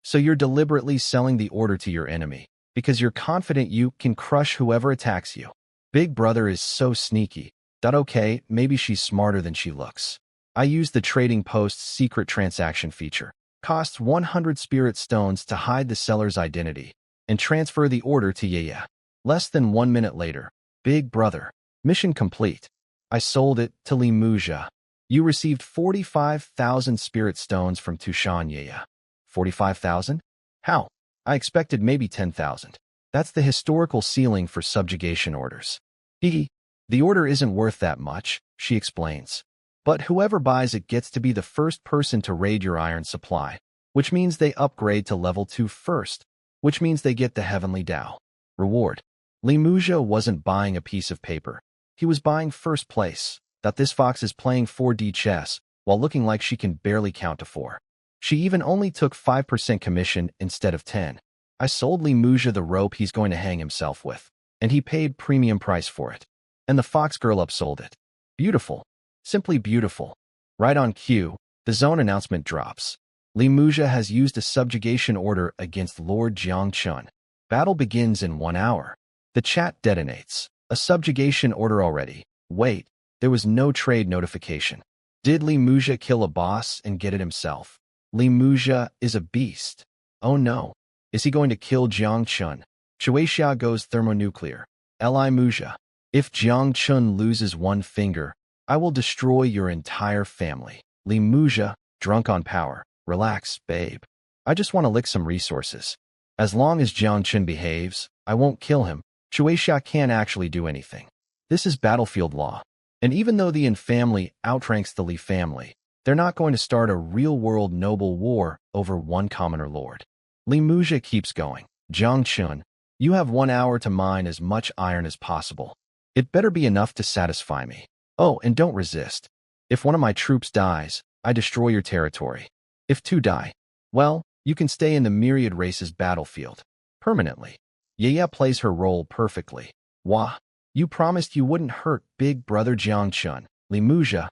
So you're deliberately selling the order to your enemy, because you're confident you can crush whoever attacks you. Big Brother is so sneaky. Okay, maybe she's smarter than she looks. I use the Trading Post's secret transaction feature. Costs 100 spirit stones to hide the seller's identity, and transfer the order to Yeya. Less than 1 minute later. Big Brother. Mission complete. I sold it to Li Muja. You received 45,000 spirit stones from Tushan Yeya. 45,000? How? I expected maybe 10,000. That's the historical ceiling for subjugation orders. The order isn't worth that much, she explains. But whoever buys it gets to be the first person to raid your iron supply, which means they upgrade to level 2 first, which means they get the Heavenly Tao. Reward. Li Muja wasn't buying a piece of paper. He was buying first place. That this fox is playing 4D chess while looking like she can barely count to 4. She even only took 5% commission instead of 10. I sold Li Muja the rope he's going to hang himself with. and he paid premium price for it. And the fox girl upsold it. Beautiful. Simply beautiful. Right on cue, the zone announcement drops. Li Muzha has used a subjugation order against Lord Jiangchun. Battle begins in 1 hour. The chat detonates. A subjugation order already. Wait, there was no trade notification. Did Li Muzha kill a boss and get it himself? Li Muzha is a beast. Oh no. Is he going to kill Jiangchun? Shueixia goes thermonuclear. Li Muzha. If Jiangchun loses one finger, I will destroy your entire family. Li Muzha, drunk on power. Relax, babe. I just want to lick some resources. As long as Jiangchun behaves, I won't kill him. Shueixia can't actually do anything. This is battlefield law. And even though the Yin family outranks the Li family, they're not going to start a real-world noble war over one commoner lord. Li Muzha keeps going. Jiangchun, you have 1 hour to mine as much iron as possible. It better be enough to satisfy me. Oh, and don't resist. If one of my troops dies, I destroy your territory. If 2 die, well, you can stay in the Myriad Race's battlefield. Permanently. Yaya plays her role perfectly. Wah. You promised you wouldn't hurt big brother Jiangchun. Li Muzha.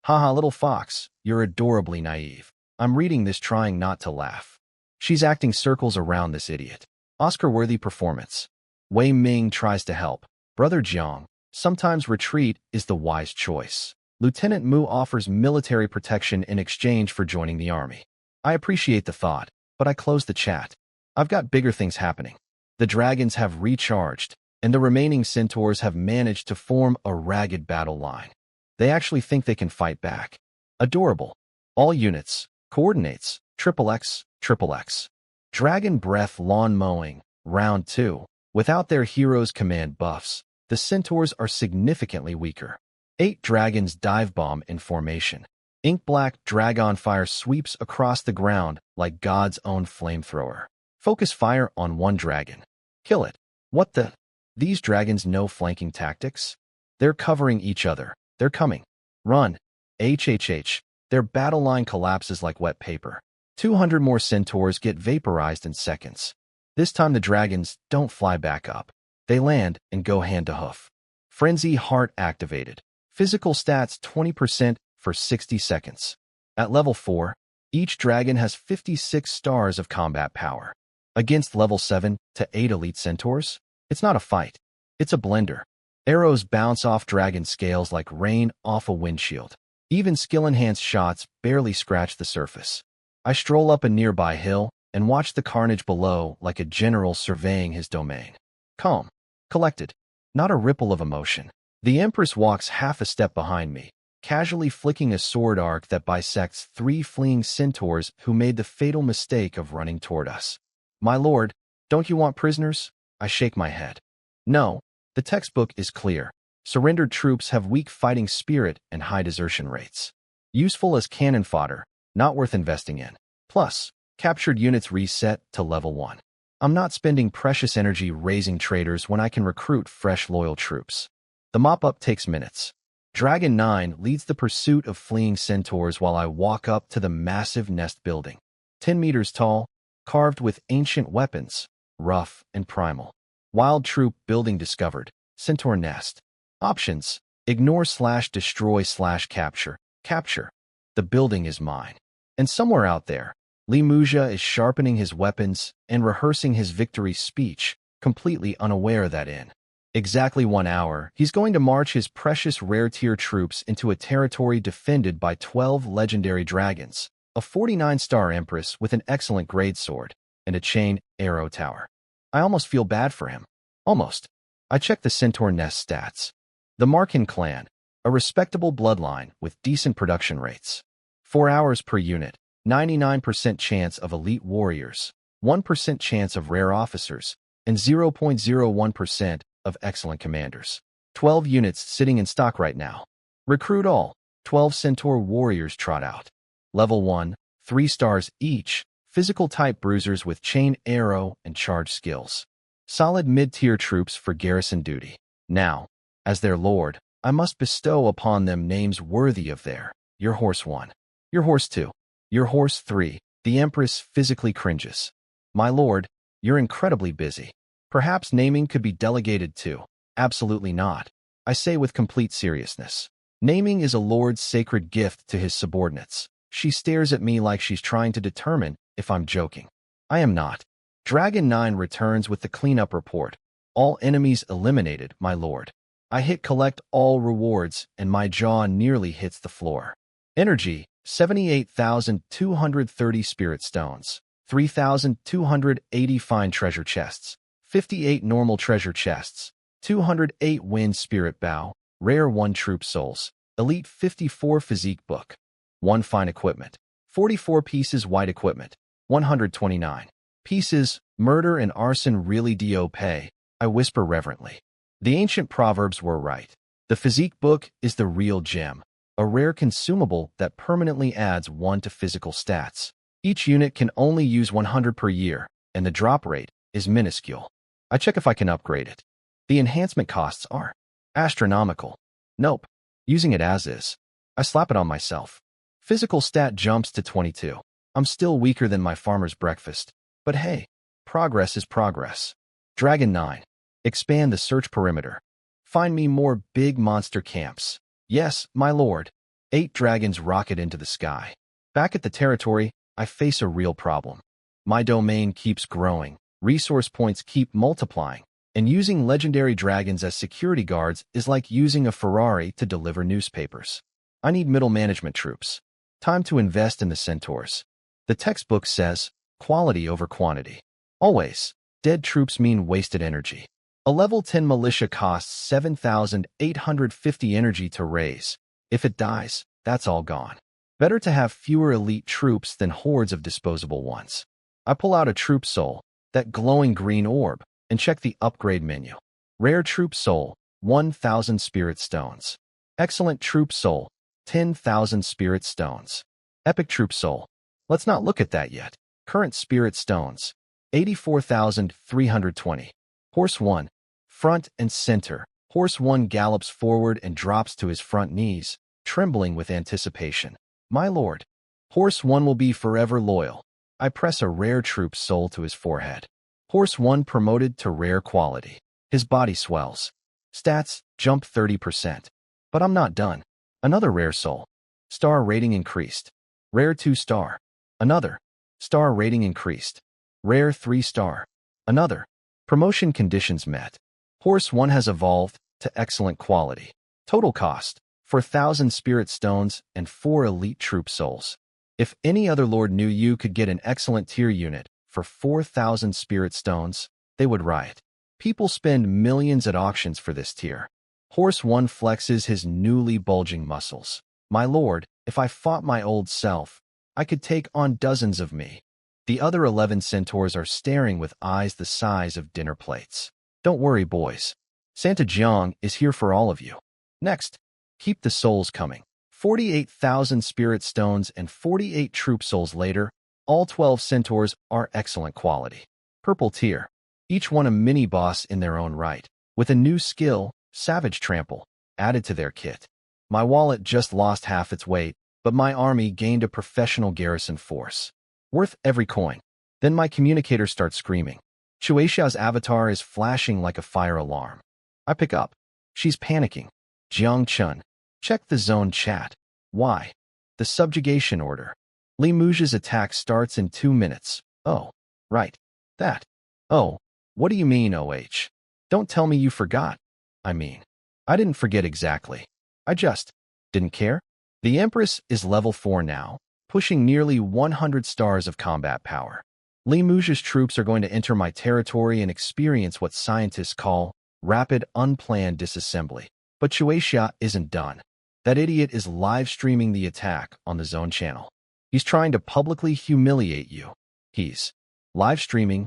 Haha, little fox, you're adorably naive. I'm reading this trying not to laugh. She's acting circles around this idiot. Oscar-worthy performance. Wei Ming tries to help. Brother Jiang, sometimes retreat is the wise choice. Lieutenant Mu offers military protection in exchange for joining the army. I appreciate the thought, but I close the chat. I've got bigger things happening. The dragons have recharged, and the remaining centaurs have managed to form a ragged battle line. They actually think they can fight back. Adorable. All units, coordinates, XXX, XXX. Dragon Breath Lawn Mowing, Round 2. Without their heroes' command buffs, the centaurs are significantly weaker. 8 dragons dive bomb in formation. Ink black dragon fire sweeps across the ground like God's own flamethrower. Focus fire on one dragon. Kill it. What the? These dragons know flanking tactics? They're covering each other. They're coming. Run. HHH. Their battle line collapses like wet paper. 200 more centaurs get vaporized in seconds. This time the dragons don't fly back up. They land and go hand to hoof. Frenzy Heart activated. Physical stats 20% for 60 seconds. At level 4, each dragon has 56 stars of combat power. Against level 7 to 8 elite centaurs, it's not a fight. It's a blender. Arrows bounce off dragon scales like rain off a windshield. Even skill-enhanced shots barely scratch the surface. I stroll up a nearby hill and watch the carnage below like a general surveying his domain. Calm. Collected. Not a ripple of emotion. The Empress walks half a step behind me, casually flicking a sword arc that bisects 3 fleeing centaurs who made the fatal mistake of running toward us. My lord, don't you want prisoners? I shake my head. No, the textbook is clear. Surrendered troops have weak fighting spirit and high desertion rates. Useful as cannon fodder, not worth investing in. Plus, captured units reset to level 1. I'm not spending precious energy raising traitors when I can recruit fresh loyal troops. The mop-up takes minutes. Dragon 9 leads the pursuit of fleeing centaurs while I walk up to the massive nest building. 10 meters tall, carved with ancient weapons, rough and primal. Wild troop building discovered. Centaur nest. Options. Ignore/destroy/capture. Capture. The building is mine. And somewhere out there, Li Muzha is sharpening his weapons and rehearsing his victory speech, completely unaware that in exactly 1 hour, he's going to march his precious rare-tier troops into a territory defended by 12 legendary dragons, a 49-star empress with an excellent grade sword, and a chain arrow tower. I almost feel bad for him. Almost. I check the Centaur Nest stats. The Markin clan, a respectable bloodline with decent production rates. 4 hours per unit, 99% chance of elite warriors, 1% chance of rare officers, and 0.01% of excellent commanders. 12 units sitting in stock right now. Recruit all. 12 Centaur warriors trot out. Level 1, 3 stars each, physical type bruisers with chain arrow and charge skills. Solid mid-tier troops for garrison duty. Now, as their lord, I must bestow upon them names worthy of your horse 1, your horse 2, your horse 3. The Empress physically cringes. My lord, you're incredibly busy. Perhaps naming could be delegated too. Absolutely not. I say with complete seriousness. Naming is a lord's sacred gift to his subordinates. She stares at me like she's trying to determine if I'm joking. I am not. Dragon 9 returns with the cleanup report. All enemies eliminated, my lord. I hit collect all rewards and my jaw nearly hits the floor. Energy, 78,230 spirit stones, 3,280 fine treasure chests, 58 normal treasure chests, 208 wind spirit bow, rare 1 troop souls, elite 54 physique book, 1 fine equipment, 44 pieces white equipment, 129 pieces, murder and arson really do pay, I whisper reverently. The ancient proverbs were right. The physique book is the real gem, a rare consumable that permanently adds 1 to physical stats. Each unit can only use 100 per year, and the drop rate is minuscule. I check if I can upgrade it. The enhancement costs are astronomical. Nope. Using it as is. I slap it on myself. Physical stat jumps to 22. I'm still weaker than my farmer's breakfast. But hey, progress is progress. Dragon 9. Expand the search perimeter. Find me more big monster camps. Yes, my lord. 8 dragons rocket into the sky. Back at the territory, I face a real problem. My domain keeps growing, resource points keep multiplying, and using legendary dragons as security guards is like using a Ferrari to deliver newspapers. I need middle management troops. Time to invest in the centaurs. The textbook says, quality over quantity. Always, dead troops mean wasted energy. A level 10 militia costs 7,850 energy to raise. If it dies, that's all gone. Better to have fewer elite troops than hordes of disposable ones. I pull out a troop soul, that glowing green orb, and check the upgrade menu. Rare troop soul, 1,000 spirit stones. Excellent troop soul, 10,000 spirit stones. Epic troop soul. Let's not look at that yet. Current spirit stones, 84,320. Horse 1. Front and center. Horse 1 gallops forward and drops to his front knees, trembling with anticipation. My lord. Horse 1 will be forever loyal. I press a rare troop soul to his forehead. Horse 1 promoted to rare quality. His body swells. Stats jump 30%. But I'm not done. Another rare soul. Star rating increased. Rare 2 star. Another. Star rating increased. Rare 3 star. Another. Promotion conditions met. Horse 1 has evolved to excellent quality. Total cost, 4,000 spirit stones and 4 elite troop souls. If any other lord knew you could get an excellent tier unit for 4,000 spirit stones, they would riot. People spend millions at auctions for this tier. Horse 1 flexes his newly bulging muscles. My lord, if I fought my old self, I could take on dozens of me. The other 11 centaurs are staring with eyes the size of dinner plates. Don't worry, boys. Santa Jiang is here for all of you. Next, keep the souls coming. 48,000 spirit stones and 48 troop souls later, all 12 centaurs are excellent quality. Purple tier. Each one a mini-boss in their own right, with a new skill, Savage Trample, added to their kit. My wallet just lost half its weight, but my army gained a professional garrison force. Worth every coin. Then my communicator starts screaming. Shueisha's avatar is flashing like a fire alarm. I pick up. She's panicking. Jiang Chun. Check the zone chat. Why? The subjugation order. Li Muja's attack starts in 2 minutes. Oh, right. That. Oh, what do you mean, OH? Don't tell me you forgot. I didn't forget exactly. I just didn't care. The Empress is level 4 now, pushing nearly 100 stars of combat power. Li Muja's troops are going to enter my territory and experience what scientists call rapid, unplanned disassembly. But Shueisha isn't done. That idiot is live-streaming the attack on the Zone channel. He's trying to publicly humiliate you. He's live-streaming.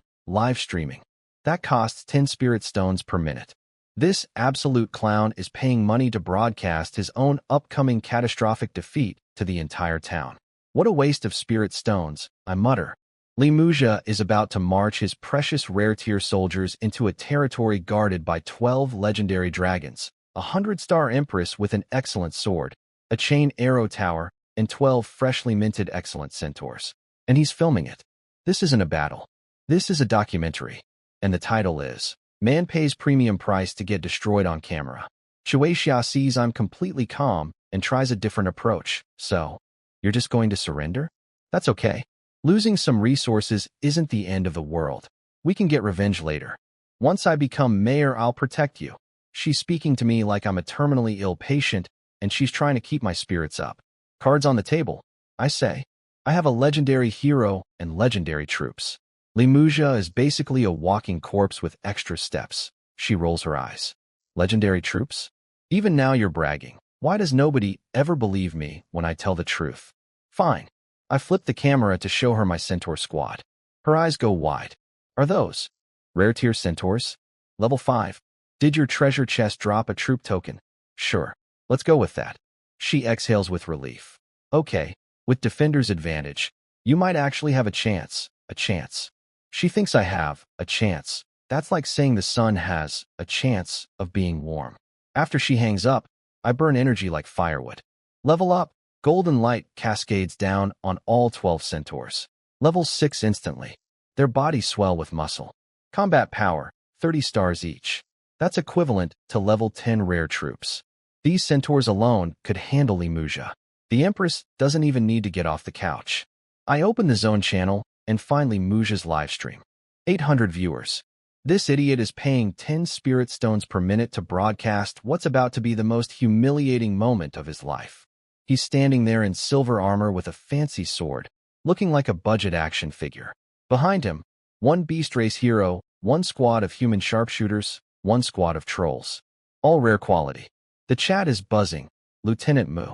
That costs 10 spirit stones per minute. This absolute clown is paying money to broadcast his own upcoming catastrophic defeat to the entire town. What a waste of spirit stones, I mutter. Li Muja is about to march his precious rare-tier soldiers into a territory guarded by 12 legendary dragons, a 100-star empress with an excellent sword, a chain arrow tower, and 12 freshly minted excellent centaurs. And he's filming it. This isn't a battle. This is a documentary. and the title is, Man Pays Premium Price to Get Destroyed on Camera. Shueixia sees I'm completely calm and tries a different approach. So, you're just going to surrender? That's okay. Losing some resources isn't the end of the world. We can get revenge later. Once I become mayor, I'll protect you. She's speaking to me like I'm a terminally ill patient, and she's trying to keep my spirits up. Cards on the table. I say, I have a legendary hero and legendary troops. Limouja is basically a walking corpse with extra steps. She rolls her eyes. Legendary troops? Even now you're bragging. Why does nobody ever believe me when I tell the truth? Fine. I flip the camera to show her my centaur squad. Her eyes go wide. Are those rare tier centaurs? Level 5. Did your treasure chest drop a troop token? Sure. Let's go with that. She exhales with relief. Okay, with defender's advantage, you might actually have a chance. A chance. She thinks I have a chance. That's like saying the sun has a chance of being warm. After she hangs up, I burn energy like firewood. Level up. Golden light cascades down on all 12 centaurs. Level 6 instantly. Their bodies swell with muscle. Combat power, 30 stars each. That's equivalent to level 10 rare troops. These centaurs alone could handle Limouja. The Empress doesn't even need to get off the couch. I open the zone channel and find Limouja's livestream. 800 viewers. This idiot is paying 10 spirit stones per minute to broadcast what's about to be the most humiliating moment of his life. He's standing there in silver armor with a fancy sword, looking like a budget action figure. Behind him, one beast race hero, one squad of human sharpshooters, one squad of trolls. All rare quality. The chat is buzzing. Lieutenant Mu.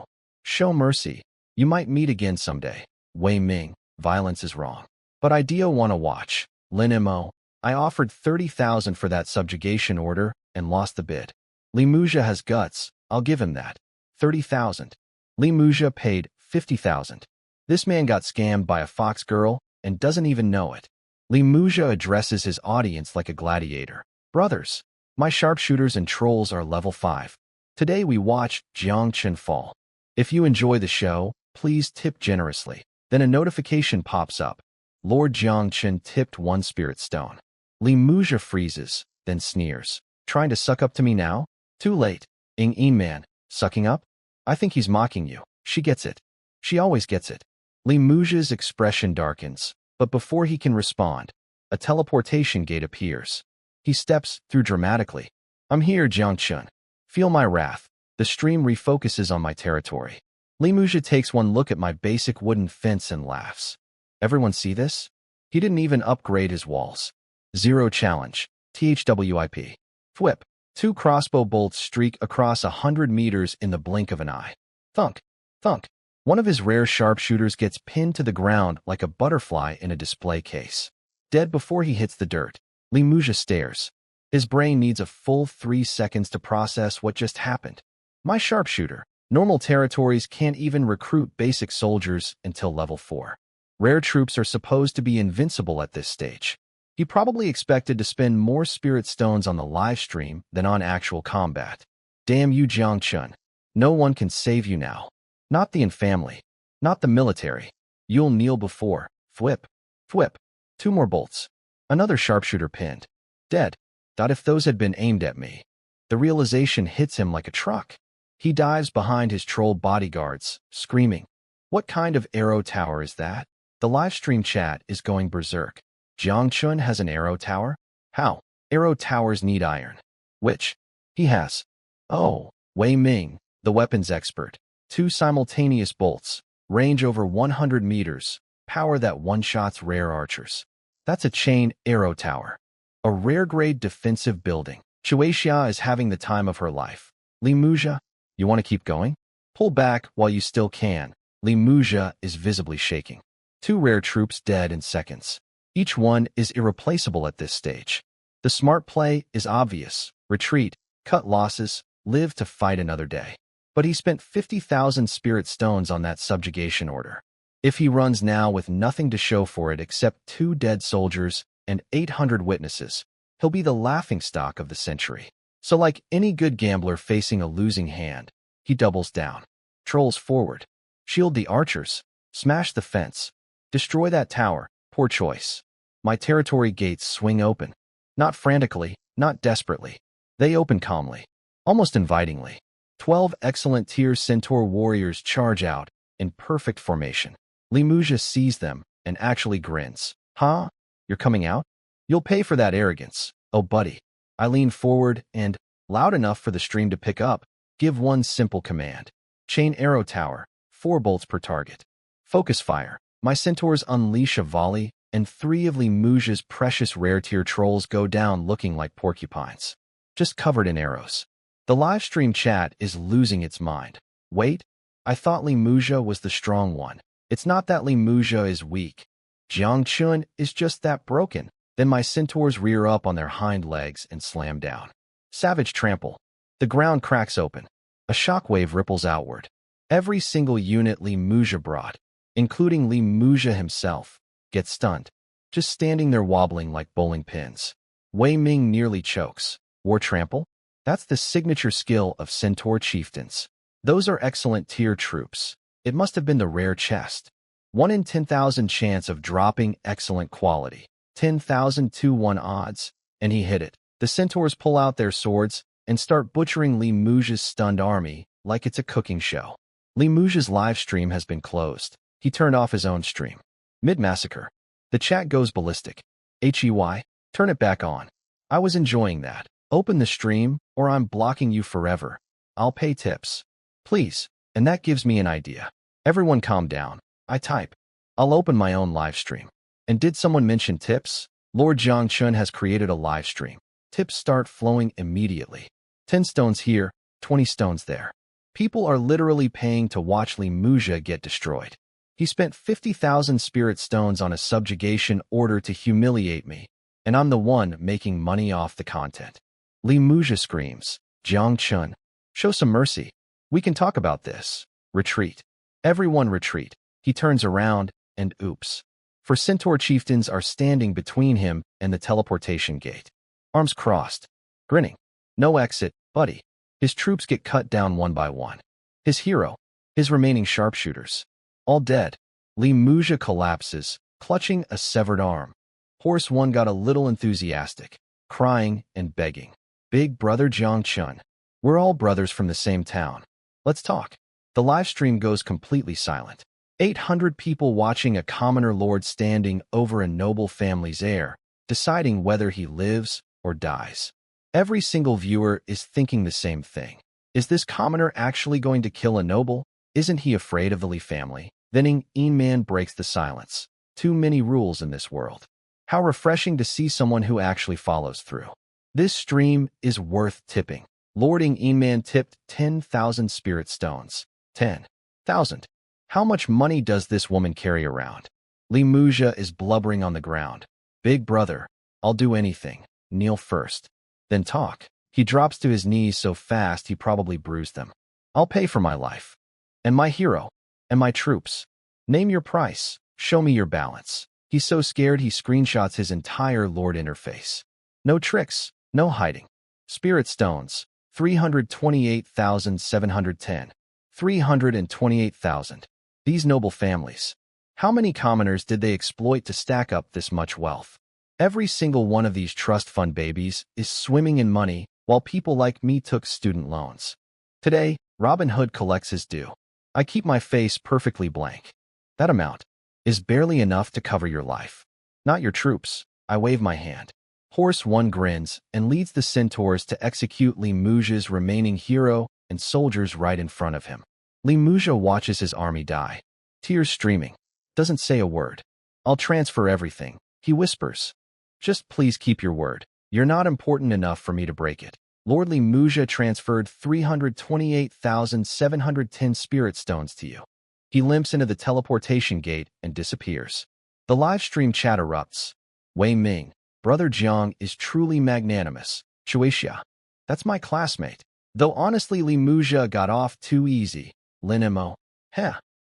Show mercy. You might meet again someday. Wei Ming. Violence is wrong. But I do wanna watch. Lin Mo. I offered 30,000 for that subjugation order and lost the bid. Limouja has guts. I'll give him that. 30,000. Limouja paid 50,000. This man got scammed by a fox girl and doesn't even know it. Limouja addresses his audience like a gladiator. Brothers, my sharpshooters and trolls are level 5. Today we watch Jiangchen fall. If you enjoy the show, please tip generously. Then a notification pops up. Lord Jiangchen tipped 1 spirit stone. Limouja freezes, then sneers. Trying to suck up to me now? Too late. Ing man, sucking up? I think he's mocking you. She gets it. She always gets it. Limouja's expression darkens, but before he can respond, a teleportation gate appears. He steps through dramatically. I'm here, Jiangchen. Feel my wrath. The stream refocuses on my territory. Limouja takes one look at my basic wooden fence and laughs. Everyone see this? He didn't even upgrade his walls. 0 challenge. THWIP. Thwip. 2 crossbow bolts streak across 100 meters in the blink of an eye. Thunk. Thunk. One of his rare sharpshooters gets pinned to the ground like a butterfly in a display case. Dead before he hits the dirt. Limouja stares. His brain needs a full 3 seconds to process what just happened. My sharpshooter. Normal territories can't even recruit basic soldiers until level 4. Rare troops are supposed to be invincible at this stage. He probably expected to spend more spirit stones on the live stream than on actual combat. Damn you, Jiangchen. No one can save you now. Not the infamily. Not the military. You'll kneel before. Thwip. Thwip. 2 more bolts. Another sharpshooter pinned. Dead. Thought if those had been aimed at me. The realization hits him like a truck. He dives behind his troll bodyguards, screaming. What kind of arrow tower is that? The livestream chat is going berserk. Jiangchen has an arrow tower? How? Arrow towers need iron. Which? He has. Oh, Wei Ming, the weapons expert. 2 simultaneous bolts, range over 100 meters, power that one-shots rare archers. That's a chain arrow tower. A rare-grade defensive building. Shueixia is having the time of her life. Limouja, you want to keep going? Pull back while you still can. Limouja is visibly shaking. 2 rare troops dead in seconds. Each one is irreplaceable at this stage. The smart play is obvious. Retreat, cut losses, live to fight another day. But he spent 50,000 spirit stones on that subjugation order. If he runs now with nothing to show for it except 2 dead soldiers and 800 witnesses, he'll be the laughingstock of the century. So like any good gambler facing a losing hand, he doubles down. Trolls forward. Shield the archers. Smash the fence. Destroy that tower. Poor choice. My territory gates swing open. Not frantically, not desperately. They open calmly, almost invitingly. 12 excellent tier centaur warriors charge out, in perfect formation. Limouja sees them and actually grins. Huh? You're coming out? You'll pay for that arrogance. Oh, buddy. I lean forward and, loud enough for the stream to pick up, give one simple command. Chain arrow tower, 4 bolts per target. Focus fire. My centaurs unleash a volley, and 3 of Limouja's precious rare tier trolls go down looking like porcupines, just covered in arrows. The livestream chat is losing its mind. Wait, I thought Limouja was the strong one. It's not that Limouja is weak. Jiangchun is just that broken. Then my centaurs rear up on their hind legs and slam down. Savage trample. The ground cracks open. A shockwave ripples outward. Every single unit Limouja brought, including Limouja himself, gets stunned, just standing there wobbling like bowling pins. Wei Ming nearly chokes. War trample? That's the signature skill of centaur chieftains. Those are excellent tier troops. It must have been the rare chest. 1 in 10,000 chance of dropping excellent quality. 10,000 to 1 odds, and he hit it. The centaurs pull out their swords and start butchering Limouja's stunned army like it's a cooking show. Limouja's live stream has been closed. He turned off his own stream. Mid-massacre. The chat goes ballistic. HEY, turn it back on. I was enjoying that. Open the stream, or I'm blocking you forever. I'll pay tips. Please. And that gives me an idea. Everyone calm down. I type. I'll open my own live stream. And did someone mention tips? Lord Jiangchun has created a live stream. Tips start flowing immediately. 10 stones here, 20 stones there. People are literally paying to watch Limouja get destroyed. He spent 50,000 spirit stones on a subjugation order to humiliate me, and I'm the one making money off the content. Limouja screams, Jiangchun, show some mercy. We can talk about this. Retreat. Everyone retreat. He turns around, and oops. For centaur chieftains are standing between him and the teleportation gate. Arms crossed. Grinning. No exit, buddy. His troops get cut down one by one. His hero. His remaining sharpshooters. All dead. Limouja collapses, clutching a severed arm. Horse 1 got a little enthusiastic, crying and begging. Big brother Jiangchun. We're all brothers from the same town. Let's talk. The live stream goes completely silent. 800 people watching a commoner lord standing over a noble family's heir, deciding whether he lives or dies. Every single viewer is thinking the same thing. Is this commoner actually going to kill a noble? Isn't he afraid of the Li family? Then Man breaks the silence. Too many rules in this world. How refreshing to see someone who actually follows through. This stream is worth tipping. Lord Man tipped 10,000 spirit stones. 10,000. How much money does this woman carry around? Limouja is blubbering on the ground. Big brother, I'll do anything. Kneel first. Then talk. He drops to his knees so fast he probably bruised them. I'll pay for my life. And my hero. And my troops. Name your price. Show me your balance. He's so scared he screenshots his entire Lord interface. No tricks. No hiding. Spirit stones. 328,710. 328,000. These noble families. How many commoners did they exploit to stack up this much wealth? Every single one of these trust fund babies is swimming in money, while people like me took student loans. Today, Robin Hood collects his due. I keep my face perfectly blank. That amount is barely enough to cover your life. Not your troops. I wave my hand. Horse 1 grins and leads the centaurs to execute Limouja's remaining hero and soldiers right in front of him. Limouja watches his army die. Tears streaming. Doesn't say a word. I'll transfer everything, he whispers. Just please keep your word. You're not important enough for me to break it. Lord Limouja transferred 328,710 spirit stones to you. He limps into the teleportation gate and disappears. The live stream chat erupts. Wei Ming, Brother Jiang is truly magnanimous. Chuixia. That's my classmate. Though honestly Limouja got off too easy. Linimo. Heh.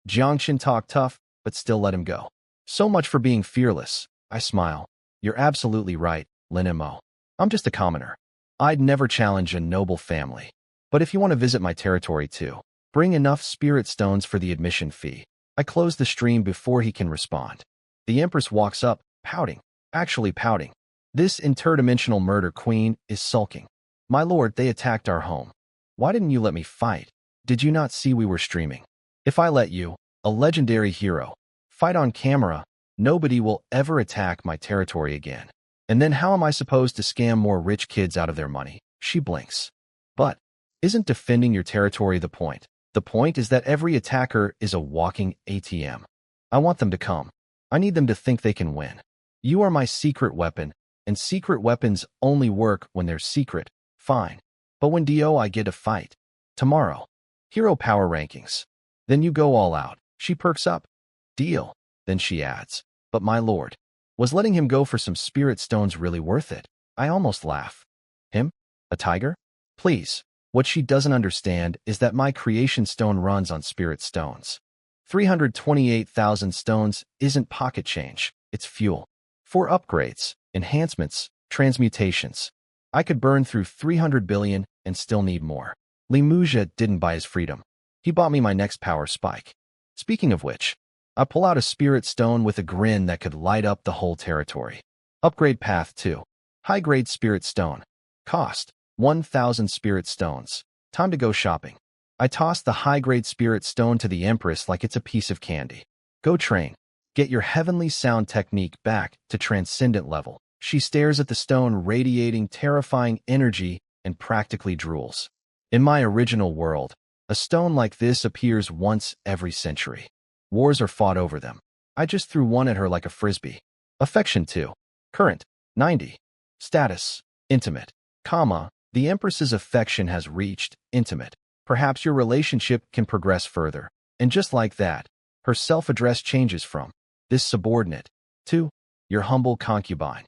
Jiangchun talked tough, but still let him go. So much for being fearless. I smile. You're absolutely right, Linimo. I'm just a commoner. I'd never challenge a noble family. But if you want to visit my territory too, bring enough spirit stones for the admission fee. I close the stream before he can respond. The Empress walks up, pouting. Actually pouting. This interdimensional murder queen is sulking. My lord, they attacked our home. Why didn't you let me fight? Did you not see we were streaming? If I let you, a legendary hero, fight on camera, nobody will ever attack my territory again. And then how am I supposed to scam more rich kids out of their money? She blinks. But isn't defending your territory the point? The point is that every attacker is a walking ATM. I want them to come. I need them to think they can win. You are my secret weapon, and secret weapons only work when they're secret. Fine. But when I get a fight. Tomorrow. Hero power rankings. Then you go all out. She perks up. Deal. Then she adds, but my lord, was letting him go for some spirit stones really worth it? I almost laugh. Him? A tiger? Please. What she doesn't understand is that my creation stone runs on spirit stones. 328,000 stones isn't pocket change. It's fuel. For upgrades, enhancements, transmutations. I could burn through 300 billion and still need more. Limuja didn't buy his freedom. He bought me my next power spike. Speaking of which, I pull out a spirit stone with a grin that could light up the whole territory. Upgrade path 2. High-grade spirit stone. Cost 1,000 spirit stones. Time to go shopping. I toss the high-grade spirit stone to the Empress like it's a piece of candy. Go train. Get your heavenly sound technique back to transcendent level. She stares at the stone radiating terrifying energy and practically drools. In my original world, a stone like this appears once every century. Wars are fought over them. I just threw one at her like a frisbee. Affection 2. Current, 90. Status, intimate. Comma, the Empress's affection has reached intimate. Perhaps your relationship can progress further. And just like that, her self-address changes from this subordinate to your humble concubine.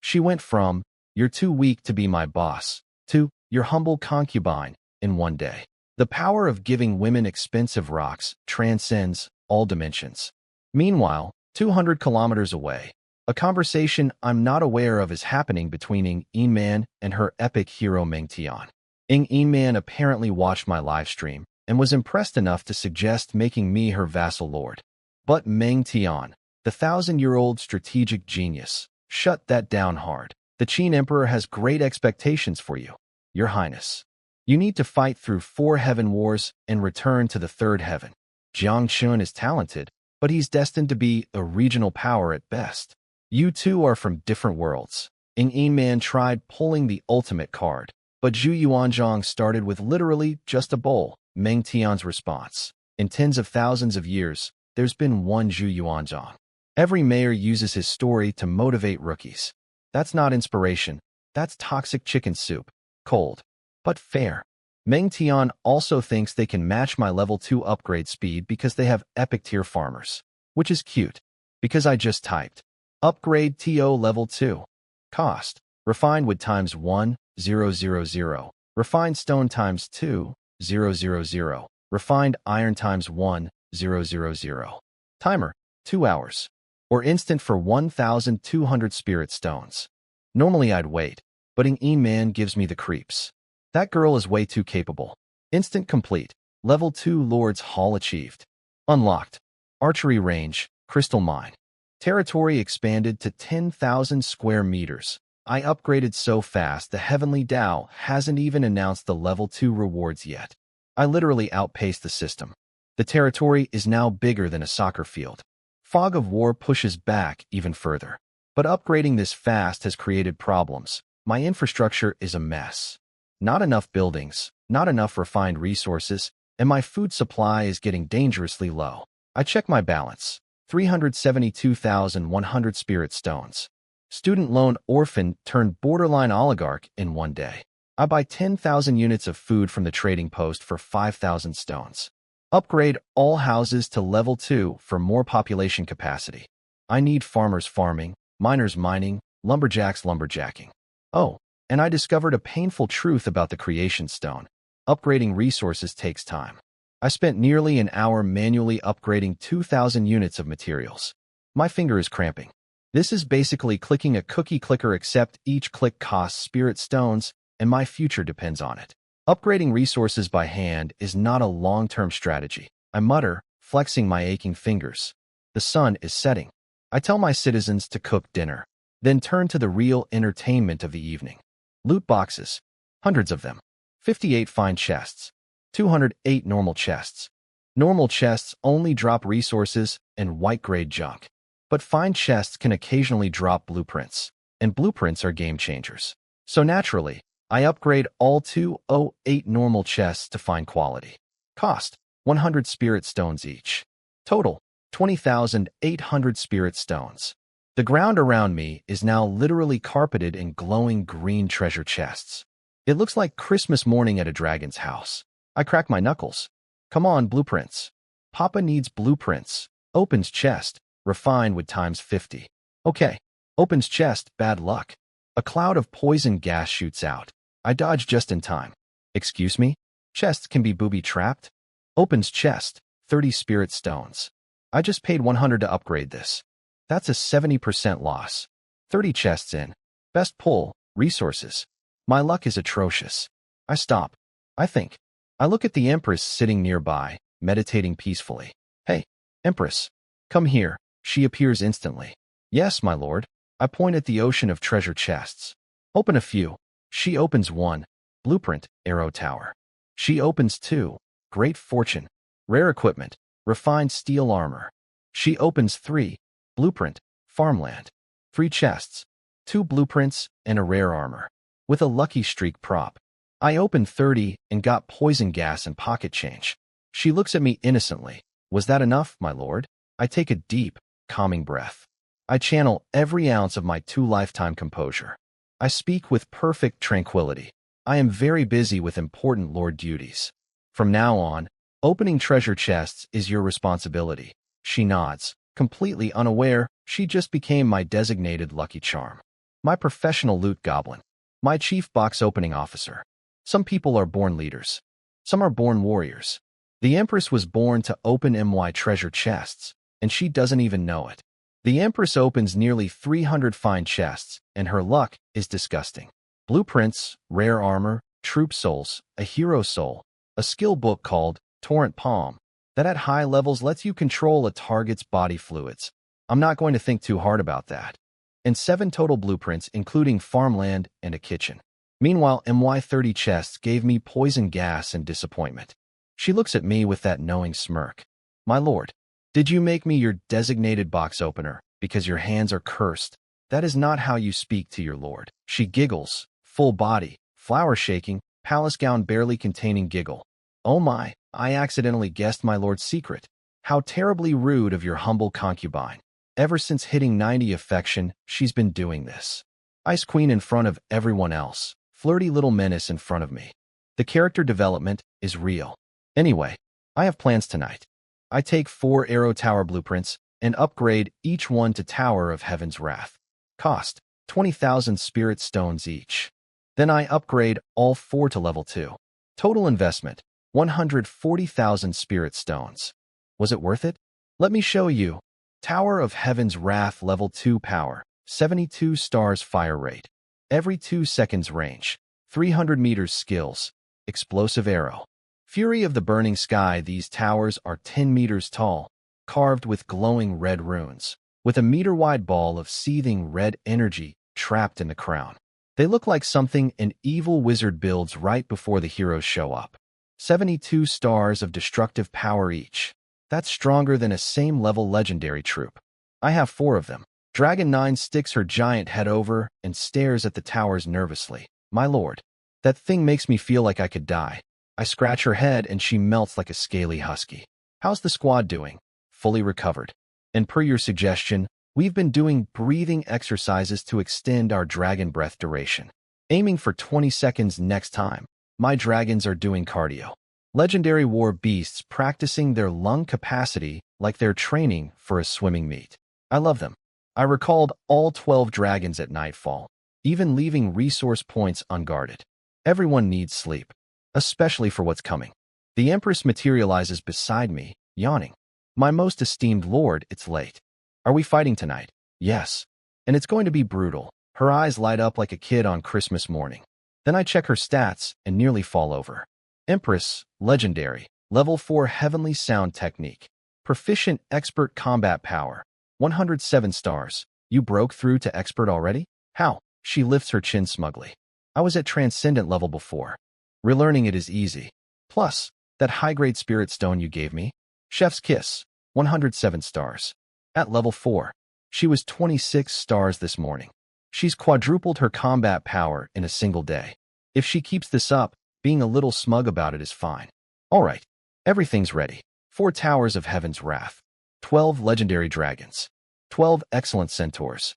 She went from you're too weak to be my boss to your humble concubine in one day. The power of giving women expensive rocks transcends all dimensions. Meanwhile, 200 kilometers away, a conversation I'm not aware of is happening between Ing Man and her epic hero Meng Tian. Ing Man apparently watched my livestream and was impressed enough to suggest making me her vassal lord. But Meng Tian, the 1,000-year-old strategic genius, shut that down hard. The Qin Emperor has great expectations for you, Your Highness. You need to fight through 4 heaven wars and return to the 3rd heaven. Jiang Chun is talented, but he's destined to be a regional power at best. You two are from different worlds. Ing Man tried pulling the ultimate card, but Zhu Yuanzhang started with literally just a bowl. Meng Tian's response. In tens of thousands of years, there's been one Zhu Yuanzhang. Every mayor uses his story to motivate rookies. That's not inspiration. That's toxic chicken soup. Cold. But fair. Meng Tian also thinks they can match my level 2 upgrade speed because they have epic tier farmers. Which is cute. Because I just typed. Upgrade TO level 2. Cost. Refined wood times 1, 000. Refined stone times 2, 000. Refined iron times 1, 000. Timer. 2 hours. Or instant for 1,200 spirit stones. Normally I'd wait, but Ing Man gives me the creeps. That girl is way too capable. Instant complete. Level 2 Lord's Hall achieved. Unlocked. Archery range, crystal mine. Territory expanded to 10,000 square meters. I upgraded so fast the Heavenly Tao hasn't even announced the level 2 rewards yet. I literally outpaced the system. The territory is now bigger than a soccer field. Fog of War pushes back even further. But upgrading this fast has created problems. My infrastructure is a mess. Not enough buildings, not enough refined resources, and my food supply is getting dangerously low. I check my balance. 372,100 spirit stones. Student loan orphan turned borderline oligarch in one day. I buy 10,000 units of food from the trading post for 5,000 stones. Upgrade all houses to level 2 for more population capacity. I need farmers farming, miners mining, lumberjacks lumberjacking. Oh, and I discovered a painful truth about the creation stone. Upgrading resources takes time. I spent nearly an hour manually upgrading 2,000 units of materials. My finger is cramping. This is basically clicking a cookie clicker, except each click costs spirit stones, and my future depends on it. Upgrading resources by hand is not a long-term strategy. I mutter, flexing my aching fingers. The sun is setting. I tell my citizens to cook dinner. Then turn to the real entertainment of the evening. Loot boxes. Hundreds of them. 58 fine chests. 208 normal chests. Normal chests only drop resources and white-grade junk. But fine chests can occasionally drop blueprints. And blueprints are game changers. So naturally, I upgrade all 208 normal chests to fine quality. Cost, 100 spirit stones each. Total, 20,800 spirit stones. The ground around me is now literally carpeted in glowing green treasure chests. It looks like Christmas morning at a dragon's house. I crack my knuckles. Come on, blueprints. Papa needs blueprints. Opens chest, refined with times 50. Okay. Opens chest, bad luck. A cloud of poison gas shoots out. I dodge just in time. Excuse me? Chests can be booby-trapped? Opens chest, 30 spirit stones. I just paid 100 to upgrade this. That's a 70% loss. 30 chests in. Best pull, resources. My luck is atrocious. I stop. I think. I look at the Empress sitting nearby, meditating peacefully. Hey, Empress. Come here. She appears instantly. Yes, my lord. I point at the ocean of treasure chests. Open a few. She opens one. Blueprint, arrow tower. She opens two. Great fortune. Rare equipment. Refined steel armor. She opens three. Blueprint, farmland. 3 chests. 2 blueprints and a rare armor. With a lucky streak prop. I opened 30 and got poison gas and pocket change. She looks at me innocently. Was that enough, my lord? I take a deep, calming breath. I channel every ounce of my 2 lifetime composure. I speak with perfect tranquility. I am very busy with important lord duties. From now on, opening treasure chests is your responsibility. She nods, completely unaware she just became my designated lucky charm. My professional loot goblin. My chief box opening officer. Some people are born leaders. Some are born warriors. The Empress was born to open MY treasure chests, and she doesn't even know it. The Empress opens nearly 300 fine chests, and her luck is disgusting. Blueprints, rare armor, troop souls, a hero soul, a skill book called Torrent Palm, that at high levels lets you control a target's body fluids. I'm not going to think too hard about that. And 7 total blueprints, including farmland and a kitchen. Meanwhile, MY30 chests gave me poison gas and disappointment. She looks at me with that knowing smirk. My lord, did you make me your designated box opener because your hands are cursed? That is not how you speak to your lord. She giggles, full body, flower shaking, palace gown barely containing giggle. Oh my, I accidentally guessed my lord's secret. How terribly rude of your humble concubine. Ever since hitting 90 affection, she's been doing this. Ice Queen in front of everyone else. Flirty little menace in front of me. The character development is real. Anyway, I have plans tonight. I take 4 arrow tower blueprints and upgrade each one to Tower of Heaven's Wrath. Cost, 20,000 spirit stones each. Then I upgrade all 4 to level 2. Total investment, 140,000 spirit stones. Was it worth it? Let me show you. Tower of Heaven's Wrath level 2 power, 72 stars fire rate. Every 2 seconds range, 300 meters skills, explosive arrow. Fury of the burning sky. These towers are 10 meters tall, carved with glowing red runes, with a meter-wide ball of seething red energy trapped in the crown. They look like something an evil wizard builds right before the heroes show up. 72 stars of destructive power each. That's stronger than a same-level legendary troop. I have 4 of them. Dragon 9 sticks her giant head over and stares at the towers nervously. My lord, that thing makes me feel like I could die. I scratch her head and she melts like a scaly husky. How's the squad doing? Fully recovered. And per your suggestion, we've been doing breathing exercises to extend our dragon breath duration. Aiming for 20 seconds next time. My dragons are doing cardio. Legendary war beasts practicing their lung capacity like they're training for a swimming meet. I love them. I recalled all 12 dragons at nightfall, even leaving resource points unguarded. Everyone needs sleep, especially for what's coming. The Empress materializes beside me, yawning. My most esteemed lord, it's late. Are we fighting tonight? Yes. And it's going to be brutal. Her eyes light up like a kid on Christmas morning. Then I check her stats and nearly fall over. Empress, legendary, level 4 heavenly sound technique. Proficient expert combat power, 107 stars. You broke through to expert already? How? She lifts her chin smugly. I was at transcendent level before. Relearning it is easy. Plus, that high-grade spirit stone you gave me? Chef's kiss. 107 stars. At level 4. She was 26 stars this morning. She's quadrupled her combat power in a single day. If she keeps this up, being a little smug about it is fine. All right. Everything's ready. 4 towers of heaven's wrath. 12 legendary dragons. 12 excellent centaurs.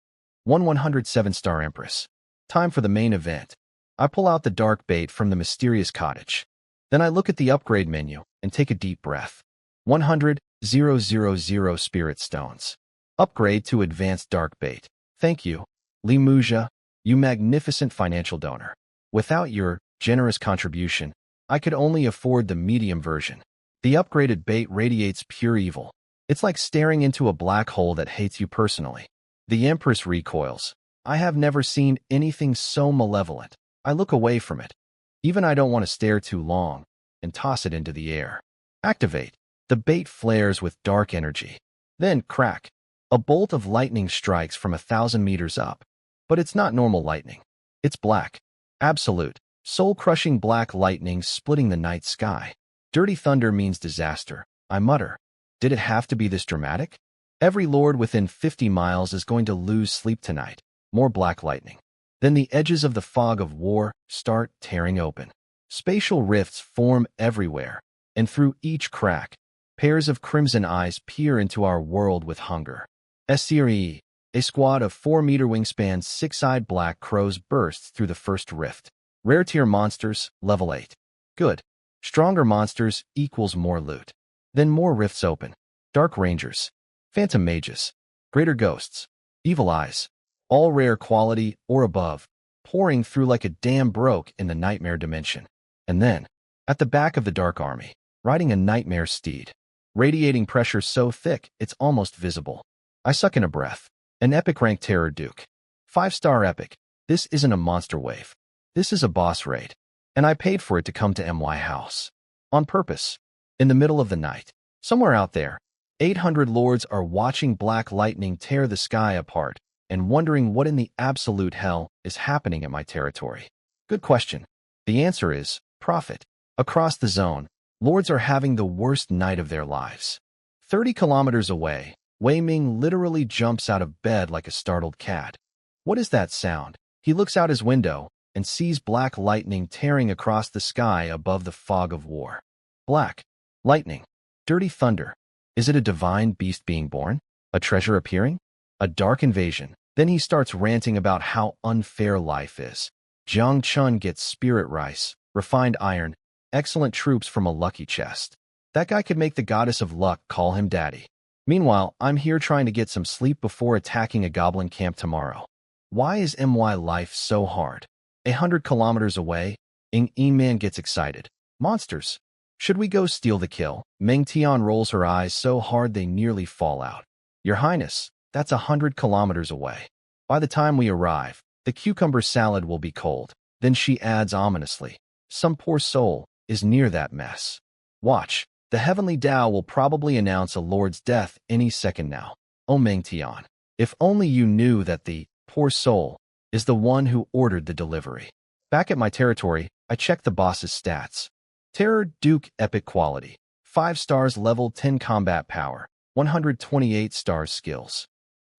107-star empress. Time for the main event. I pull out the dark bait from the mysterious cottage. Then I look at the upgrade menu and take a deep breath. 100,000 spirit stones. Upgrade to advanced dark bait. Thank you, Limuja, you magnificent financial donor. Without your generous contribution, I could only afford the medium version. The upgraded bait radiates pure evil. It's like staring into a black hole that hates you personally. The Empress recoils. I have never seen anything so malevolent. I look away from it. Even I don't want to stare too long, and toss it into the air. Activate. The bait flares with dark energy. Then, crack. A bolt of lightning strikes from 1,000 meters up. But it's not normal lightning. It's black. Absolute, soul-crushing black lightning splitting the night sky. Dirty thunder means disaster, I mutter. Did it have to be this dramatic? Every lord within 50 miles is going to lose sleep tonight. More black lightning. Then the edges of the fog of war start tearing open. Spatial rifts form everywhere, and through each crack, pairs of crimson eyes peer into our world with hunger. SCRE, a squad of 4-meter wingspan 6-eyed black crows bursts through the first rift. Rare tier monsters, level 8. Good. Stronger monsters equals more loot. Then more rifts open. Dark rangers, phantom mages, greater ghosts, evil eyes, all rare quality or above, pouring through like a dam broke in the nightmare dimension. And then, at the back of the dark army, riding a nightmare steed, radiating pressure so thick it's almost visible. I suck in a breath. An epic rank terror duke. 5-star epic. This isn't a monster wave. This is a boss raid. And I paid for it to come to MY house. On purpose. In the middle of the night. Somewhere out there, 800 lords are watching black lightning tear the sky apart and wondering what in the absolute hell is happening at my territory. Good question. The answer is profit. Across the zone, lords are having the worst night of their lives. 30 kilometers away, Wei Ming literally jumps out of bed like a startled cat. What is that sound? He looks out his window and sees black lightning tearing across the sky above the fog of war. Black lightning. Dirty thunder. Is it a divine beast being born? A treasure appearing? A dark invasion? Then he starts ranting about how unfair life is. Jiang Chun gets spirit rice, refined iron, excellent troops from a lucky chest. That guy could make the goddess of luck call him daddy. Meanwhile, I'm here trying to get some sleep before attacking a goblin camp tomorrow. Why is MY life so hard? 100 kilometers away, Ing Man gets excited. Monsters. Should we go steal the kill? Meng Tian rolls her eyes so hard they nearly fall out. Your Highness, that's 100 kilometers away. By the time we arrive, the cucumber salad will be cold. Then she adds ominously, some poor soul is near that mess. Watch, the heavenly Tao will probably announce a lord's death any second now. Oh Meng Tian, if only you knew that the poor soul is the one who ordered the delivery. Back at my territory, I check the boss's stats. Terror Duke Epic Quality. 5 stars level 10 combat power. 128 stars skills.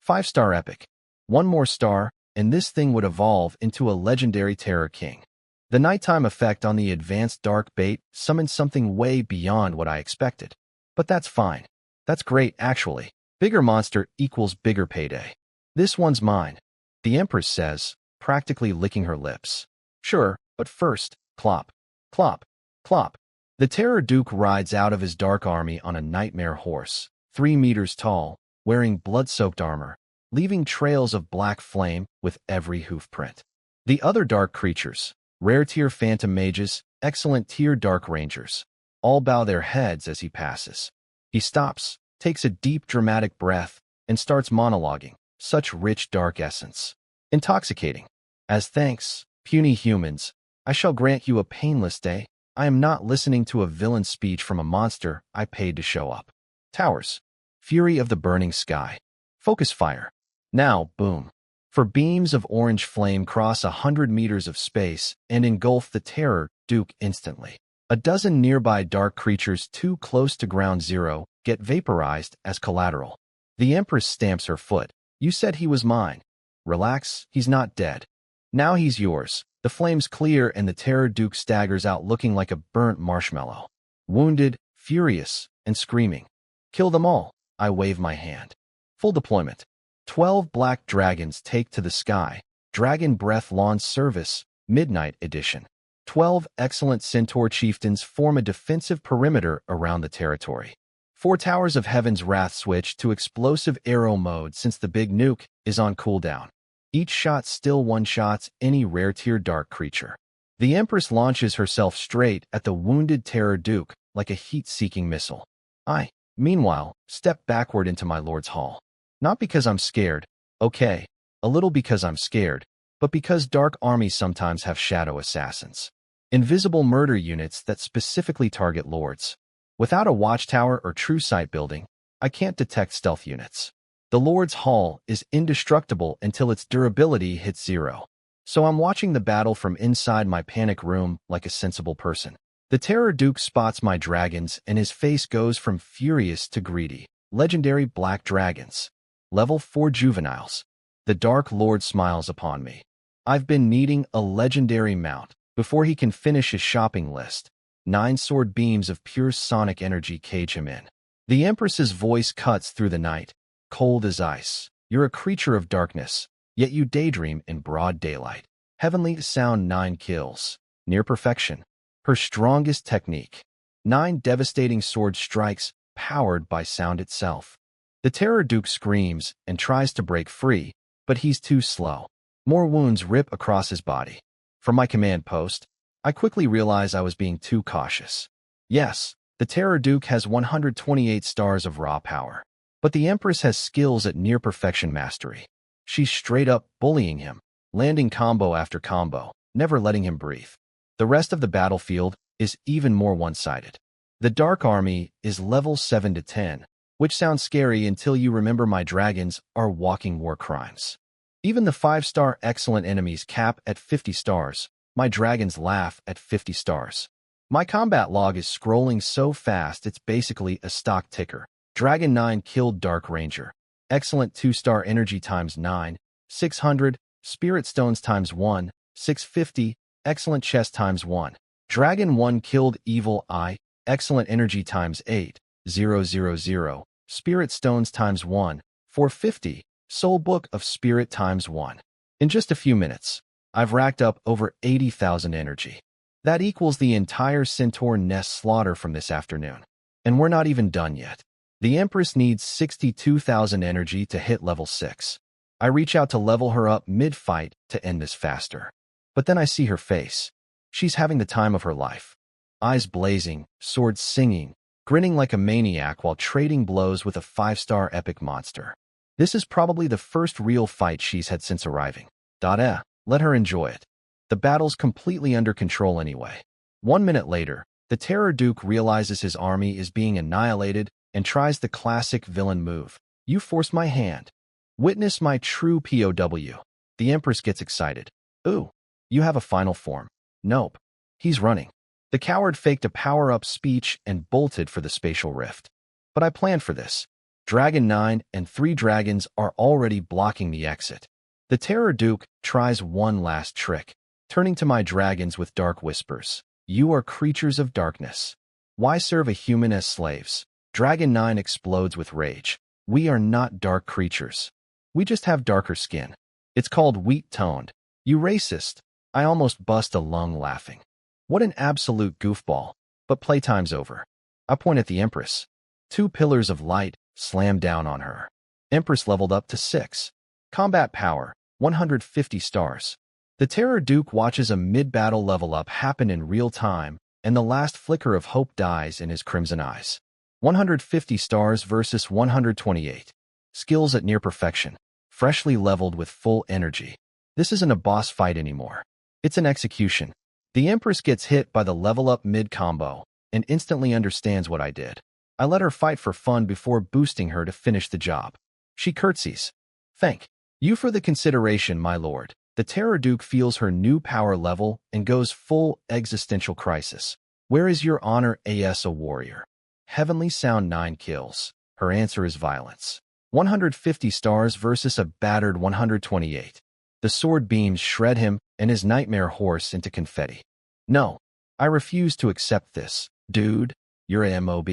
5-star epic. 1 more star, and this thing would evolve into a legendary Terror King. The nighttime effect on the advanced dark bait summoned something way beyond what I expected. But that's fine. That's great, actually. Bigger monster equals bigger payday. This one's mine, the Empress says, practically licking her lips. Sure, but first, clop, clop, clop. The Terror Duke rides out of his dark army on a nightmare horse, 3 meters tall, wearing blood-soaked armor, leaving trails of black flame with every hoof print. The other dark creatures, rare tier phantom mages, excellent tier dark rangers, all bow their heads as he passes. He stops, takes a deep dramatic breath, and starts monologuing, such rich dark essence. Intoxicating. As thanks, puny humans, I shall grant you a painless day. I am not listening to a villain speech from a monster I paid to show up. Towers. Fury of the burning sky. Focus fire. Now, boom. For beams of orange flame cross 100 meters of space and engulf the Terror Duke instantly. A dozen nearby dark creatures too close to ground zero get vaporized as collateral. The Empress stamps her foot. You said he was mine. Relax, he's not dead. Now he's yours. The flames clear and the Terror Duke staggers out looking like a burnt marshmallow. Wounded, furious, and screaming. Kill them all. I wave my hand. Full deployment. 12 black dragons take to the sky. Dragon Breath launch service, Midnight Edition. 12 excellent Centaur chieftains form a defensive perimeter around the territory. 4 Towers of Heaven's Wrath switch to explosive arrow mode since the big nuke is on cooldown. Each shot still one-shots any rare-tier dark creature. The Empress launches herself straight at the wounded Terror Duke like a heat-seeking missile. I, meanwhile, step backward into my lord's hall. Not because I'm scared, okay, a little because I'm scared, but because dark armies sometimes have shadow assassins. Invisible murder units that specifically target lords. Without a watchtower or true sight building, I can't detect stealth units. The Lord's Hall is indestructible until its durability hits 0. So I'm watching the battle from inside my panic room like a sensible person. The Terror Duke spots my dragons and his face goes from furious to greedy. Legendary black dragons. Level 4 juveniles. The Dark Lord smiles upon me. I've been needing a legendary mount before he can finish his shopping list. 9 sword beams of pure sonic energy cage him in. The Empress's voice cuts through the night. Cold as ice. You're a creature of darkness, yet you daydream in broad daylight. Heavenly sound 9 kills. Near perfection. Her strongest technique. 9 devastating sword strikes powered by sound itself. The Terror Duke screams and tries to break free, but he's too slow. More wounds rip across his body. From my command post, I quickly realize I was being too cautious. Yes, the Terror Duke has 128 stars of raw power. But the Empress has skills at near-perfection mastery. She's straight up bullying him, landing combo after combo, never letting him breathe. The rest of the battlefield is even more one-sided. The Dark Army is level 7 to 10, which sounds scary until you remember my dragons are walking war crimes. Even the 5-star excellent enemies cap at 50 stars. My dragons laugh at 50 stars. My combat log is scrolling so fast it's basically a stock ticker. Dragon 9 killed Dark Ranger. Excellent 2-star energy times 9, 600, Spirit Stones times 1, 650, excellent chest times 1. Dragon 1 killed Evil Eye. Excellent energy times 8, 000, Spirit Stones times 1, 450, Soul Book of Spirit times 1. In just a few minutes, I've racked up over 80,000 energy. That equals the entire Centaur nest slaughter from this afternoon. And we're not even done yet. The Empress needs 62,000 energy to hit level 6. I reach out to level her up mid-fight to end this faster. But then I see her face. She's having the time of her life. Eyes blazing, swords singing, grinning like a maniac while trading blows with a 5-star epic monster. This is probably the first real fight she's had since arriving. Let her enjoy it. The battle's completely under control anyway. 1 minute later, the Terror Duke realizes his army is being annihilated and tries the classic villain move. You forced my hand. Witness my true POW. The Empress gets excited. Ooh, you have a final form. Nope. He's running. The coward faked a power-up speech and bolted for the spatial rift. But I planned for this. Dragon 9 and 3 dragons are already blocking the exit. The Terror Duke tries one last trick, turning to my dragons with dark whispers. You are creatures of darkness. Why serve a human as slaves? Dragon 9 explodes with rage. We are not dark creatures. We just have darker skin. It's called wheat-toned. You racist. I almost bust a lung laughing. What an absolute goofball. But playtime's over. I point at the Empress. 2 pillars of light slam down on her. Empress leveled up to 6. Combat power, 150 stars. The Terror Duke watches a mid-battle level up happen in real time, and the last flicker of hope dies in his crimson eyes. 150 stars versus 128. Skills at near perfection. Freshly leveled with full energy. This isn't a boss fight anymore. It's an execution. The Empress gets hit by the level-up mid-combo and instantly understands what I did. I let her fight for fun before boosting her to finish the job. She curtsies. Thank You for the consideration, my lord. The Terror Duke feels her new power level and goes full existential crisis. Where is your honor as a warrior? Heavenly Sound 9 kills. Her answer is violence. 150 stars versus a battered 128. The sword beams shred him and his nightmare horse into confetti. No, I refuse to accept this. Dude, you're a MOB.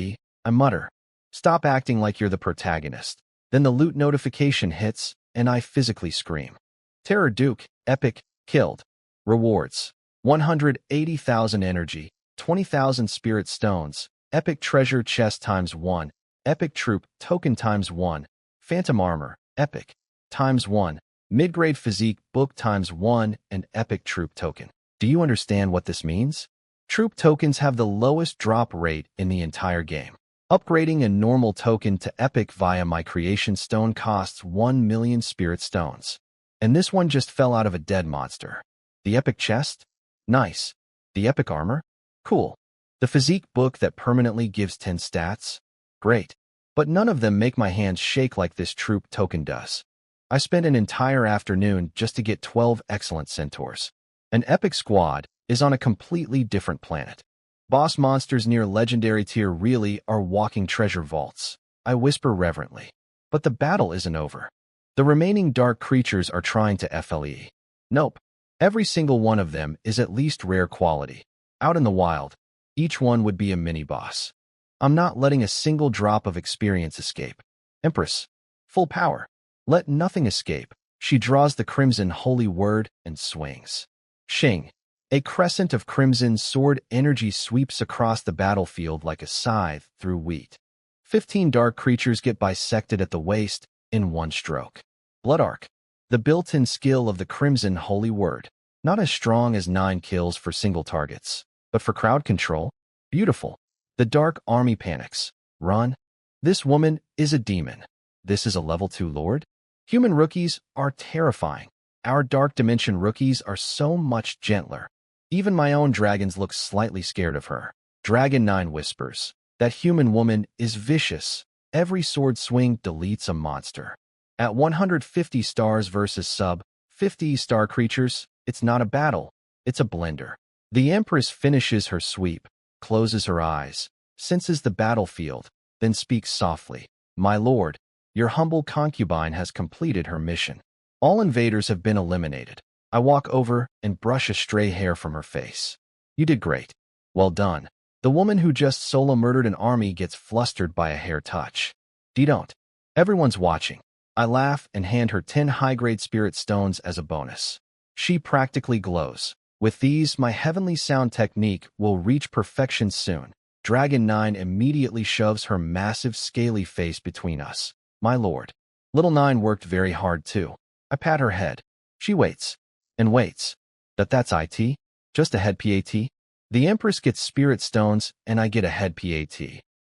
I mutter. Stop acting like you're the protagonist. Then the loot notification hits, and I physically scream. Terror Duke, epic, killed. Rewards. 180,000 energy, 20,000 spirit stones, epic treasure chest ×1, epic troop token ×1, phantom armor, epic, ×1, mid-grade physique book ×1, and epic troop token. Do you understand what this means? Troop tokens have the lowest drop rate in the entire game. Upgrading a normal token to epic via my creation stone costs 1 million spirit stones. And this one just fell out of a dead monster. The epic chest? Nice. The epic armor? Cool. The physique book that permanently gives 10 stats? Great. But none of them make my hands shake like this troop token does. I spent an entire afternoon just to get 12 excellent centaurs. An epic squad is on a completely different planet. Boss monsters near legendary tier really are walking treasure vaults. I whisper reverently. But the battle isn't over. The remaining dark creatures are trying to FLE. Nope. Every single one of them is at least rare quality. Out in the wild, each one would be a mini-boss. I'm not letting a single drop of experience escape. Empress. Full power. Let nothing escape. She draws the crimson holy word and swings. Shing. A crescent of crimson sword energy sweeps across the battlefield like a scythe through wheat. 15 dark creatures get bisected at the waist in one stroke. Blood Arc. The built-in skill of the crimson holy word. Not as strong as 9 kills for single targets, but for crowd control, beautiful. The dark army panics. Run. This woman is a demon. This is a level 2 lord? Human rookies are terrifying. Our dark dimension rookies are so much gentler. Even my own dragons look slightly scared of her. Dragon 9 whispers. That human woman is vicious. Every sword swing deletes a monster. At 150 stars versus sub 50 star creatures, it's not a battle, it's a blender. The Empress finishes her sweep, closes her eyes, senses the battlefield, then speaks softly. My lord, your humble concubine has completed her mission. All invaders have been eliminated. I walk over and brush a stray hair from her face. You did great. Well done. The woman who just solo murdered an army gets flustered by a hair touch. Don't. Everyone's watching. I laugh and hand her 10 high-grade spirit stones as a bonus. She practically glows. With these, my heavenly sound technique will reach perfection soon. Dragon 9 immediately shoves her massive scaly face between us. My lord. Little 9 worked very hard too. I pat her head. She waits. And waits. That's IT? Just a head PAT? The Empress gets spirit stones and I get a head PAT.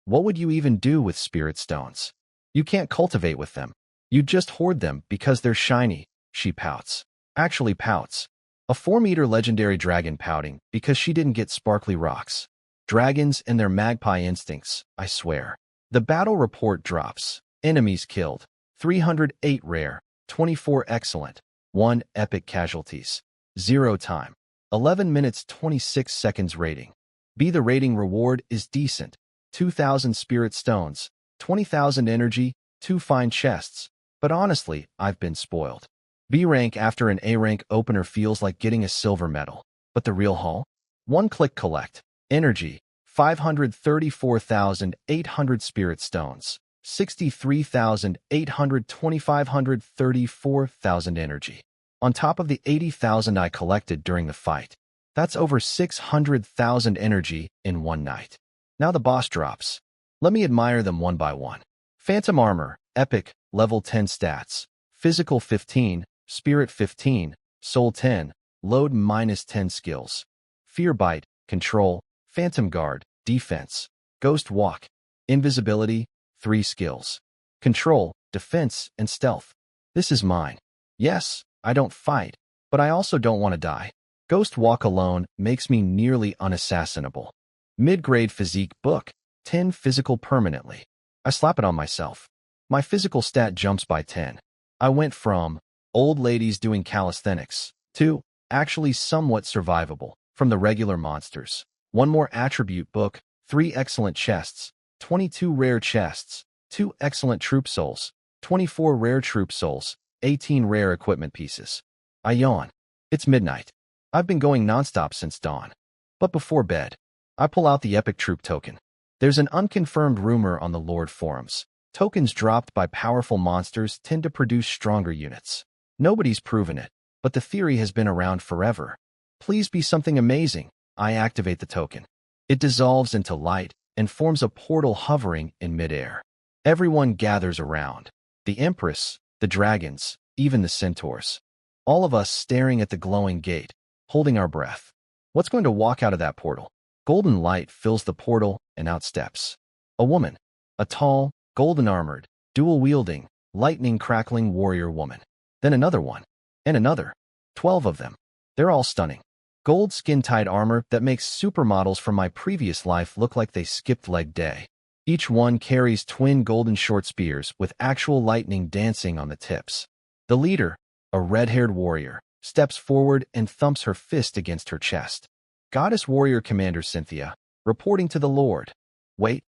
What would you even do with spirit stones? You can't cultivate with them. You just hoard them because they're shiny. She pouts. Actually pouts. A 4-meter legendary dragon pouting because she didn't get sparkly rocks. Dragons and their magpie instincts, I swear. The battle report drops. Enemies killed. 308 rare. 24 excellent. 1 epic casualties. 0 time. 11 minutes 26 seconds rating. B. The rating reward is decent. 2,000 spirit stones. 20,000 energy. 2 fine chests. But honestly, I've been spoiled. B rank after an A rank opener feels like getting a silver medal. But the real haul? 1 click collect. Energy. 534,800 spirit stones. 63,800, 2,534,000 energy. On top of the 80,000 I collected during the fight. That's over 600,000 energy in one night. Now the boss drops. Let me admire them one by one. Phantom Armor, Epic, Level 10 stats. Physical 15, Spirit 15, Soul 10, Load -10 skills. Fear Bite, Control, Phantom Guard, Defense, Ghost Walk, Invisibility, 3 skills. Control, Defense, and Stealth. This is mine. Yes, I don't fight, but I also don't want to die. Ghost Walk alone makes me nearly unassassinable. Mid-grade physique book, 10 physical permanently. I slap it on myself. My physical stat jumps by 10. I went from Old ladies doing calisthenics. 2. Actually somewhat survivable from the regular monsters. 1 more attribute book. 3 excellent chests. 22 rare chests. 2 excellent troop souls. 24 rare troop souls. 18 rare equipment pieces. I yawn. It's midnight. I've been going nonstop since dawn. But before bed, I pull out the epic troop token. There's an unconfirmed rumor on the Lord forums. Tokens dropped by powerful monsters tend to produce stronger units. Nobody's proven it, but the theory has been around forever. Please be something amazing. I activate the token. It dissolves into light and forms a portal hovering in midair. Everyone gathers around. The Empress, the dragons, even the centaurs. All of us staring at the glowing gate, holding our breath. What's going to walk out of that portal? Golden light fills the portal and out steps a woman. A tall, golden-armored, dual-wielding, lightning-crackling warrior woman. Then another one. And another. 12 of them. They're all stunning. Gold skin-tight armor that makes supermodels from my previous life look like they skipped leg day. Each one carries twin golden short spears with actual lightning dancing on the tips. The leader, a red-haired warrior, steps forward and thumps her fist against her chest. Goddess Warrior Commander Cynthia, reporting to the Lord. Wait.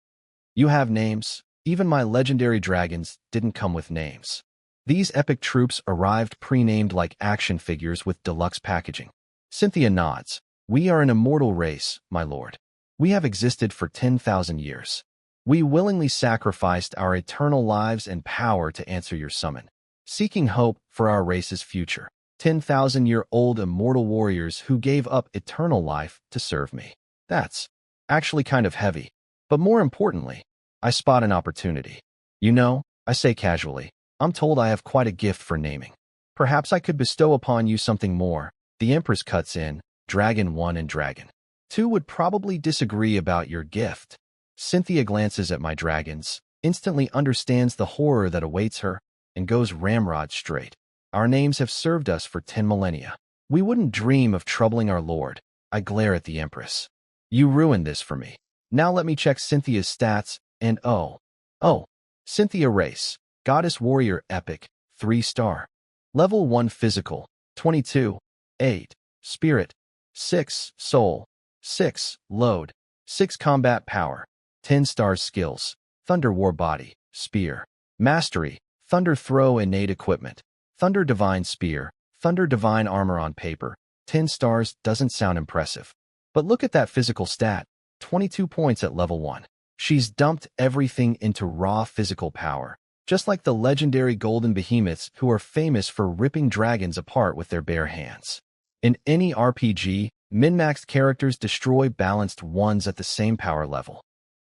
You have names? Even my legendary dragons didn't come with names. These epic troops arrived pre-named like action figures with deluxe packaging. Cynthia nods. We are an immortal race, my lord. We have existed for 10,000 years. We willingly sacrificed our eternal lives and power to answer your summon, seeking hope for our race's future. 10,000-year-old immortal warriors who gave up eternal life to serve me. That's actually kind of heavy. But more importantly, I spot an opportunity. You know, I say casually, I'm told I have quite a gift for naming. Perhaps I could bestow upon you something more. The Empress cuts in. Dragon 1 and Dragon 2 would probably disagree about your gift. Cynthia glances at my dragons, instantly understands the horror that awaits her, and goes ramrod straight. Our names have served us for 10 millennia. We wouldn't dream of troubling our lord. I glare at the Empress. You ruined this for me. Now let me check Cynthia's stats, and oh, Cynthia race, Goddess Warrior Epic, 3-star. Level 1 Physical, 22, 8, Spirit, 6, Soul, 6, Load, 6 Combat Power, 10 stars Skills, Thunder War Body, Spear, Mastery, Thunder Throw Innate Equipment, Thunder Divine Spear, Thunder Divine Armor on paper, 10 stars doesn't sound impressive. But look at that physical stat, 22 points at level 1. She's dumped everything into raw physical power, just like the legendary golden behemoths who are famous for ripping dragons apart with their bare hands. In any RPG, min-maxed characters destroy balanced ones at the same power level.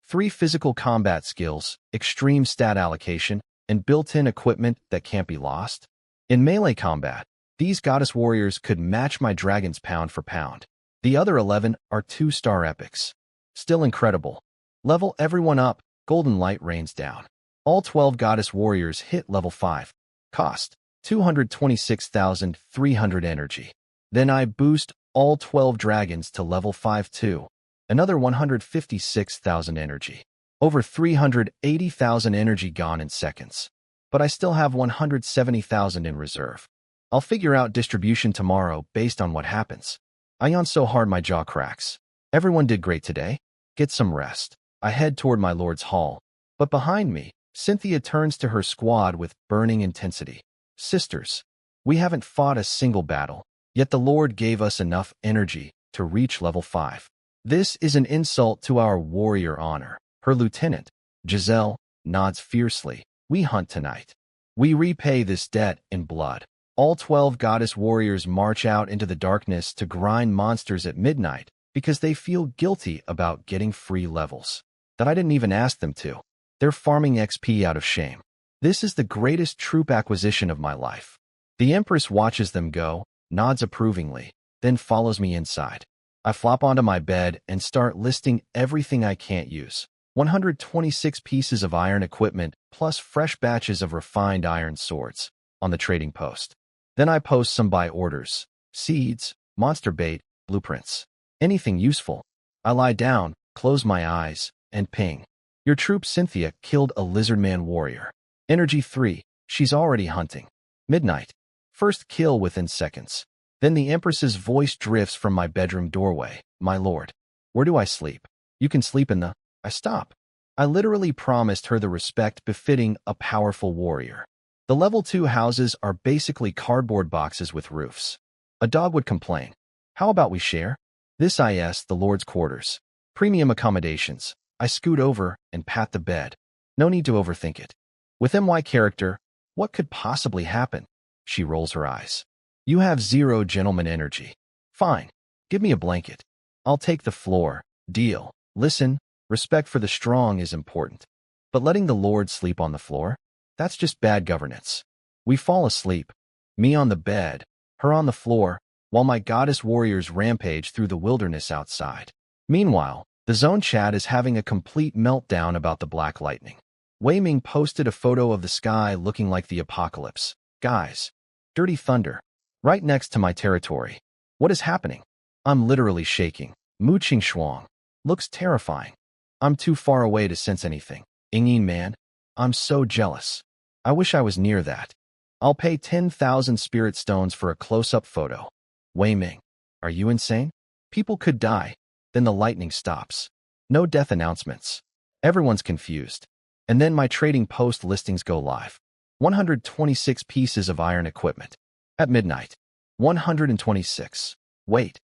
3 physical combat skills, extreme stat allocation, and built-in equipment that can't be lost. In melee combat, these goddess warriors could match my dragons pound for pound. The other 11 are 2-star epics. Still incredible. Level everyone up, golden light rains down. All 12 goddess warriors hit level 5. Cost, 226,300 energy. Then I boost all 12 dragons to level 5 too. Another 156,000 energy. Over 380,000 energy gone in seconds. But I still have 170,000 in reserve. I'll figure out distribution tomorrow based on what happens. I yawn so hard my jaw cracks. Everyone did great today. Get some rest. I head toward my lord's hall. But behind me, Cynthia turns to her squad with burning intensity. Sisters, we haven't fought a single battle, yet the Lord gave us enough energy to reach level 5. This is an insult to our warrior honor. Her lieutenant, Giselle, nods fiercely. We hunt tonight. We repay this debt in blood. All 12 goddess warriors march out into the darkness to grind monsters at midnight because they feel guilty about getting free levels that I didn't even ask them to. They're farming XP out of shame. This is the greatest troop acquisition of my life. The Empress watches them go, nods approvingly, then follows me inside. I flop onto my bed and start listing everything I can't use. 126 pieces of iron equipment plus fresh batches of refined iron swords on the trading post. Then I post some buy orders, seeds, monster bait, blueprints, anything useful. I lie down, close my eyes, and ping. Your troop Cynthia killed a lizardman warrior. Energy 3, she's already hunting. Midnight. First kill within seconds. Then the Empress's voice drifts from my bedroom doorway. My lord, where do I sleep? You can sleep in the... I stop. I literally promised her the respect befitting a powerful warrior. The level 2 houses are basically cardboard boxes with roofs. A dog would complain. How about we share? This is the Lord's quarters. Premium accommodations. I scoot over and pat the bed. No need to overthink it. With my character, what could possibly happen? She rolls her eyes. You have zero gentleman energy. Fine. Give me a blanket. I'll take the floor. Deal. Listen, respect for the strong is important. But letting the Lord sleep on the floor? That's just bad governance. We fall asleep. Me on the bed, her on the floor, while my goddess warriors rampage through the wilderness outside. Meanwhile, the zone chat is having a complete meltdown about the black lightning. Wei Ming posted a photo of the sky looking like the apocalypse. Guys, dirty thunder. Right next to my territory. What is happening? I'm literally shaking. Mu Qing Shuang. Looks terrifying. I'm too far away to sense anything. Ingyin man, I'm so jealous. I wish I was near that. I'll pay 10,000 spirit stones for a close-up photo. Wei Ming, are you insane? People could die. Then the lightning stops. No death announcements. Everyone's confused. And then my trading post listings go live. 126 pieces of iron equipment. At midnight. 126. Wait.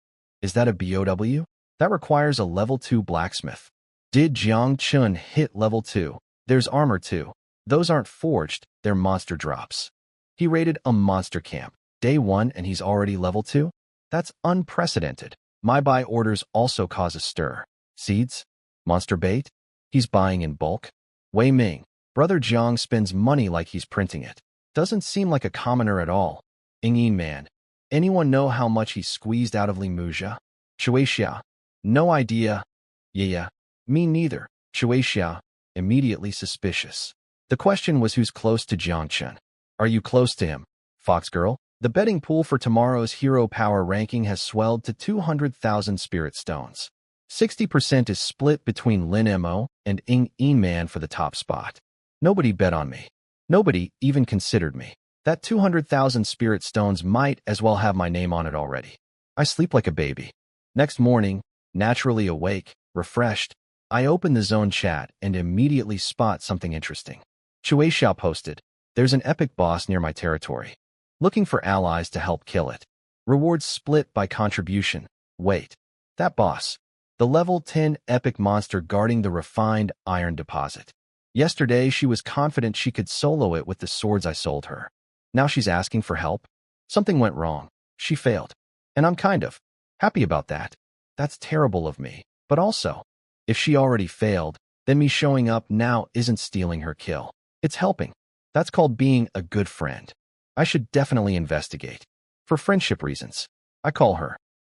Is that a BOW? That requires a level 2 blacksmith. Did Jiang Chun hit level 2? There's armor too. Those aren't forged, they're monster drops. He raided a monster camp. Day 1 and he's already level 2? That's unprecedented. My buy orders also cause a stir. Seeds? Monster bait? He's buying in bulk? Wei Ming. Brother Jiang spends money like he's printing it. Doesn't seem like a commoner at all. Ingyin man. Anyone know how much he squeezed out of Li Muzha? Shueixia. No idea. Yeah. Me neither. Shueixia. Immediately suspicious. The question was who's close to Jiangchen. Are you close to him? Fox girl? The betting pool for tomorrow's hero power ranking has swelled to 200,000 spirit stones. 60% is split between Lin Mo and Ingyin man for the top spot. Nobody bet on me. Nobody even considered me. That 200,000 spirit stones might as well have my name on it already. I sleep like a baby. Next morning, naturally awake, refreshed, I open the zone chat and immediately spot something interesting. Chui Xiao posted, there's an epic boss near my territory. Looking for allies to help kill it. Rewards split by contribution. Wait. That boss. The level 10 epic monster guarding the refined iron deposit. Yesterday, she was confident she could solo it with the swords I sold her. Now she's asking for help? Something went wrong. She failed. And I'm kind of happy about that. That's terrible of me. But also, if she already failed, then me showing up now isn't stealing her kill. It's helping. That's called being a good friend. I should definitely investigate. For friendship reasons. I call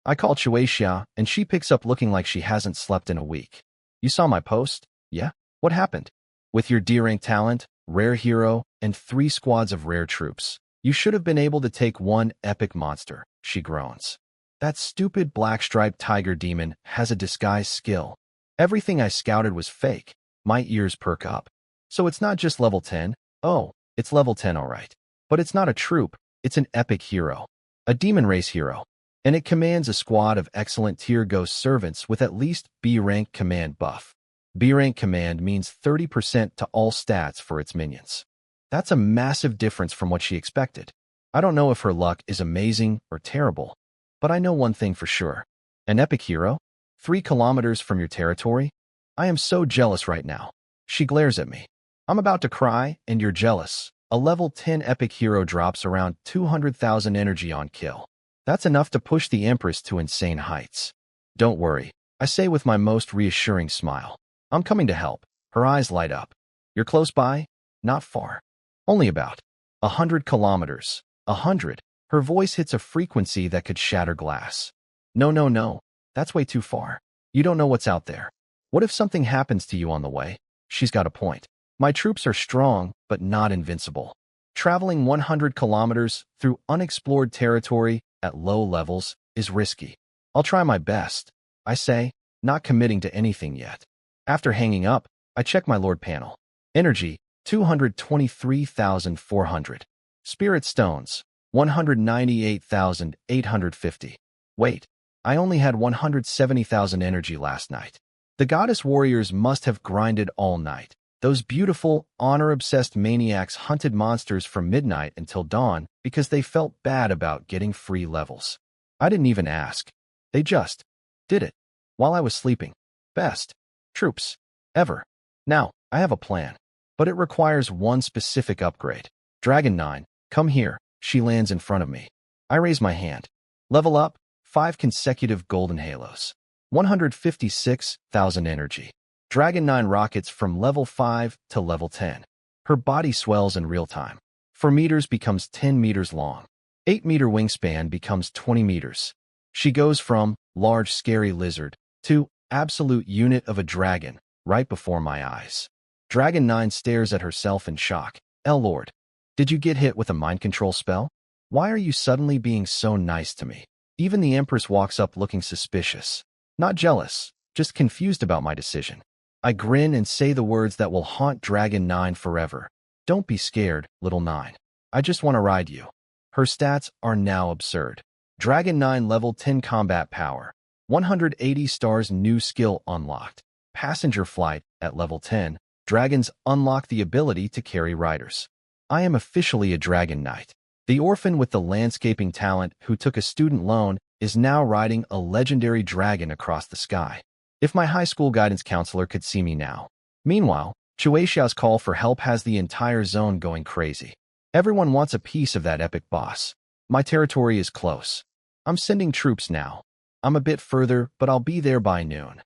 Chueixia, and she picks up looking like she hasn't slept in a week. You saw my post? Yeah? What happened? With your D-rank talent, rare hero, and 3 squads of rare troops, you should have been able to take one epic monster, she groans. That stupid black-striped tiger demon has a disguise skill. Everything I scouted was fake. My ears perk up. So it's not just level 10? Oh, it's level 10 alright. But it's not a troop, it's an epic hero. A demon race hero. And it commands a squad of excellent tier ghost servants with at least B-rank command buff. B-rank command means 30% to all stats for its minions. That's a massive difference from what she expected. I don't know if her luck is amazing or terrible, but I know one thing for sure. An epic hero? 3 kilometers from your territory? I am so jealous right now. She glares at me. I'm about to cry, and you're jealous. A level 10 epic hero drops around 200,000 energy on kill. That's enough to push the Empress to insane heights. Don't worry, I say with my most reassuring smile. I'm coming to help. Her eyes light up. You're close by? Not far. Only about 100 kilometers. 100. Her voice hits a frequency that could shatter glass. No. That's way too far. You don't know what's out there. What if something happens to you on the way? She's got a point. My troops are strong, but not invincible. Traveling 100 kilometers through unexplored territory at low levels is risky. I'll try my best, I say, not committing to anything yet. After hanging up, I check my Lord panel. Energy, 223,400. Spirit stones, 198,850. Wait, I only had 170,000 energy last night. The goddess warriors must have grinded all night. Those beautiful, honor-obsessed maniacs hunted monsters from midnight until dawn because they felt bad about getting free levels. I didn't even ask. They just did it while I was sleeping. Best troops ever. Now, I have a plan, but it requires one specific upgrade. Dragon 9, come here. She lands in front of me. I raise my hand. Level up, 5 consecutive golden halos. 156,000 energy. Dragon 9 rockets from level 5 to level 10. Her body swells in real time. 4 meters becomes 10 meters long. 8-meter wingspan becomes 20 meters. She goes from large scary lizard to absolute unit of a dragon right before my eyes. Dragon 9 stares at herself in shock. Lord, did you get hit with a mind control spell? Why are you suddenly being so nice to me? Even the Empress walks up looking suspicious. Not jealous, just confused about my decision. I grin and say the words that will haunt Dragon 9 forever. Don't be scared, little 9. I just want to ride you. Her stats are now absurd. Dragon 9 level 10 combat power. 180 stars new skill unlocked. Passenger flight at level 10. Dragons unlock the ability to carry riders. I am officially a Dragon Knight. The orphan with the landscaping talent who took a student loan is now riding a legendary dragon across the sky. If my high school guidance counselor could see me now. Meanwhile, Chuexiao's call for help has the entire zone going crazy. Everyone wants a piece of that epic boss. My territory is close. I'm sending troops now. I'm a bit further, but I'll be there by noon.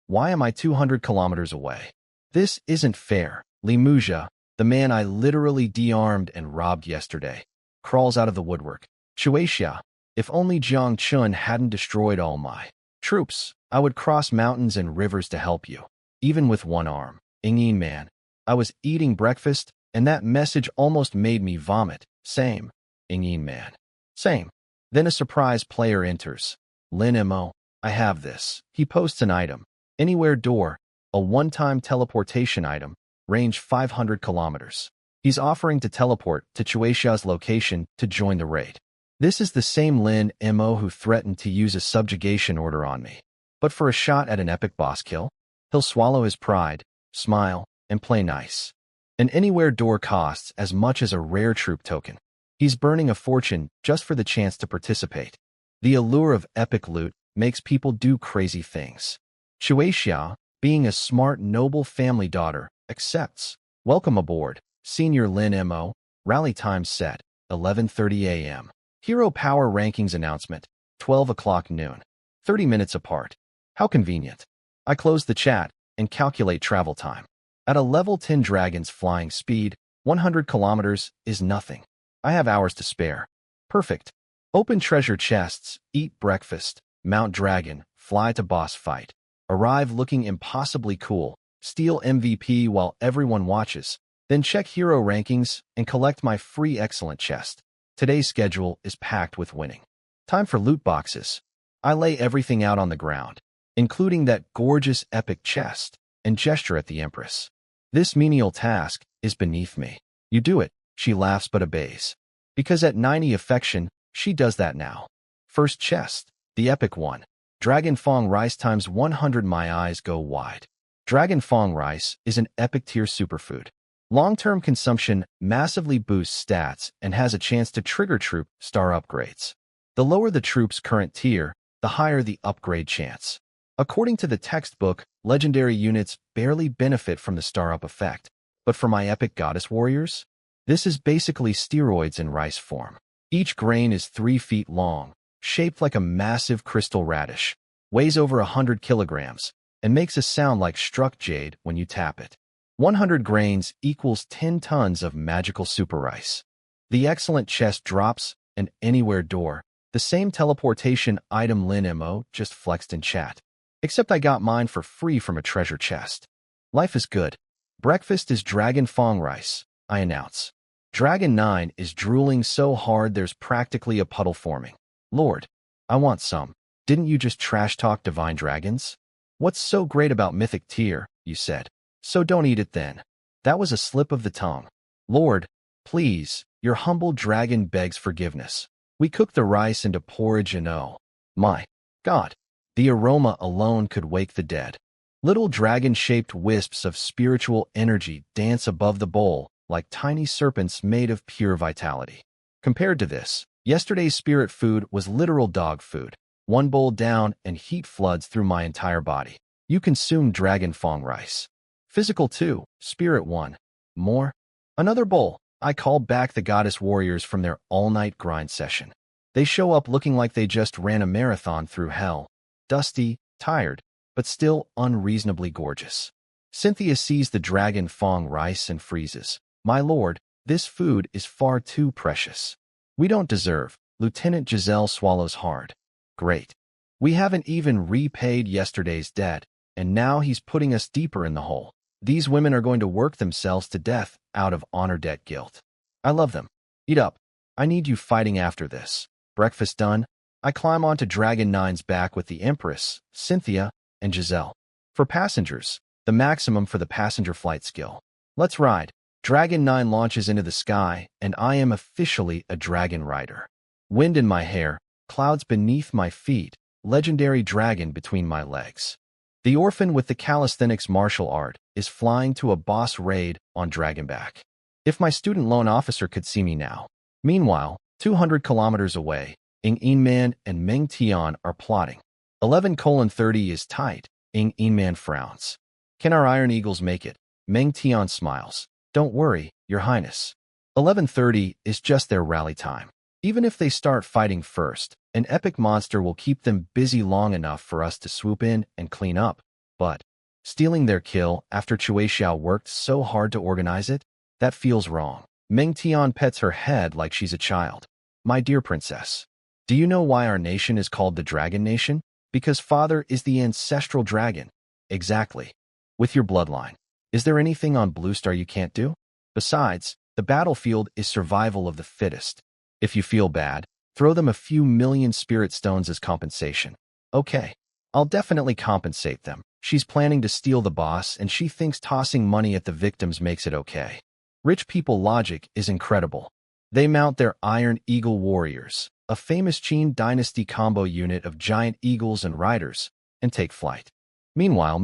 Why am I 200 kilometers away? This isn't fair. Li Muzha, the man I literally de-armed and robbed yesterday, crawls out of the woodwork. Chuexia, if only Jiang Chun hadn't destroyed all my troops, I would cross mountains and rivers to help you, even with one arm. Ingyin man, I was eating breakfast, and that message almost made me vomit. Same. Ingyin man. Same. Then a surprise player enters. Lin Mo, I have this. He posts an item. Anywhere door, a one-time teleportation item, range 500 kilometers. He's offering to teleport to Chuexia's location to join the raid. This is the same Lin Mo who threatened to use a subjugation order on me. But for a shot at an epic boss kill, he'll swallow his pride, smile, and play nice. An anywhere door costs as much as a rare troop token. He's burning a fortune just for the chance to participate. The allure of epic loot makes people do crazy things. Chuexia, being a smart, noble family daughter, accepts. Welcome aboard, Senior Lin Mo. Rally time set, 11:30 a.m. Hero Power Rankings announcement, 12 o'clock noon. 30 minutes apart. How convenient. I close the chat and calculate travel time. At a level 10 dragon's flying speed, 100 kilometers is nothing. I have hours to spare. Perfect. Open treasure chests, eat breakfast, mount dragon, fly to boss fight. Arrive looking impossibly cool, steal MVP while everyone watches, then check hero rankings and collect my free excellent chest. Today's schedule is packed with winning. Time for loot boxes. I lay everything out on the ground, including that gorgeous epic chest, and gesture at the Empress. This menial task is beneath me. You do it, she laughs but obeys. Because at 90 affection, she does that now. First chest, the epic one. Dragon Fong rice times 100. My eyes go wide. Dragon Fong rice is an epic tier superfood. Long-term consumption massively boosts stats and has a chance to trigger troop star upgrades. The lower the troop's current tier, the higher the upgrade chance. According to the textbook, legendary units barely benefit from the star-up effect. But for my epic goddess warriors, this is basically steroids in rice form. Each grain is 3 feet long, shaped like a massive crystal radish, weighs over 100 kilograms, and makes a sound like struck jade when you tap it. 100 grains equals 10 tons of magical super rice. The excellent chest drops, and anywhere door, the same teleportation item Lin Mo just flexed in chat. Except I got mine for free from a treasure chest. Life is good. Breakfast is Dragon Fong rice, I announce. Dragon 9 is drooling so hard there's practically a puddle forming. Lord, I want some. Didn't you just trash talk divine dragons? What's so great about mythic tier, you said. So don't eat it then. That was a slip of the tongue. Lord, Please, your humble dragon begs forgiveness. We cook the rice into porridge and oh, my God, the aroma alone could wake the dead. Little dragon-shaped wisps of spiritual energy dance above the bowl like tiny serpents made of pure vitality. Compared to this, yesterday's spirit food was literal dog food. One bowl down and heat floods through my entire body. You consume dragon fong rice. Physical 2, spirit 1. More? Another bowl. I call back the goddess warriors from their all-night grind session. They show up looking like they just ran a marathon through hell. Dusty, tired, but still unreasonably gorgeous. Cynthia sees the dragon fong rice and freezes. My lord, this food is far too precious. We don't deserve. Lieutenant Giselle swallows hard. Great. We haven't even repaid yesterday's debt, and now he's putting us deeper in the hole. These women are going to work themselves to death out of honor debt guilt. I love them. Eat up. I need you fighting after this. Breakfast done. I climb onto Dragon 9's back with the Empress, Cynthia, and Giselle. For passengers, the maximum for the passenger flight skill. Let's ride. Dragon 9 launches into the sky, and I am officially a dragon rider. Wind in my hair, clouds beneath my feet, legendary dragon between my legs. The orphan with the calisthenics martial art is flying to a boss raid on Dragonback. If my student loan officer could see me now. Meanwhile, 200 kilometers away, Ing Inman and Meng Tian are plotting. 11:30 is tight. Ing Inman frowns. Can our Iron Eagles make it? Meng Tian smiles. Don't worry, Your Highness. 11:30 is just their rally time. Even if they start fighting first, an epic monster will keep them busy long enough for us to swoop in and clean up. But stealing their kill after Chui Xiao worked so hard to organize it? That feels wrong. Meng Tian pets her head like she's a child. My dear princess, do you know why our nation is called the Dragon Nation? Because father is the ancestral dragon. Exactly. With your bloodline. Is there anything on Blue Star you can't do? Besides, the battlefield is survival of the fittest. If you feel bad, throw them a few million spirit stones as compensation. Okay, I'll definitely compensate them. She's planning to steal the boss, and she thinks tossing money at the victims makes it okay. Rich people logic is incredible. They mount their Iron Eagle warriors, a famous Qin dynasty combo unit of giant eagles and riders, and take flight. Meanwhile,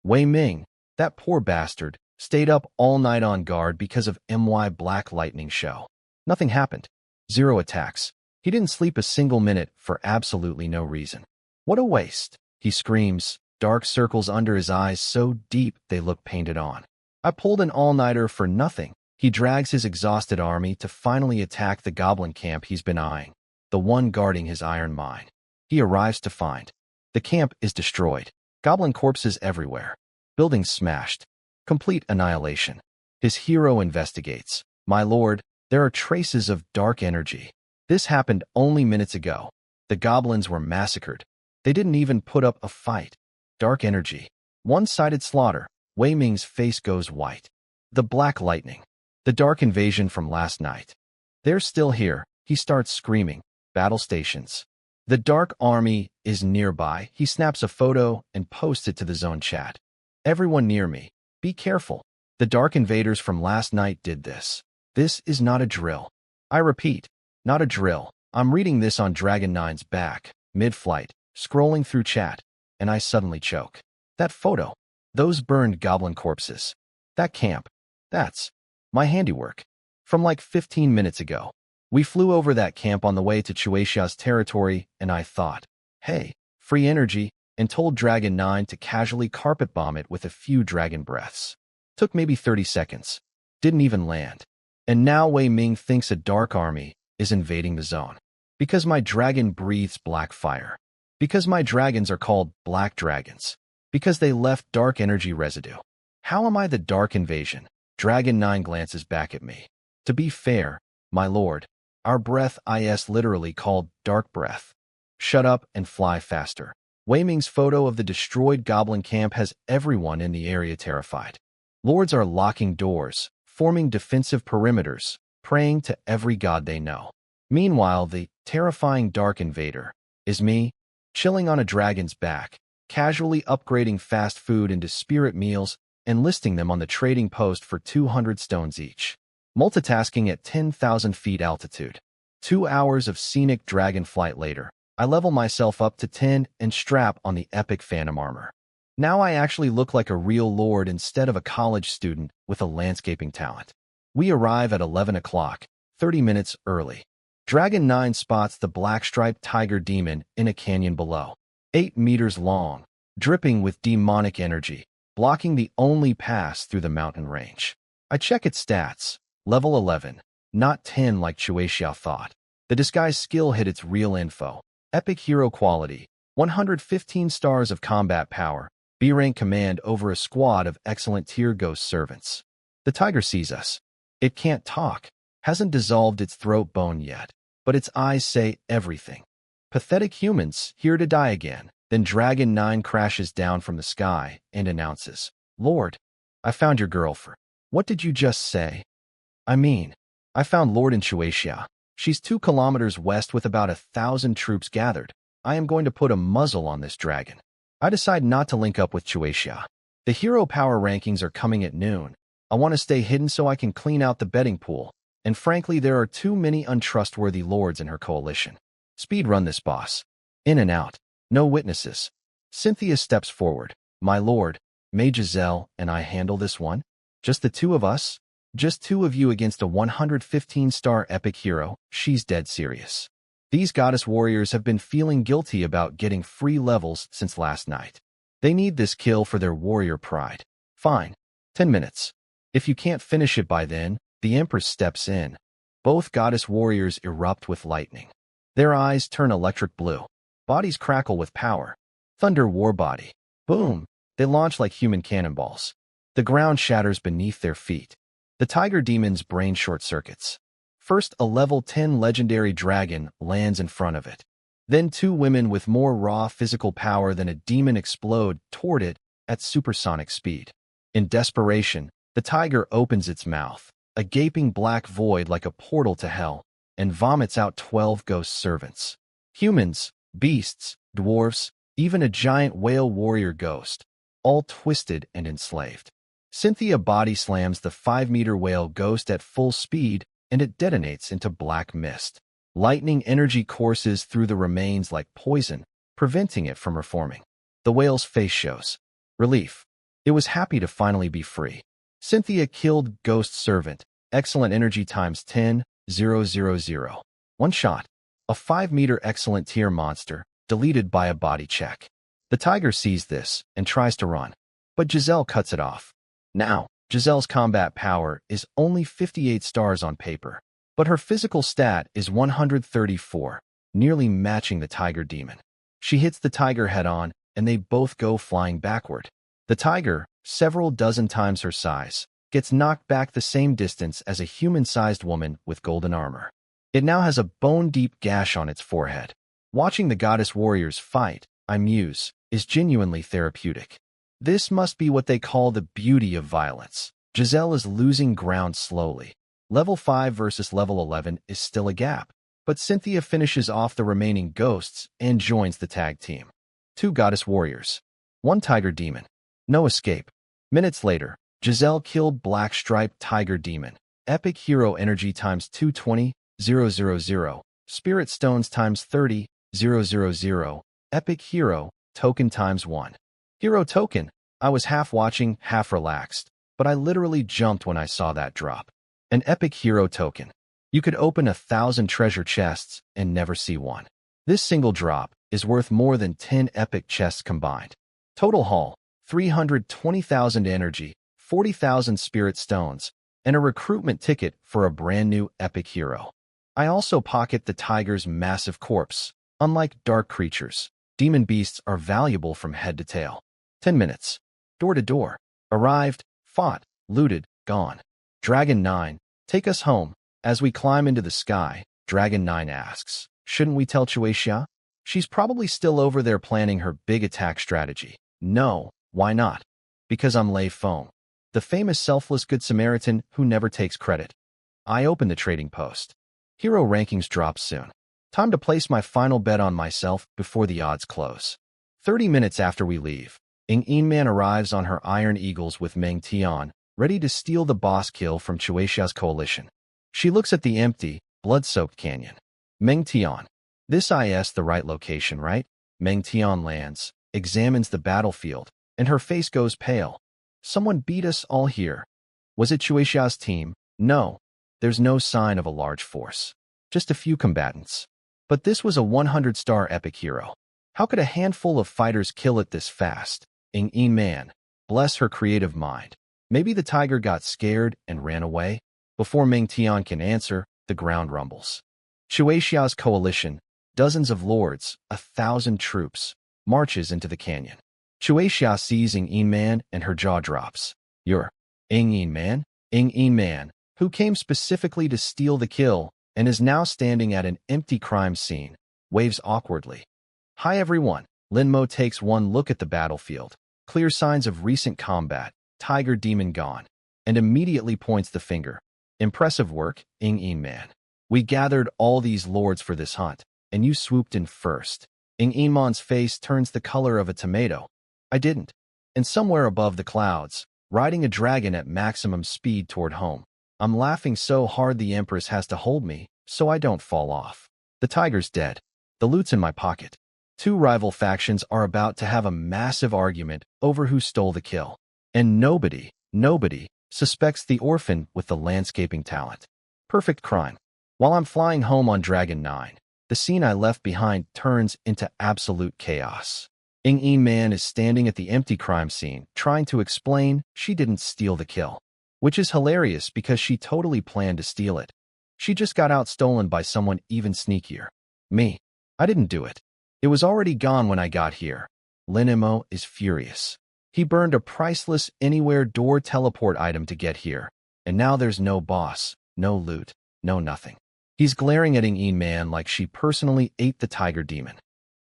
Wei Ming, that poor bastard, stayed up all night on guard because of MY Black Lightning show. Nothing happened. 0 attacks. He didn't sleep a single minute for absolutely no reason. What a waste, he screams, dark circles under his eyes so deep they look painted on. I pulled an all-nighter for nothing. He drags his exhausted army to finally attack the goblin camp he's been eyeing, the one guarding his iron mine. He arrives to find the camp is destroyed. Goblin corpses everywhere. Buildings smashed. Complete annihilation. His hero investigates. My lord, there are traces of dark energy. This happened only minutes ago. The goblins were massacred. They didn't even put up a fight. Dark energy. One-sided slaughter. Wei Ming's face goes white. The Black Lightning. The dark invasion from last night. They're still here. He starts screaming. Battle stations. The Dark Army is nearby. He snaps a photo and posts it to the zone chat. Everyone near me, be careful. The Dark Invaders from last night did this. This is not a drill. I repeat, not a drill. I'm reading this on Dragon 9's back, mid-flight, scrolling through chat, and I suddenly choke. That photo. Those burned goblin corpses. That camp. That's my handiwork. From like 15 minutes ago. We flew over that camp on the way to Chuexia's territory, and I thought, hey, free energy, and told Dragon 9 to casually carpet bomb it with a few dragon breaths. Took maybe 30 seconds. Didn't even land. And now Wei Ming thinks a dark army is invading the zone. Because my dragon breathes black fire. Because my dragons are called black dragons. Because they left dark energy residue. How am I the dark invasion? Dragon 9 glances back at me. To be fair, my lord, our breath is literally called dark breath. Shut up and fly faster. Wei Ming's photo of the destroyed goblin camp has everyone in the area terrified. Lords are locking doors, forming defensive perimeters, praying to every god they know. Meanwhile, the terrifying dark invader is me, chilling on a dragon's back, casually upgrading fast food into spirit meals and listing them on the trading post for 200 stones each. multitasking at 10,000 feet altitude. 2 hours of scenic dragon flight later, I level myself up to 10 and strap on the epic phantom armor. Now I actually look like a real lord instead of a college student with a landscaping talent. We arrive at 11 o'clock, 30 minutes early. Dragon 9 spots the black-striped tiger demon in a canyon below. 8 meters long, dripping with demonic energy, blocking the only pass through the mountain range. I check its stats. Level 11, not 10 like Shueixia thought. The disguise skill hit its real info. Epic hero quality, 115 stars of combat power, B-rank command over a squad of excellent tier ghost servants. The tiger sees us. It can't talk, hasn't dissolved its throat bone yet, but its eyes say everything. Pathetic humans, here to die again. Then Dragon 9 crashes down from the sky and announces, Lord, I found your girlfriend. What did you just say? I mean, I found Lord in Shueixia. She's 2 kilometers west with about 1,000 troops gathered. I am going to put a muzzle on this dragon. I decide not to link up with Shueixia. The hero power rankings are coming at noon. I want to stay hidden so I can clean out the betting pool. And frankly, there are too many untrustworthy lords in her coalition. Speed run this boss. In and out. No witnesses. Cynthia steps forward. My lord, may Giselle and I handle this one? Just the 2 of us? Just 2 of you against a 115-star epic hero? She's dead serious. These goddess warriors have been feeling guilty about getting free levels since last night. They need this kill for their warrior pride. Fine. 10 minutes. If you can't finish it by then, the Empress steps in. Both goddess warriors erupt with lightning. Their eyes turn electric blue. Bodies crackle with power. Thunder war body. Boom! They launch like human cannonballs. The ground shatters beneath their feet. The tiger demon's brain short-circuits. First, a level 10 legendary dragon lands in front of it. Then 2 women with more raw physical power than a demon explode toward it at supersonic speed. In desperation, the tiger opens its mouth, a gaping black void like a portal to hell, and vomits out 12 ghost servants. Humans, beasts, dwarfs, even a giant whale warrior ghost, all twisted and enslaved. Cynthia body slams the 5-meter whale ghost at full speed, and it detonates into black mist. Lightning energy courses through the remains like poison, preventing it from reforming. The whale's face shows relief. It was happy to finally be free. Cynthia killed ghost servant, excellent energy times 10, 000. One shot. A 5-meter excellent tier monster, deleted by a body check. The tiger sees this and tries to run, but Giselle cuts it off. Now, Giselle's combat power is only 58 stars on paper, but her physical stat is 134, nearly matching the tiger demon. She hits the tiger head-on, and they both go flying backward. The tiger, several dozen times her size, gets knocked back the same distance as a human-sized woman with golden armor. It now has a bone-deep gash on its forehead. Watching the goddess warriors fight, I muse, is genuinely therapeutic. This must be what they call the beauty of violence. Giselle is losing ground slowly. Level 5 versus level 11 is still a gap, but Cynthia finishes off the remaining ghosts and joins the tag team. 2 goddess warriors. 1 tiger demon. No escape. Minutes later, Giselle killed black striped tiger demon. Epic hero energy times 220, 000. Spirit stones times 30, 000. Epic hero token times 1. Hero token. I was half watching, half relaxed, but I literally jumped when I saw that drop. An epic hero token. You could open 1,000 treasure chests and never see one. This single drop is worth more than 10 epic chests combined. Total haul, 320,000 energy, 40,000 spirit stones, and a recruitment ticket for a brand new epic hero. I also pocket the tiger's massive corpse. Unlike dark creatures, demon beasts are valuable from head to tail. 10 minutes. Door to door. Arrived, fought, looted, gone. Dragon 9, take us home. As we climb into the sky, Dragon 9 asks, shouldn't we tell Shueixia? She's probably still over there planning her big attack strategy. No, why not? Because I'm Lei Feng, the famous selfless good Samaritan who never takes credit. I open the trading post. Hero rankings drop soon. Time to place my final bet on myself before the odds close. 30 minutes after we leave, Ing Man arrives on her iron eagles with Meng Tian, ready to steal the boss kill from Shueisha's coalition. She looks at the empty, blood-soaked canyon. Meng Tian. This is the right location, right? Meng Tian lands, examines the battlefield, and her face goes pale. Someone beat us all here. Was it Shueisha's team? No. There's no sign of a large force. Just a few combatants. But this was a 100-star epic hero. How could a handful of fighters kill it this fast? Yin Man. Bless her creative mind. Maybe the tiger got scared and ran away? Before Meng Tian can answer, the ground rumbles. Shueisha's coalition, dozens of lords, 1,000 troops, marches into the canyon. Shueisha sees Yin Man and her jaw drops. You're Yin Man? Yin Man, who came specifically to steal the kill and is now standing at an empty crime scene, waves awkwardly. Hi everyone. Lin Mo takes one look at the battlefield, clear signs of recent combat, tiger demon gone, and immediately points the finger. Impressive work, Yin Man. We gathered all these lords for this hunt, and you swooped in first. Yin Man's face turns the color of a tomato. I didn't. And somewhere above the clouds, riding a dragon at maximum speed toward home, I'm laughing so hard the Empress has to hold me, so I don't fall off. The tiger's dead. The loot's in my pocket. Two rival factions are about to have a massive argument over who stole the kill. And nobody suspects the orphan with the landscaping talent. Perfect crime. While I'm flying home on Dragon 9, the scene I left behind turns into absolute chaos. Yin Man is standing at the empty crime scene, trying to explain she didn't steal the kill. Which is hilarious because she totally planned to steal it. She just got outstolen by someone even sneakier. Me. I didn't do it. It was already gone when I got here. Lin Mo is furious. He burned a priceless anywhere door teleport item to get here, and now there's no boss, no loot, no nothing. He's glaring at Yin Man like she personally ate the tiger demon.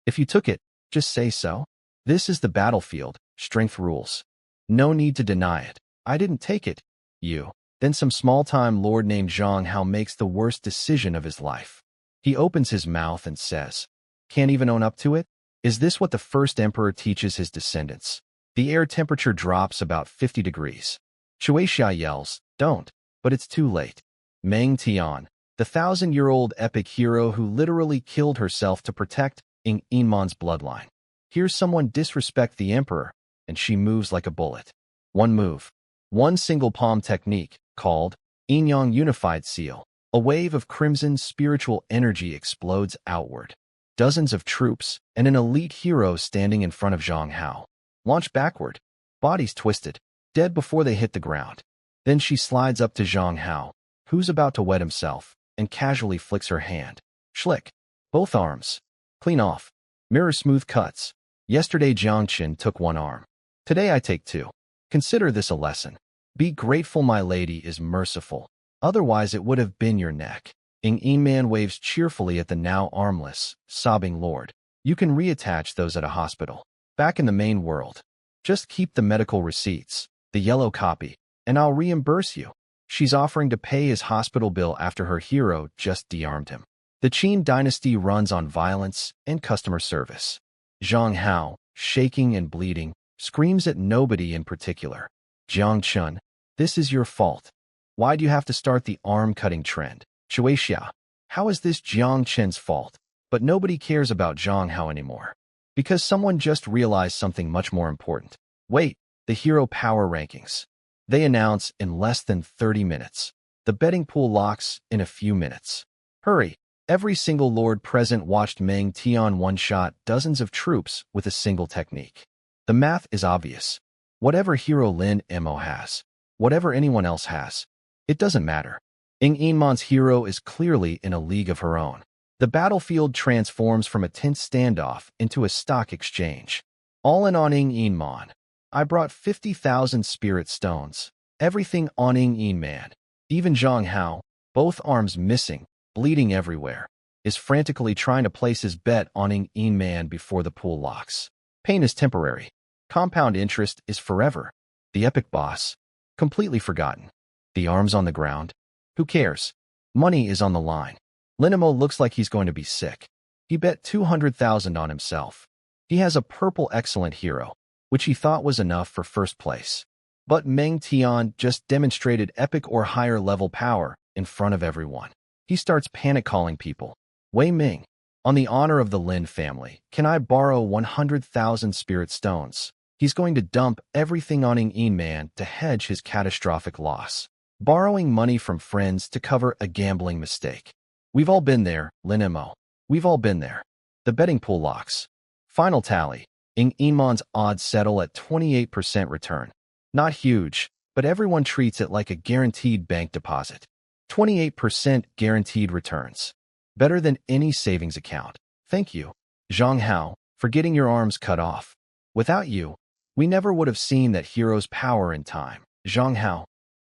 If you took it, just say so. This is the battlefield, strength rules. No need to deny it. I didn't take it. You. Then some small-time lord named Zhang Hao makes the worst decision of his life. He opens his mouth and says, "Can't even own up to it? Is this what the first emperor teaches his descendants?" The air temperature drops about 50 degrees. Shueisha yells, "Don't," but it's too late. Meng Tian, the 1,000-year-old epic hero who literally killed herself to protect Yin Man's bloodline. Hears someone disrespect the emperor, and she moves like a bullet. One move. One single palm technique, called Yin-Yang Unified Seal. A wave of crimson spiritual energy explodes outward. Dozens of troops and an elite hero standing in front of Zhang Hao. Launch backward. Bodies twisted, dead before they hit the ground. Then she slides up to Zhang Hao, who's about to wet himself, and casually flicks her hand. Schlick. Both arms. Clean off. Mirror smooth cuts. Yesterday Jiang Qin took one arm. Today I take two. Consider this a lesson. Be grateful my lady is merciful. Otherwise it would have been your neck. Yin Man waves cheerfully at the now armless, sobbing lord. You can reattach those at a hospital. Back in the main world. Just keep the medical receipts, the yellow copy, and I'll reimburse you. She's offering to pay his hospital bill after her hero just de-armed him. The Qin dynasty runs on violence and customer service. Zhang Hao, shaking and bleeding, screams at nobody in particular. Jiang Chun, this is your fault. Why do you have to start the arm-cutting trend? Shueisha, how is this Jiang Chen's fault? But nobody cares about Zhang Hao anymore. Because someone just realized something much more important. Wait, the hero power rankings. They announce in less than 30 minutes. The betting pool locks in a few minutes. Hurry. Every single lord present watched Meng Tian one-shot dozens of troops with a single technique. The math is obvious. Whatever hero Lin Mo has, whatever anyone else has, it doesn't matter. Yin Man's hero is clearly in a league of her own. The battlefield transforms from a tense standoff into a stock exchange. All in on Yin Man. I brought 50,000 spirit stones. Everything on Yin Man. Even Zhang Hao, both arms missing, bleeding everywhere, is frantically trying to place his bet on Yin Man before the pool locks. Pain is temporary. Compound interest is forever. The epic boss, completely forgotten. The arms on the ground. Who cares? Money is on the line. Lin Mo looks like he's going to be sick. He bet 200,000 on himself. He has a purple excellent hero, which he thought was enough for first place. But Meng Tian just demonstrated epic or higher level power in front of everyone. He starts panic calling people. Wei Ming, on the honor of the Lin family, can I borrow 100,000 spirit stones? He's going to dump everything on Ing Man to hedge his catastrophic loss. Borrowing money from friends to cover a gambling mistake. We've all been there, Lin Mo. We've all been there. The betting pool locks. Final tally. Ing Man's odds settle at 28% return. Not huge, but everyone treats it like a guaranteed bank deposit. 28% guaranteed returns. Better than any savings account. Thank you, Zhang Hao, for getting your arms cut off. Without you, we never would have seen that hero's power in time. Zhang Hao,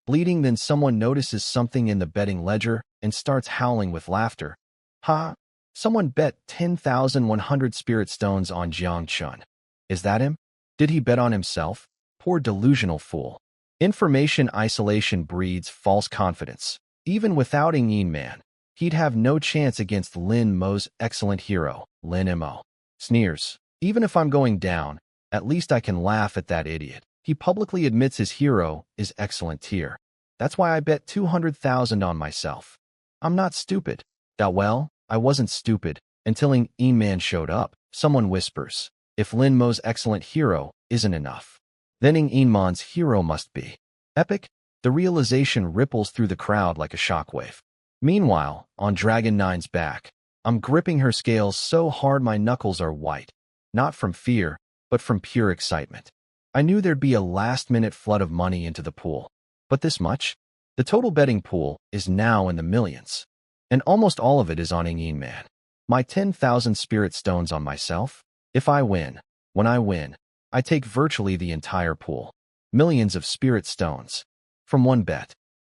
bleeding. Then someone notices something in the betting ledger and starts howling with laughter. Ha! Someone bet 10,100 spirit stones on Jiang Chun. Is that him? Did he bet on himself? Poor delusional fool. Information isolation breeds false confidence. Even without Ing Man, he'd have no chance against Lin Mo's excellent hero, Lin Mo. Sneers. Even if I'm going down, at least I can laugh at that idiot. He publicly admits his hero is excellent tier. That's why I bet 200,000 on myself. I'm not stupid. Well, I wasn't stupid until Ing Man showed up. Someone whispers, if Lin Mo's excellent hero isn't enough, then Ing Man's hero must be epic. The realization ripples through the crowd like a shockwave. Meanwhile, on Dragon 9's back, I'm gripping her scales so hard my knuckles are white. Not from fear, but from pure excitement. I knew there'd be a last-minute flood of money into the pool. But this much? The total betting pool is now in the millions. And almost all of it is on Ing Man. My 10,000 spirit stones on myself? If I win, when I win, I take virtually the entire pool. Millions of spirit stones. From one bet.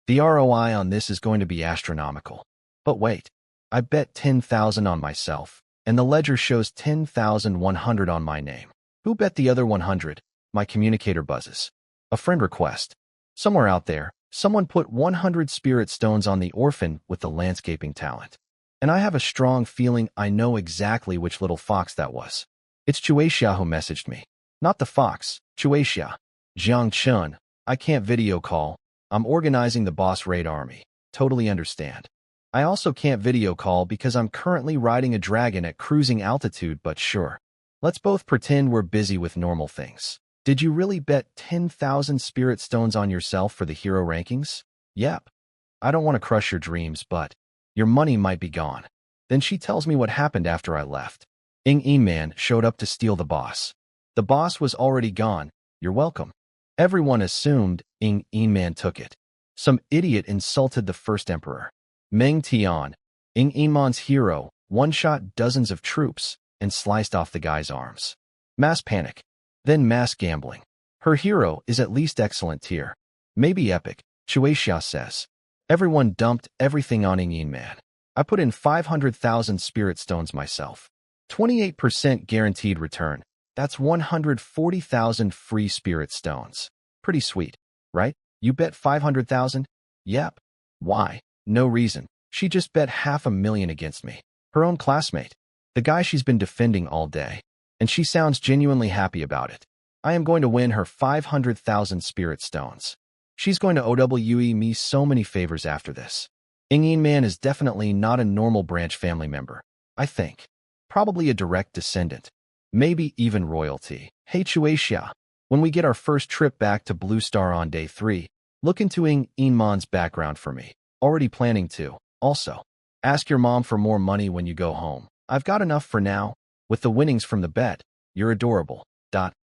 The ROI on this is going to be astronomical. But wait, I bet 10,000 on myself, and the ledger shows 10,100 on my name. Who bet the other 100? My communicator buzzes. A friend request. Somewhere out there, someone put 100 spirit stones on the orphan with the landscaping talent. And I have a strong feeling I know exactly which little fox that was. It's Chuexia who messaged me. Not the fox, Chuexia. Jiang Chun, I can't video call. I'm organizing the boss raid army. Totally understand. I also can't video call because I'm currently riding a dragon at cruising altitude, but sure. Let's both pretend we're busy with normal things. Did you really bet 10,000 spirit stones on yourself for the hero rankings? Yep. I don't want to crush your dreams, but your money might be gone. Then she tells me what happened after I left. Ing Man showed up to steal the boss. The boss was already gone. You're welcome. Everyone assumed Ing Man took it. Some idiot insulted the first emperor. Meng Tian, Ing Man's hero, one-shot dozens of troops and sliced off the guy's arms. Mass panic. Then mass gambling. Her hero is at least excellent tier. Maybe epic, Chuexia says. Everyone dumped everything on Ing Man. I put in 500,000 spirit stones myself. 28% guaranteed return. That's 140,000 free spirit stones. Pretty sweet, right? You bet 500,000? Yep. Why? No reason. She just bet 500,000 against me. Her own classmate. The guy she's been defending all day. And she sounds genuinely happy about it. I am going to win her 500,000 spirit stones. She's going to OWE me so many favors after this. Ing Man is definitely not a normal branch family member, I think. Probably a direct descendant. Maybe even royalty. Hey Chuexia, when we get our first trip back to Blue Star on day 3, look into Ing Man's background for me. Already planning to. Also, ask your mom for more money when you go home. I've got enough for now. With the winnings from the bet, you're adorable.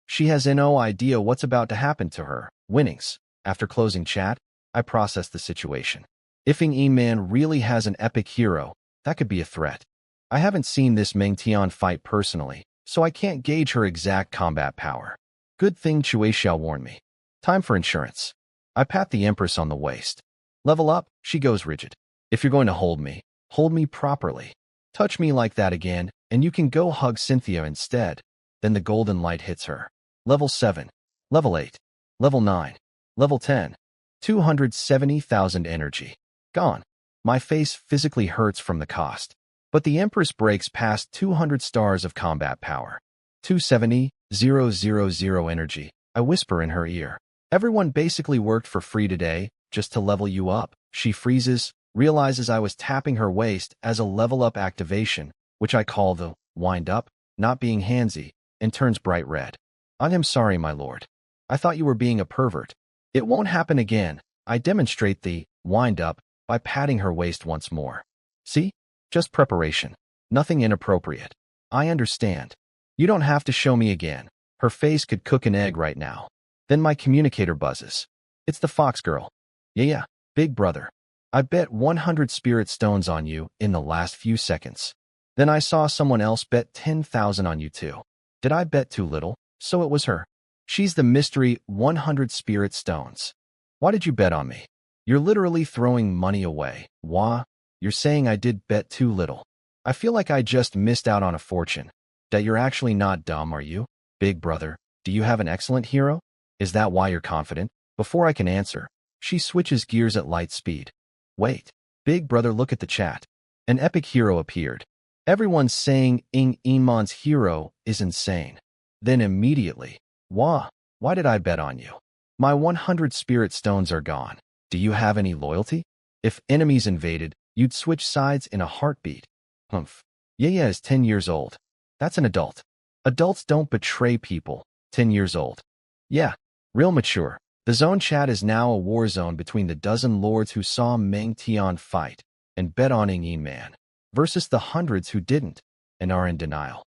She has no idea what's about to happen to her. Winnings. After closing chat, I process the situation. If Ing Man really has an epic hero, that could be a threat. I haven't seen this Meng Tian fight personally, so I can't gauge her exact combat power. Good thing Chuexia warned me. Time for insurance. I pat the Empress on the waist. Level up, she goes rigid. If you're going to hold me properly. Touch me like that again, and you can go hug Cynthia instead. Then the golden light hits her. Level 7. Level 8. Level 9. Level 10. 270,000 energy. Gone. My face physically hurts from the cost. But the Empress breaks past 200 stars of combat power. 270,000 energy. I whisper in her ear. Everyone basically worked for free today, just to level you up. She freezes, realizes I was tapping her waist as a level up activation, which I call the wind up, not being handsy, and turns bright red. I am sorry, my lord. I thought you were being a pervert. It won't happen again. I demonstrate the wind up by patting her waist once more. See? Just preparation. Nothing inappropriate. I understand. You don't have to show me again. Her face could cook an egg right now. Then my communicator buzzes. It's the fox girl. Yeah, big brother. I bet 100 spirit stones on you in the last few seconds. Then I saw someone else bet 10,000 on you too. Did I bet too little? So it was her. She's the mystery 100 spirit stones. Why did you bet on me? You're literally throwing money away. Wah? You're saying I did bet too little. I feel like I just missed out on a fortune. That you're actually not dumb, are you? Big brother, do you have an excellent hero? Is that why you're confident? Before I can answer, she switches gears at light speed. Wait, big brother, look at the chat. An epic hero appeared. Everyone's saying Ingmon's hero is insane. Then immediately, why did I bet on you? My 100 spirit stones are gone. Do you have any loyalty? If enemies invaded, you'd switch sides in a heartbeat. Humph. Yaya is 10 years old. That's an adult. Adults don't betray people. 10 years old. Yeah, real mature. The zone chat is now a war zone between the dozen lords who saw Meng Tian fight and bet on Man versus the hundreds who didn't and are in denial.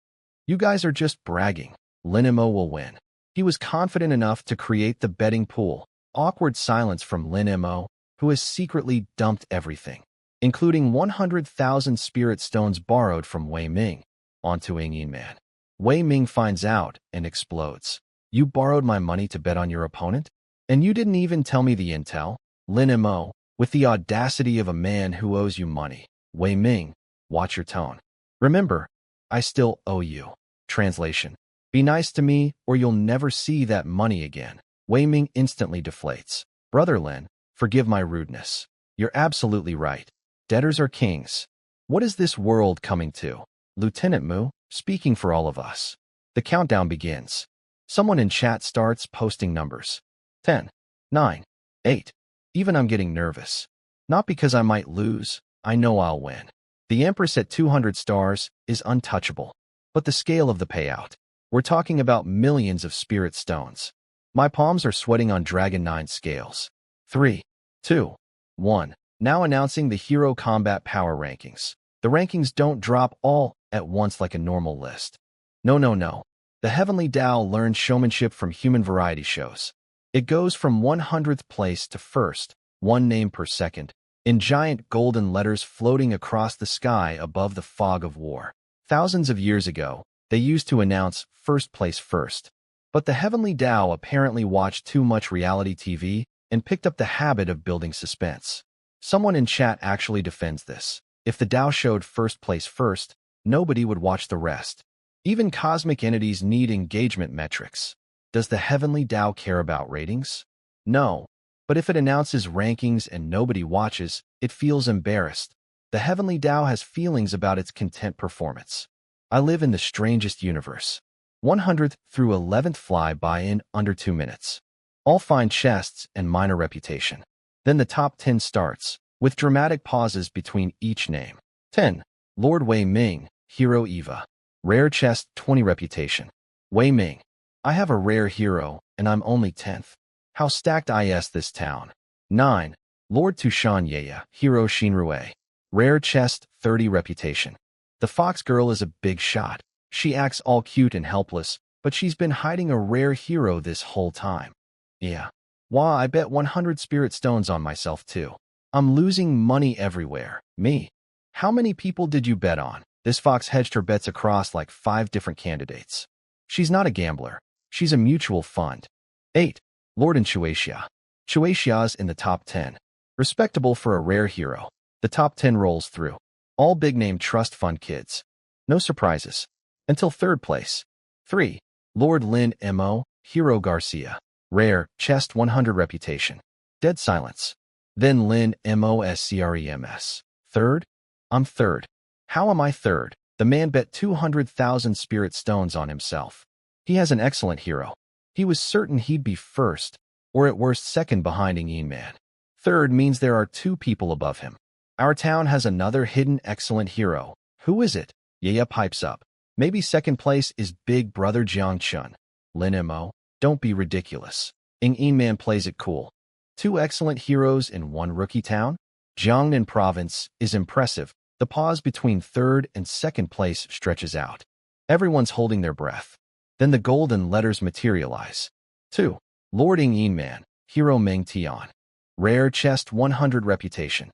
You guys are just bragging. Linimo will win. He was confident enough to create the betting pool. Awkward silence from Linimo, who has secretly dumped everything, including 100,000 spirit stones borrowed from Wei Ming, onto Man. Wei Ming finds out and explodes. You borrowed my money to bet on your opponent? And you didn't even tell me the intel? Linimo, with the audacity of a man who owes you money. Wei Ming, watch your tone. Remember, I still owe you. Translation. Be nice to me or you'll never see that money again. Wei Ming instantly deflates. Brother Lin, forgive my rudeness. You're absolutely right. Debtors are kings. What is this world coming to? Lieutenant Mu, speaking for all of us. The countdown begins. Someone in chat starts posting numbers. 10, 9, 8. Even I'm getting nervous. Not because I might lose. I know I'll win. The Empress at 200 stars is untouchable. But the scale of the payout. We're talking about millions of spirit stones. My palms are sweating on Dragon 9 scales. 3, 2, 1. Now announcing the hero combat power rankings. The rankings don't drop all at once like a normal list. No. The Heavenly Tao learned showmanship from human variety shows. It goes from 100th place to first, one name per second, in giant golden letters floating across the sky above the fog of war. Thousands of years ago, they used to announce first place first. But the Heavenly Tao apparently watched too much reality TV and picked up the habit of building suspense. Someone in chat actually defends this. If the Tao showed first place first, nobody would watch the rest. Even cosmic entities need engagement metrics. Does the Heavenly Tao care about ratings? No. But if it announces rankings and nobody watches, it feels embarrassed. The Heavenly Tao has feelings about its content performance. I live in the strangest universe. 100th through 11th fly by in under 2 minutes. All fine chests and minor reputation. Then the top 10 starts, with dramatic pauses between each name. 10. Lord Wei Ming, Hero Eva. Rare chest, 20 reputation. Wei Ming. I have a rare hero, and I'm only 10th. How stacked is this town? 9. Lord Tushan Yaya, Hero Shinrue. Rare chest, 30 reputation. The fox girl is a big shot. She acts all cute and helpless, but she's been hiding a rare hero this whole time. Yeah. Why, I bet 100 spirit stones on myself too. I'm losing money everywhere. Me. How many people did you bet on? This fox hedged her bets across like 5 different candidates. She's not a gambler. She's a mutual fund. 8. Lord and Chuaxia. Chuaxia's in the top 10. Respectable for a rare hero. The top 10 rolls through. All big-name trust fund kids. No surprises. Until 3rd place. 3. Lord Lin Mo, Hero Garcia. Rare, chest 100 reputation. Dead silence. Then Lin Moscrems. 3rd? I'm 3rd. How am I 3rd? The man bet 200,000 spirit stones on himself. He has an excellent hero. He was certain he'd be first. or at worst second behind Ing Man. Third means there are 2 people above him. Our town has another hidden excellent hero. Who is it? Yaya pipes up. Maybe second place is Big Brother Jiang Chun. Lin Mo, don't be ridiculous. Ing Man plays it cool. 2 excellent heroes in 1 rookie town? Jiangnan province is impressive. The pause between third and second place stretches out. Everyone's holding their breath. Then the golden letters materialize. 2. Lord Ing Man, Hero Meng Tian. Rare chest 100 reputation.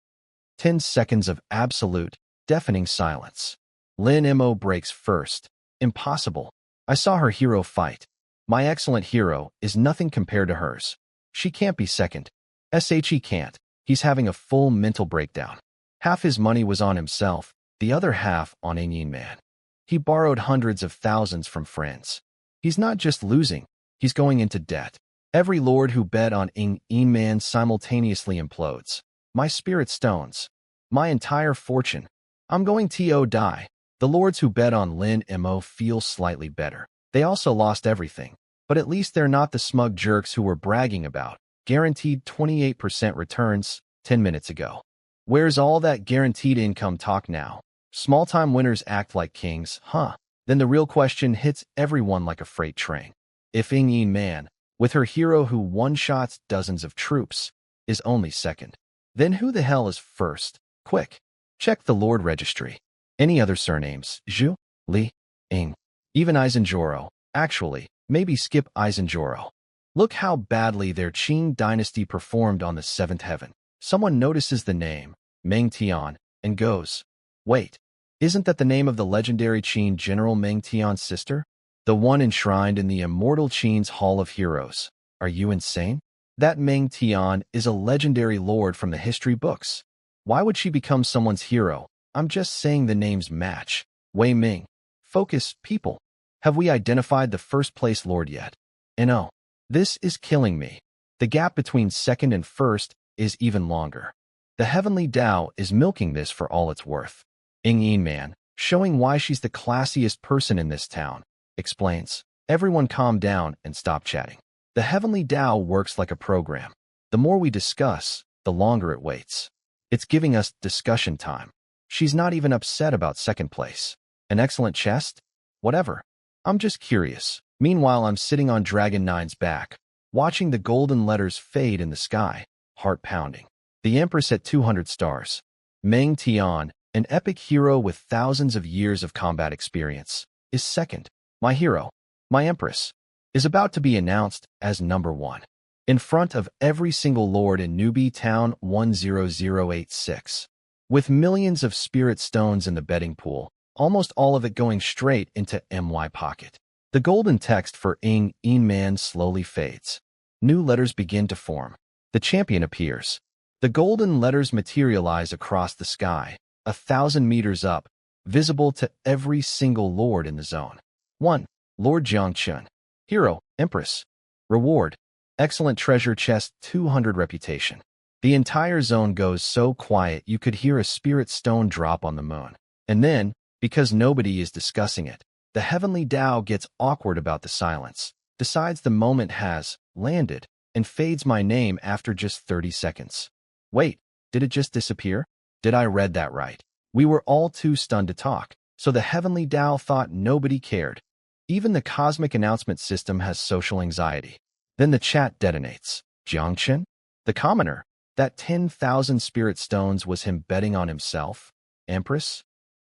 10 seconds of absolute, deafening silence. Lin Mo breaks first. Impossible. I saw her hero fight. My excellent hero is nothing compared to hers. She can't be second. He can't. He's having a full mental breakdown. Half his money was on himself, the other half on Ing Man. He borrowed hundreds of thousands from friends. He's not just losing, he's going into debt. Every lord who bet on Ing Man simultaneously implodes. My spirit stones. My entire fortune. I'm going to die. The lords who bet on Lin Mo feel slightly better. They also lost everything. But at least they're not the smug jerks who were bragging about guaranteed 28% returns 10 minutes ago. Where's all that guaranteed income talk now? Small-time winners act like kings, huh? Then the real question hits everyone like a freight train. If Ing Man, with her hero who one-shots dozens of troops, is only second, then who the hell is first? Quick, check the Lord Registry. Any other surnames? Zhu, Li, Ing, even Eisenjoro. Actually, maybe skip Eisenjoro. Look how badly their Qing dynasty performed on the 7th heaven. Someone notices the name, Meng Tian, and goes, wait, isn't that the name of the legendary Qin general Meng Tian's sister? The one enshrined in the immortal Qin's Hall of Heroes. Are you insane? That Meng Tian is a legendary lord from the history books. Why would she become someone's hero? I'm just saying the names match. Wei Ming. Focus, people. Have we identified the first place lord yet? No. This is killing me. The gap between second and first is even longer. The heavenly Tao is milking this for all it's worth. Ing Man, showing why she's the classiest person in this town, explains. Everyone calm down and stop chatting. The heavenly Tao works like a program. The more we discuss, the longer it waits. It's giving us discussion time. She's not even upset about second place. An excellent chest? Whatever. I'm just curious. Meanwhile, I'm sitting on Dragon 9's back, watching the golden letters fade in the sky, heart pounding. The Empress at 200 stars. Meng Tian, an epic hero with thousands of years of combat experience, is second. My hero, my Empress, is about to be announced as number 1. In front of every single lord in Newbie Town 10086. With millions of spirit stones in the betting pool, almost all of it going straight into my pocket. The golden text for Ing Man slowly fades. New letters begin to form. The champion appears. The golden letters materialize across the sky, 1,000 meters up, visible to every single lord in the zone. 1. Lord Jiang Chun. Hero, Empress. Reward, excellent treasure chest 200 reputation. The entire zone goes so quiet you could hear a spirit stone drop on the moon. And then, because nobody is discussing it, the heavenly Tao gets awkward about the silence, decides the moment has landed, and fades my name after just 30 seconds. Wait, did it just disappear? Did I read that right? We were all too stunned to talk, so the heavenly Tao thought nobody cared. Even the cosmic announcement system has social anxiety. Then the chat detonates. Jiangchen? The commoner? That 10,000 spirit stones was him betting on himself? Empress?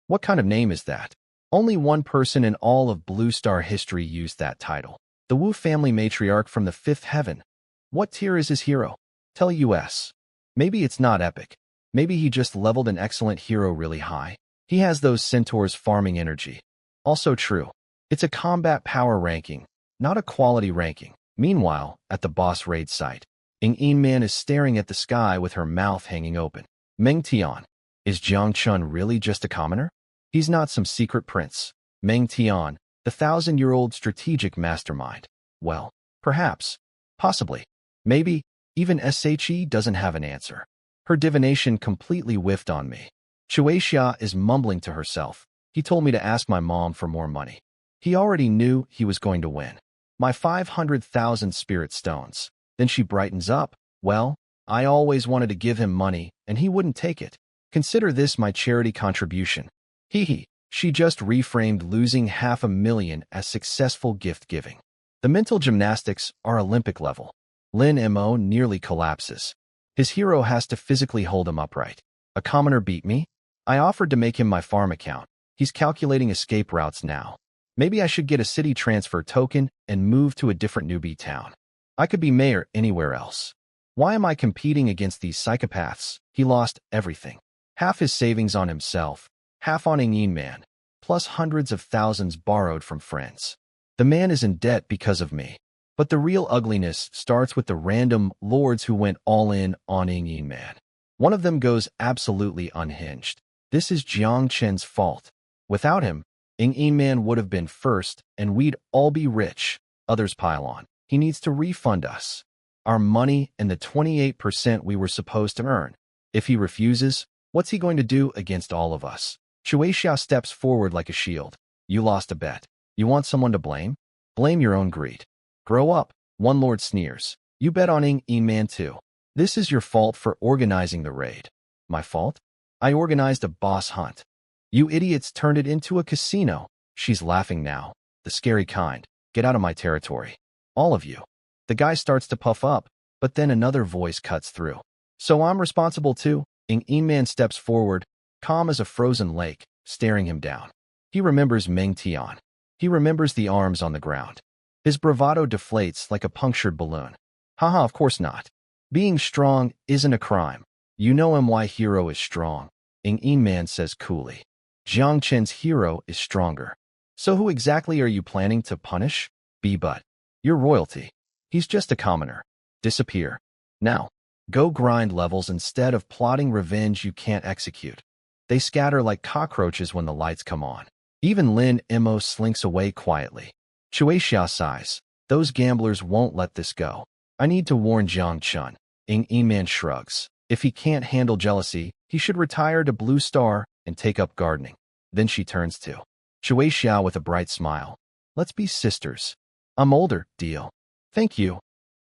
What kind of name is that? Only one person in all of Blue Star history used that title. The Wu family matriarch from the 5th heaven. What tier is his hero? Tell us. Maybe it's not epic. Maybe he just leveled an excellent hero really high. He has those centaurs farming energy. Also true. It's a combat power ranking, not a quality ranking. Meanwhile, at the boss raid site, Ing Man is staring at the sky with her mouth hanging open. Meng Tian. Is Jiang Chun really just a commoner? He's not some secret prince. Meng Tian, the 1,000-year-old strategic mastermind. Well, perhaps. Possibly. Maybe. Even She doesn't have an answer. Her divination completely whiffed on me. Shueixia is mumbling to herself. He told me to ask my mom for more money. He already knew he was going to win. My 500,000 spirit stones. Then she brightens up. Well, I always wanted to give him money, and he wouldn't take it. Consider this my charity contribution. Hee hee. She just reframed losing $500,000 as successful gift-giving. The mental gymnastics are Olympic level. Lin Mo nearly collapses. His hero has to physically hold him upright. A commoner beat me? I offered to make him my farm account. He's calculating escape routes now. Maybe I should get a city transfer token and move to a different newbie town. I could be mayor anywhere else. Why am I competing against these psychopaths? He lost everything. Half his savings on himself, half on Ng Man, plus hundreds of thousands borrowed from friends. The man is in debt because of me. But the real ugliness starts with the random lords who went all in on Ng Man. One of them goes absolutely unhinged. This is Jiang Chen's fault. Without him, Ng Man would have been first, and we'd all be rich. Others pile on. He needs to refund us our money and the 28% we were supposed to earn. If he refuses, what's he going to do against all of us? Shueixia steps forward like a shield. You lost a bet. You want someone to blame? Blame your own greed. Grow up, one lord sneers. You bet on Ng Man too. This is your fault for organizing the raid. My fault? I organized a boss hunt. You idiots turned it into a casino. She's laughing now. The scary kind. Get out of my territory. All of you. The guy starts to puff up, but then another voice cuts through. So I'm responsible too? Ng Man steps forward, calm as a frozen lake, staring him down. He remembers Meng Tian. He remembers the arms on the ground. His bravado deflates like a punctured balloon. Haha, of course not. Being strong isn't a crime. You know him why hero is strong. Ng Man says coolly. Jiang Chen's hero is stronger. So who exactly are you planning to punish? But you're royalty. He's just a commoner. Disappear. Now, go grind levels instead of plotting revenge you can't execute. They scatter like cockroaches when the lights come on. Even Lin Mo slinks away quietly. Shueixia sighs. Those gamblers won't let this go. I need to warn Jiang Chen. Ng Man shrugs. If he can't handle jealousy, he should retire to Blue Star and take up gardening. Then she turns to Shueixia with a bright smile. Let's be sisters. I'm older, deal. Thank you.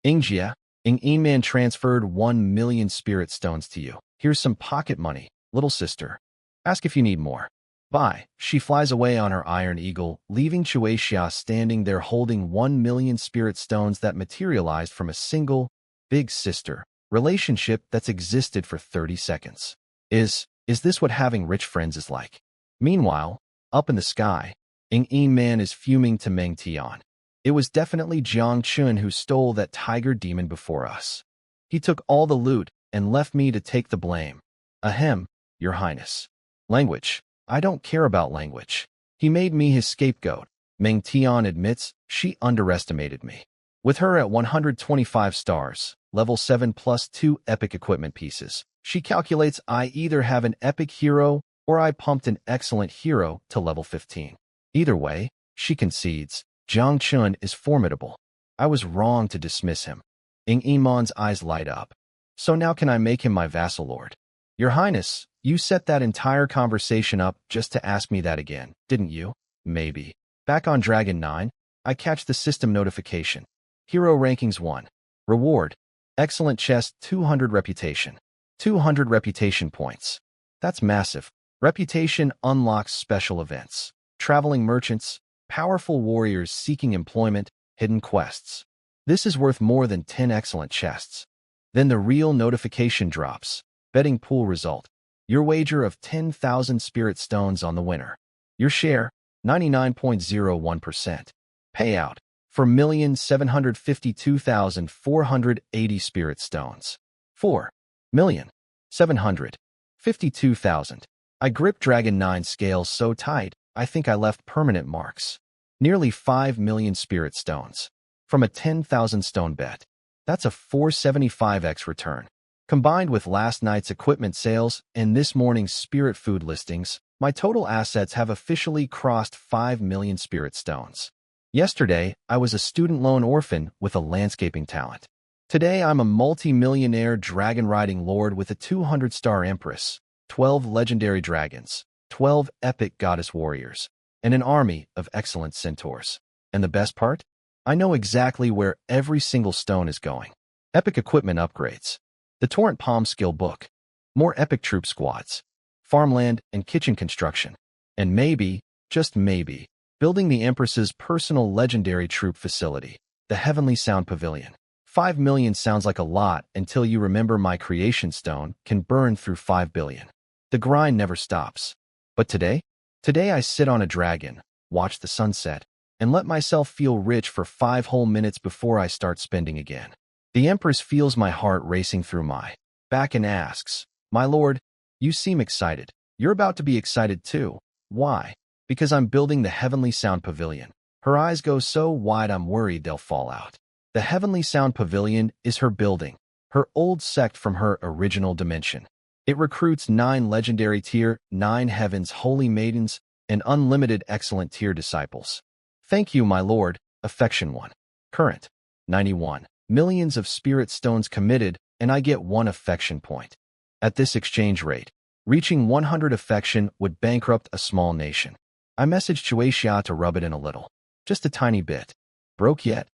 Ingjia, Ng Man transferred 1 million spirit stones to you. Here's some pocket money, little sister. Ask if you need more. Bye. She flies away on her iron eagle, leaving Shueixia standing there holding 1 million spirit stones that materialized from a single, big sister relationship that's existed for 30 seconds. Is this what having rich friends is like? Meanwhile, up in the sky, Ng Man is fuming to Meng Tian. It was definitely Jiang Chun who stole that tiger demon before us. He took all the loot and left me to take the blame. Ahem, Your Highness. Language. I don't care about language. He made me his scapegoat. Meng Tian admits she underestimated me. With her at 125 stars, level 7 plus 2 epic equipment pieces, she calculates I either have an epic hero or I pumped an excellent hero to level 15. Either way, she concedes. Jiang Chun is formidable. I was wrong to dismiss him. Ng Man's eyes light up. So now can I make him my vassal lord? Your Highness, you set that entire conversation up just to ask me that again, didn't you? Maybe. Back on Dragon 9, I catch the system notification. Hero Rankings 1. Reward. Excellent chest 200 reputation. 200 reputation points. That's massive. Reputation unlocks special events. Traveling merchants, powerful warriors seeking employment, hidden quests. This is worth more than 10 excellent chests. Then the real notification drops. Betting pool result. Your wager of 10,000 spirit stones on the winner. Your share, 99.01%. Payout, 4,752,480 spirit stones. 4,752,000. I grip Dragon 9 scales so tight, I think I left permanent marks. Nearly 5 million spirit stones. From a 10,000 stone bet. That's a 475x return. Combined with last night's equipment sales and this morning's spirit food listings, my total assets have officially crossed 5 million spirit stones. Yesterday, I was a student loan orphan with a landscaping talent. Today, I'm a multi-millionaire dragon-riding lord with a 200-star empress, 12 legendary dragons, 12 epic goddess warriors, and an army of excellent centaurs. And the best part? I know exactly where every single stone is going. Epic equipment upgrades. The Torrent Palm Skill Book. More epic troop squads. Farmland and kitchen construction. And maybe, just maybe, building the Empress's personal legendary troop facility, the Heavenly Sound Pavilion. 5 million sounds like a lot until you remember my creation stone can burn through 5 billion. The grind never stops. But today I sit on a dragon, watch the sunset, and let myself feel rich for 5 whole minutes before I start spending again. The Empress feels my heart racing through my back and asks, "My lord, you seem excited. You're about to be excited too. Why?" "Because I'm building the Heavenly Sound Pavilion." Her eyes go so wide I'm worried they'll fall out. The Heavenly Sound Pavilion is her building, her old sect from her original dimension. It recruits 9 legendary tier 9 heavens holy maidens and unlimited excellent tier disciples. Thank you, my lord. Affection 1. Current. 91. Millions of spirit stones committed, and I get 1 affection point. At this exchange rate, reaching 100 affection would bankrupt a small nation. I messaged Shueixia to rub it in a little. Just a tiny bit. Broke yet?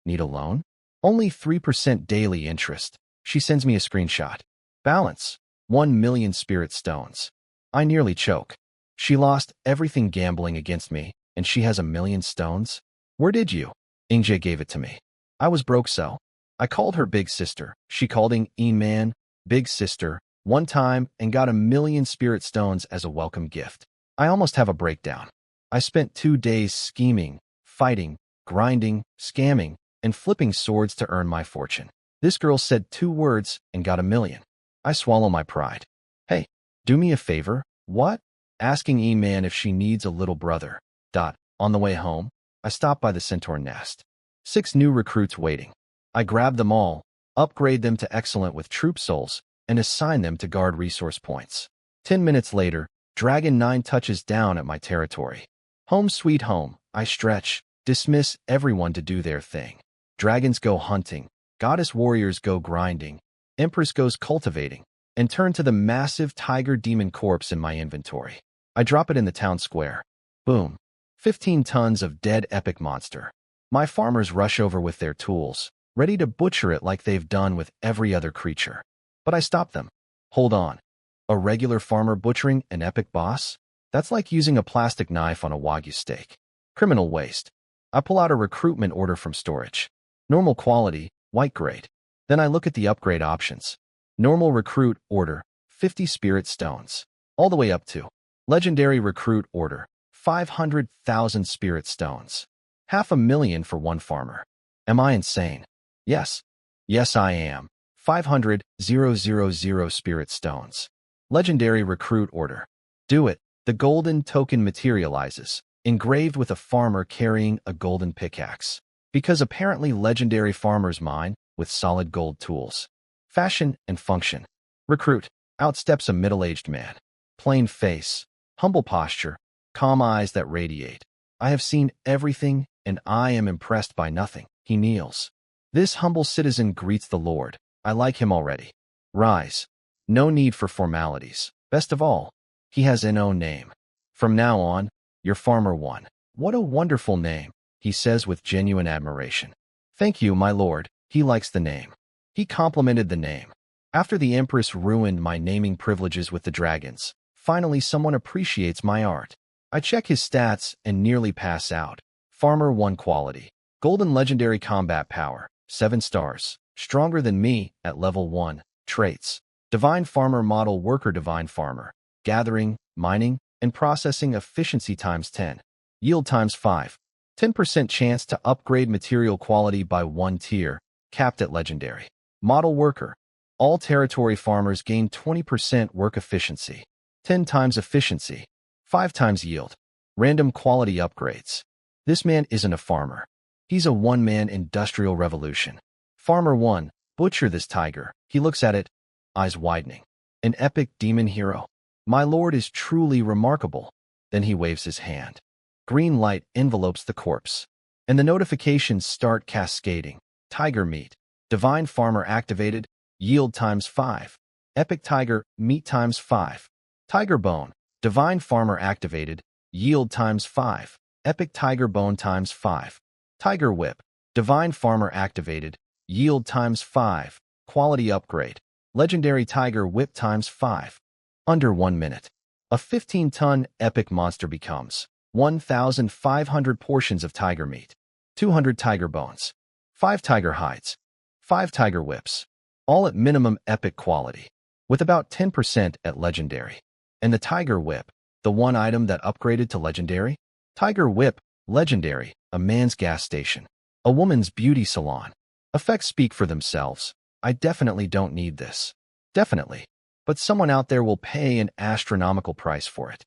Need a loan? Only 3% daily interest. She sends me a screenshot. Balance. 1 million spirit stones. I nearly choke. She lost everything gambling against me, and she has 1 million stones? Where did you? Ingje gave it to me. I was broke so. I called her big sister. She called man, big sister, one time and got 1 million spirit stones as a welcome gift. I almost have a breakdown. I spent 2 days scheming, fighting, grinding, scamming, and flipping swords to earn my fortune. This girl said 2 words and got 1 million. I swallow my pride. Hey, do me a favor. What? Asking man if she needs a little brother. On the way home, I stop by the centaur nest. 6 new recruits waiting. I grab them all, upgrade them to excellent with troop souls, and assign them to guard resource points. 10 minutes later, Dragon 9 touches down at my territory. Home sweet home. I stretch, dismiss everyone to do their thing. Dragons go hunting, goddess warriors go grinding, Empress goes cultivating, and turn to the massive tiger demon corpse in my inventory. I drop it in the town square. Boom. 15 tons of dead epic monster. My farmers rush over with their tools, ready to butcher it like they've done with every other creature. But I stop them. Hold on. A regular farmer butchering an epic boss? That's like using a plastic knife on a Wagyu steak. Criminal waste. I pull out a recruitment order from storage. Normal quality, white grade. Then I look at the upgrade options. Normal recruit order, 50 spirit stones. All the way up to legendary recruit order, 500,000 spirit stones. 500,000 for one farmer. Am I insane? Yes. Yes, I am. 500,000 spirit stones. Legendary recruit order. Do it. The golden token materializes, engraved with a farmer carrying a golden pickaxe. Because apparently legendary farmers mine with solid gold tools. Fashion and function. Recruit. Outsteps a middle-aged man. Plain face. Humble posture. Calm eyes that radiate. I have seen everything, and I am impressed by nothing. He kneels. This humble citizen greets the Lord. I like him already. Rise. No need for formalities. Best of all, he has an own name. From now on, you're Farmer 1. What a wonderful name, he says with genuine admiration. Thank you, my lord. He likes the name. He complimented the name. After the Empress ruined my naming privileges with the dragons, finally someone appreciates my art. I check his stats and nearly pass out. Farmer 1 quality. Golden legendary combat power. 7 stars. Stronger than me at level 1. Traits. Divine farmer model worker divine farmer. Gathering, mining, and processing efficiency times 10. Yield times 5. 10% chance to upgrade material quality by 1 tier. Capped at legendary. Model worker. All territory farmers gain 20% work efficiency. 10 times efficiency. 5 times yield. Random quality upgrades. This man isn't a farmer. He's a one-man industrial revolution. Farmer 1, butcher this tiger. He looks at it, eyes widening. An epic demon hero. My lord is truly remarkable. Then he waves his hand. Green light envelopes the corpse, and the notifications start cascading. Tiger meat. Divine farmer activated. Yield times 5. Epic tiger meat times 5. Tiger bone. Divine farmer activated. Yield times 5. Epic tiger bone times 5. Tiger whip. Divine farmer activated. yield times 5, quality upgrade, legendary tiger whip times 5. Under 1 minute. A 15-ton epic monster becomes 1,500 portions of tiger meat, 200 tiger bones, 5 tiger hides, 5 tiger whips, all at minimum epic quality, with about 10% at legendary. And the tiger whip, the one item that upgraded to legendary? Tiger whip, legendary, a man's gas station, a woman's beauty salon. Effects speak for themselves. I definitely don't need this. Definitely. But someone out there will pay an astronomical price for it.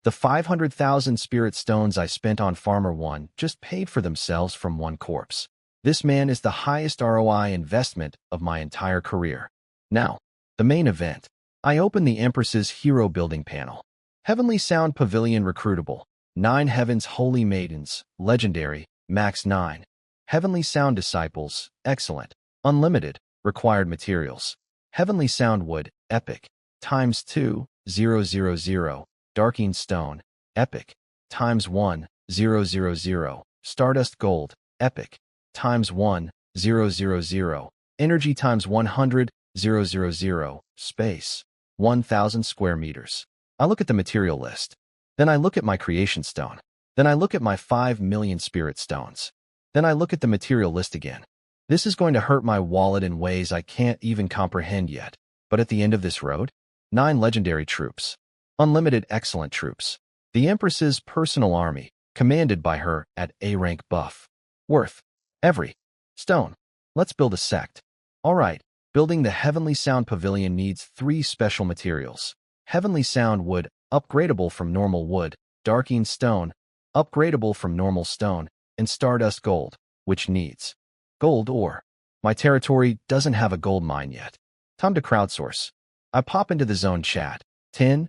The 500,000 spirit stones I spent on Farmer 1 just paid for themselves from one corpse. This man is the highest ROI investment of my entire career. Now, the main event. I open the Empress's Hero Building panel. Heavenly Sound Pavilion recruitable. 9 Heaven's Holy Maidens, legendary, max 9. Heavenly Sound Disciples, excellent, unlimited, required materials. Heavenly Sound Wood, epic, times 2, 000, Darking Stone, epic, times 1, 000, Stardust Gold, epic, times 1, 000, Energy times 100, 000, Space, 1,000 square meters. I look at the material list. Then I look at my creation stone. Then I look at my 5 million spirit stones. Then I look at the material list again. This is going to hurt my wallet in ways I can't even comprehend yet. But at the end of this road, 9 legendary troops. Unlimited excellent troops. The Empress's personal army, commanded by her at A rank buff. Worth. Every. Stone. Let's build a sect. Alright, building the Heavenly Sound Pavilion needs 3 special materials. Heavenly Sound Wood, upgradable from normal wood, Darking Stone, upgradable from normal stone, and Stardust Gold, which needs gold ore. My territory doesn't have a gold mine yet. Time to crowdsource. I pop into the zone chat. 10,000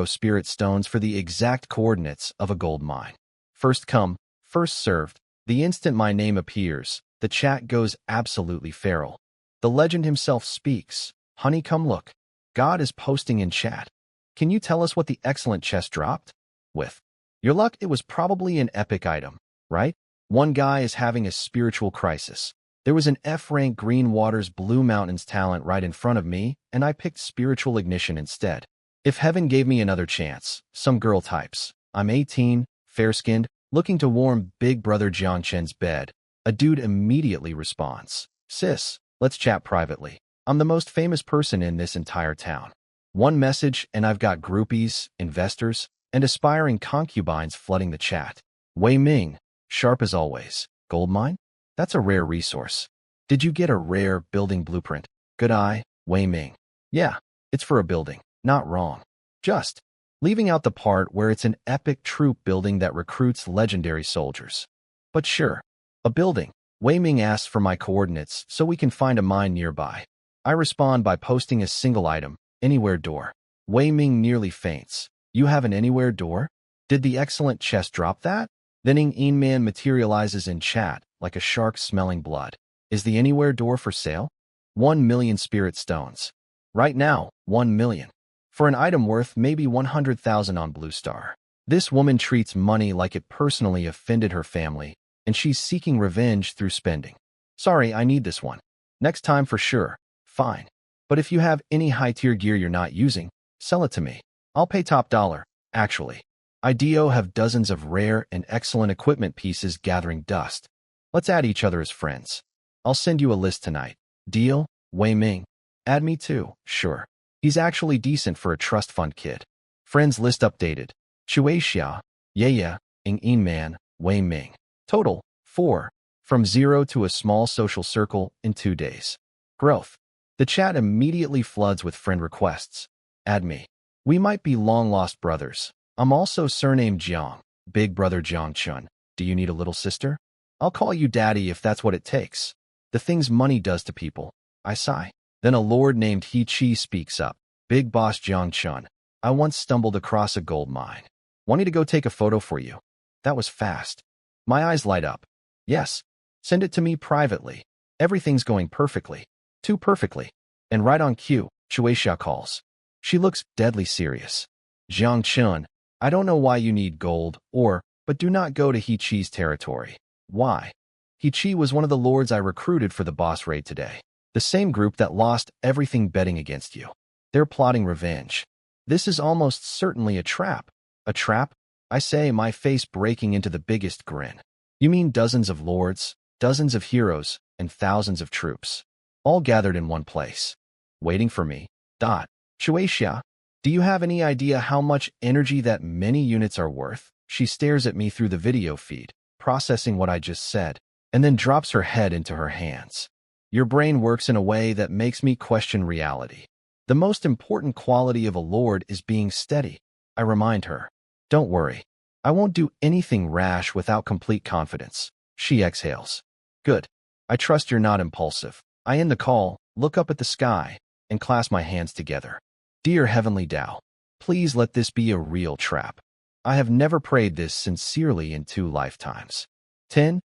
spirit stones for the exact coordinates of a gold mine. First come, first served. The instant my name appears, the chat goes absolutely feral. The legend himself speaks. Honey, come look. God is posting in chat. Can you tell us what the excellent chest dropped? With your luck, it was probably an epic item, right? One guy is having a spiritual crisis. There was an F-rank Green Waters Blue Mountains talent right in front of me, and I picked Spiritual Ignition instead. If heaven gave me another chance, some girl types. I'm 18, fair-skinned, looking to warm Big Brother Jiangchen's bed. A dude immediately responds. Sis, let's chat privately. I'm the most famous person in this entire town. One message, and I've got groupies, investors, and aspiring concubines flooding the chat. Wei Ming, sharp as always. Gold mine? That's a rare resource. Did you get a rare building blueprint? Good eye, Wei Ming. Yeah, it's for a building. Not wrong. Just leaving out the part where it's an epic troop building that recruits legendary soldiers. But sure, a building. Wei Ming asks for my coordinates so we can find a mine nearby. I respond by posting a single item, anywhere door. Wei Ming nearly faints. You have an anywhere door? Did the excellent chest drop that? Then Ing Man materializes in chat like a shark smelling blood. Is the anywhere door for sale? 1 million spirit stones. Right now, 1 million. For an item worth maybe 100,000 on Blue Star. This woman treats money like it personally offended her family, and she's seeking revenge through spending. Sorry, I need this one. Next time for sure. Fine. But if you have any high-tier gear you're not using, sell it to me. I'll pay top dollar, actually. IDEO have dozens of rare and excellent equipment pieces gathering dust. Let's add each other as friends. I'll send you a list tonight. Deal? Wei Ming. Add me too, sure. He's actually decent for a trust fund kid. Friends list updated. Shueixia, yeah, Ing Man, Wei Ming. Total, 4. From 0 to a small social circle in 2 days. Growth. The chat immediately floods with friend requests. Add me. We might be long-lost brothers. I'm also surnamed Jiang, Big Brother Jiangchun. Do you need a little sister? I'll call you daddy if that's what it takes. The things money does to people. I sigh. Then a lord named He Chi speaks up. Big boss Jiangchun. I once stumbled across a gold mine. Want me to go take a photo for you? That was fast. My eyes light up. Yes. Send it to me privately. Everything's going perfectly. Too perfectly. And right on cue, Shueixia calls. She looks deadly serious. Jiangchun, I don't know why you need gold, but do not go to He Chi's territory. Why? Hichi was one of the lords I recruited for the boss raid today. The same group that lost everything betting against you. They're plotting revenge. This is almost certainly a trap. A trap? I say, my face breaking into the biggest grin. You mean dozens of lords, dozens of heroes, and thousands of troops, all gathered in one place, waiting for me. Shueisha, do you have any idea how much energy that many units are worth? She stares at me through the video feed, processing what I just said, and then drops her head into her hands. Your brain works in a way that makes me question reality. The most important quality of a lord is being steady. I remind her. Don't worry. I won't do anything rash without complete confidence. She exhales. Good. I trust you're not impulsive. I end the call, look up at the sky, and clasp my hands together. Dear Heavenly Tao, please let this be a real trap. I have never prayed this sincerely in 2 lifetimes. 10,000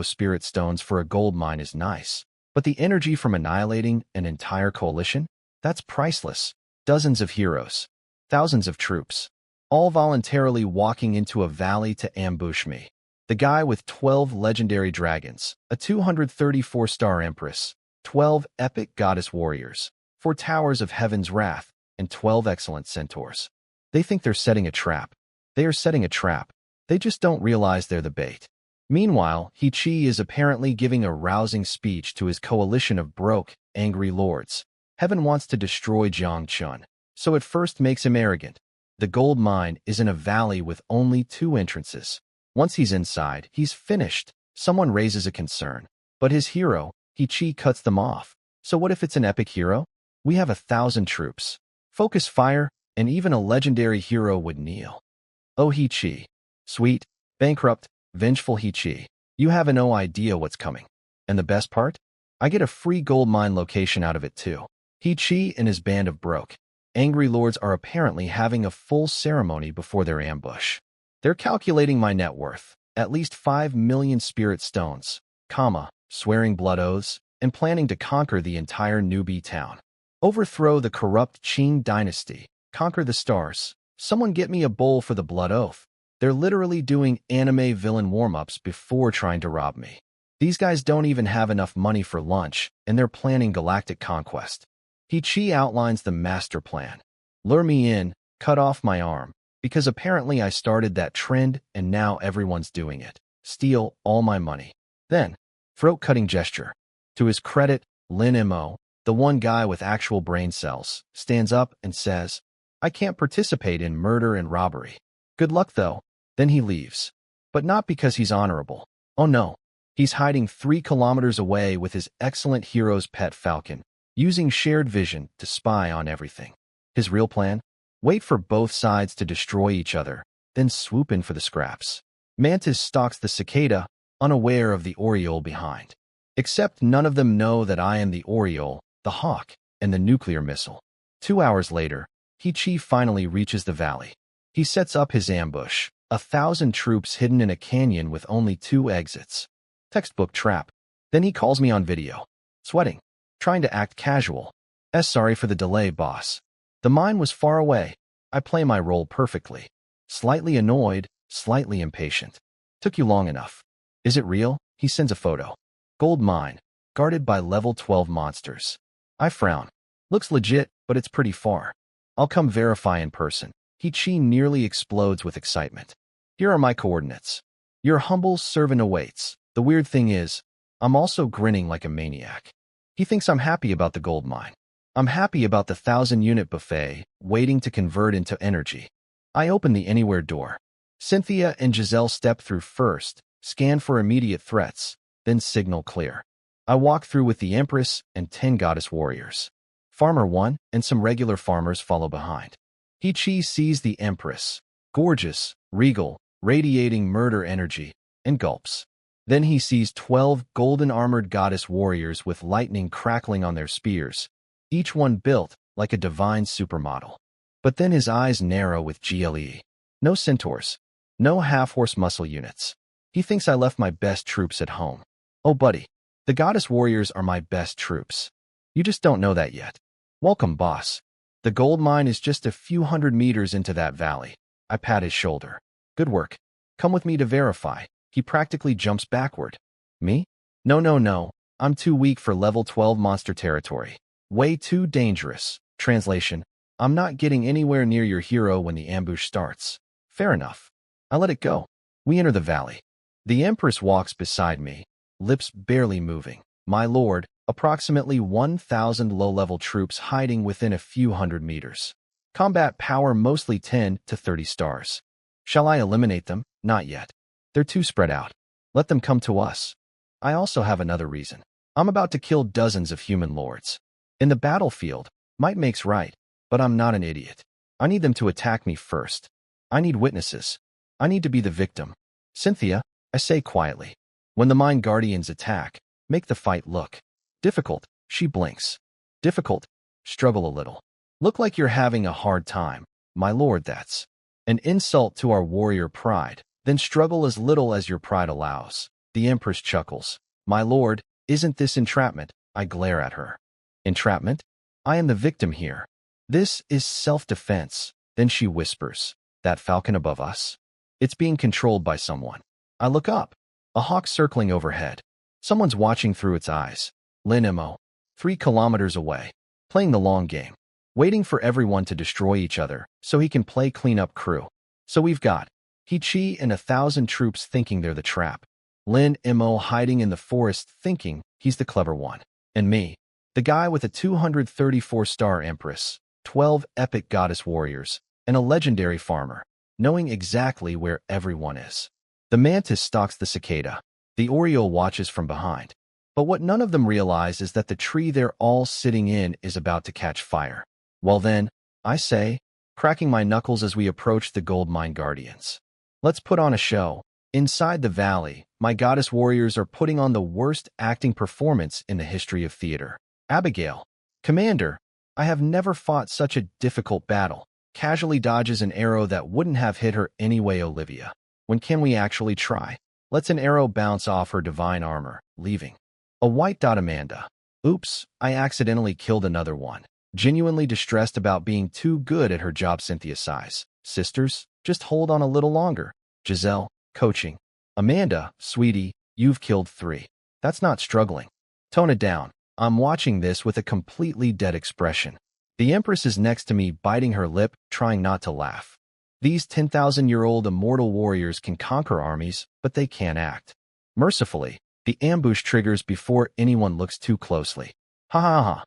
spirit stones for a gold mine is nice, but the energy from annihilating an entire coalition? That's priceless. Dozens of heroes, thousands of troops, all voluntarily walking into a valley to ambush me. The guy with 12 legendary dragons, a 234-star empress, 12 epic goddess warriors, 4 towers of heaven's wrath, and 12 excellent centaurs. They think they're setting a trap. They are setting a trap. They just don't realize they're the bait. Meanwhile, Hichi is apparently giving a rousing speech to his coalition of broke, angry lords. Heaven wants to destroy Jiangchun, so it first makes him arrogant. The gold mine is in a valley with only 2 entrances. Once he's inside, he's finished. Someone raises a concern. But his hero, Hichi, cuts them off. So what if it's an epic hero? We have 1,000 troops. Focus fire, and even a legendary hero would kneel. Oh Hichi. Sweet, bankrupt, vengeful Hichi. You have no idea what's coming. And the best part? I get a free gold mine location out of it too. Hichi and his band of broke, angry lords are apparently having a full ceremony before their ambush. They're calculating my net worth, at least 5 million spirit stones, swearing blood oaths, and planning to conquer the entire Newbie town. Overthrow the corrupt Qing dynasty, conquer the stars. Someone get me a bowl for the blood oath. They're literally doing anime villain warm-ups before trying to rob me. These guys don't even have enough money for lunch, and they're planning galactic conquest. Hichi outlines the master plan. Lure me in, cut off my arm, because apparently I started that trend and now everyone's doing it. Steal all my money. Then, throat-cutting gesture. To his credit, Lin Mo, the one guy with actual brain cells, stands up and says, I can't participate in murder and robbery. Good luck though. Then he leaves. But not because he's honorable. Oh no. He's hiding 3 kilometers away with his excellent hero's pet falcon, using shared vision to spy on everything. His real plan? Wait for both sides to destroy each other, then swoop in for the scraps. Mantis stalks the cicada, unaware of the Oriole behind. Except none of them know that I am the Oriole, the hawk, and the nuclear missile. 2 hours later, Hichi finally reaches the valley. He sets up his ambush, 1,000 troops hidden in a canyon with only 2 exits. Textbook trap. Then he calls me on video. Sweating. Trying to act casual. Sorry for the delay, boss. The mine was far away. I play my role perfectly. Slightly annoyed, slightly impatient. Took you long enough. Is it real? He sends a photo. Gold mine, guarded by level 12 monsters. I frown. Looks legit, but it's pretty far. I'll come verify in person. Hichi nearly explodes with excitement. Here are my coordinates. Your humble servant awaits. The weird thing is, I'm also grinning like a maniac. He thinks I'm happy about the gold mine. I'm happy about the 1,000-unit buffet, waiting to convert into energy. I open the anywhere door. Cynthia and Giselle step through first, scan for immediate threats, then signal clear. I walk through with the Empress and 10 goddess warriors. Farmer 1 and some regular farmers follow behind. Hichi sees the Empress, gorgeous, regal, radiating murder energy, and gulps. Then he sees 12 golden-armored goddess warriors with lightning crackling on their spears, each one built like a divine supermodel. But then his eyes narrow with GLE. No centaurs. No half-horse muscle units. He thinks I left my best troops at home. Oh, buddy. The goddess warriors are my best troops. You just don't know that yet. Welcome, boss. The gold mine is just a few hundred meters into that valley. I pat his shoulder. Good work. Come with me to verify. He practically jumps backward. Me? No, no, no. I'm too weak for level 12 monster territory. Way too dangerous. Translation: I'm not getting anywhere near your hero when the ambush starts. Fair enough. I let it go. We enter the valley. The Empress walks beside me, lips barely moving. My lord, approximately 1,000 low-level troops hiding within a few hundred meters. Combat power mostly 10 to 30 stars. Shall I eliminate them? Not yet. They're too spread out. Let them come to us. I also have another reason. I'm about to kill dozens of human lords. In the battlefield, might makes right, but I'm not an idiot. I need them to attack me first. I need witnesses. I need to be the victim. Cynthia, I say quietly. When the Mind Guardians attack, make the fight look difficult. She blinks. Difficult. Struggle a little. Look like you're having a hard time. My lord, that's an insult to our warrior pride. Then struggle as little as your pride allows. The Empress chuckles. My lord, isn't this entrapment? I glare at her. Entrapment? I am the victim here. This is self-defense. Then she whispers. That falcon above us? It's being controlled by someone. I look up. A hawk circling overhead. Someone's watching through its eyes. Lin Mo. 3 kilometers away. Playing the long game. Waiting for everyone to destroy each other so he can play cleanup crew. So we've got He-Chi and 1,000 troops thinking they're the trap. Lin Mo hiding in the forest thinking he's the clever one. And me, the guy with a 234-star Empress, 12 epic goddess warriors, and a legendary farmer, knowing exactly where everyone is. The mantis stalks the cicada. The oriole watches from behind. But what none of them realize is that the tree they're all sitting in is about to catch fire. Well then, I say, cracking my knuckles as we approach the gold mine guardians. Let's put on a show. Inside the valley, my goddess warriors are putting on the worst acting performance in the history of theater. Abigail. Commander, I have never fought such a difficult battle. Casually dodges an arrow that wouldn't have hit her anyway. Olivia. When can we actually try? Lets an arrow bounce off her divine armor, leaving. A white dot. Amanda. Oops, I accidentally killed another one. Genuinely distressed about being too good at her job. Cynthia sighs. Sisters, just hold on a little longer. Giselle. Coaching. Amanda, sweetie, you've killed 3. That's not struggling. Tone it down. I'm watching this with a completely dead expression. The Empress is next to me, biting her lip, trying not to laugh. These 10,000-year-old immortal warriors can conquer armies, but they can't act. Mercifully, the ambush triggers before anyone looks too closely. Ha ha ha.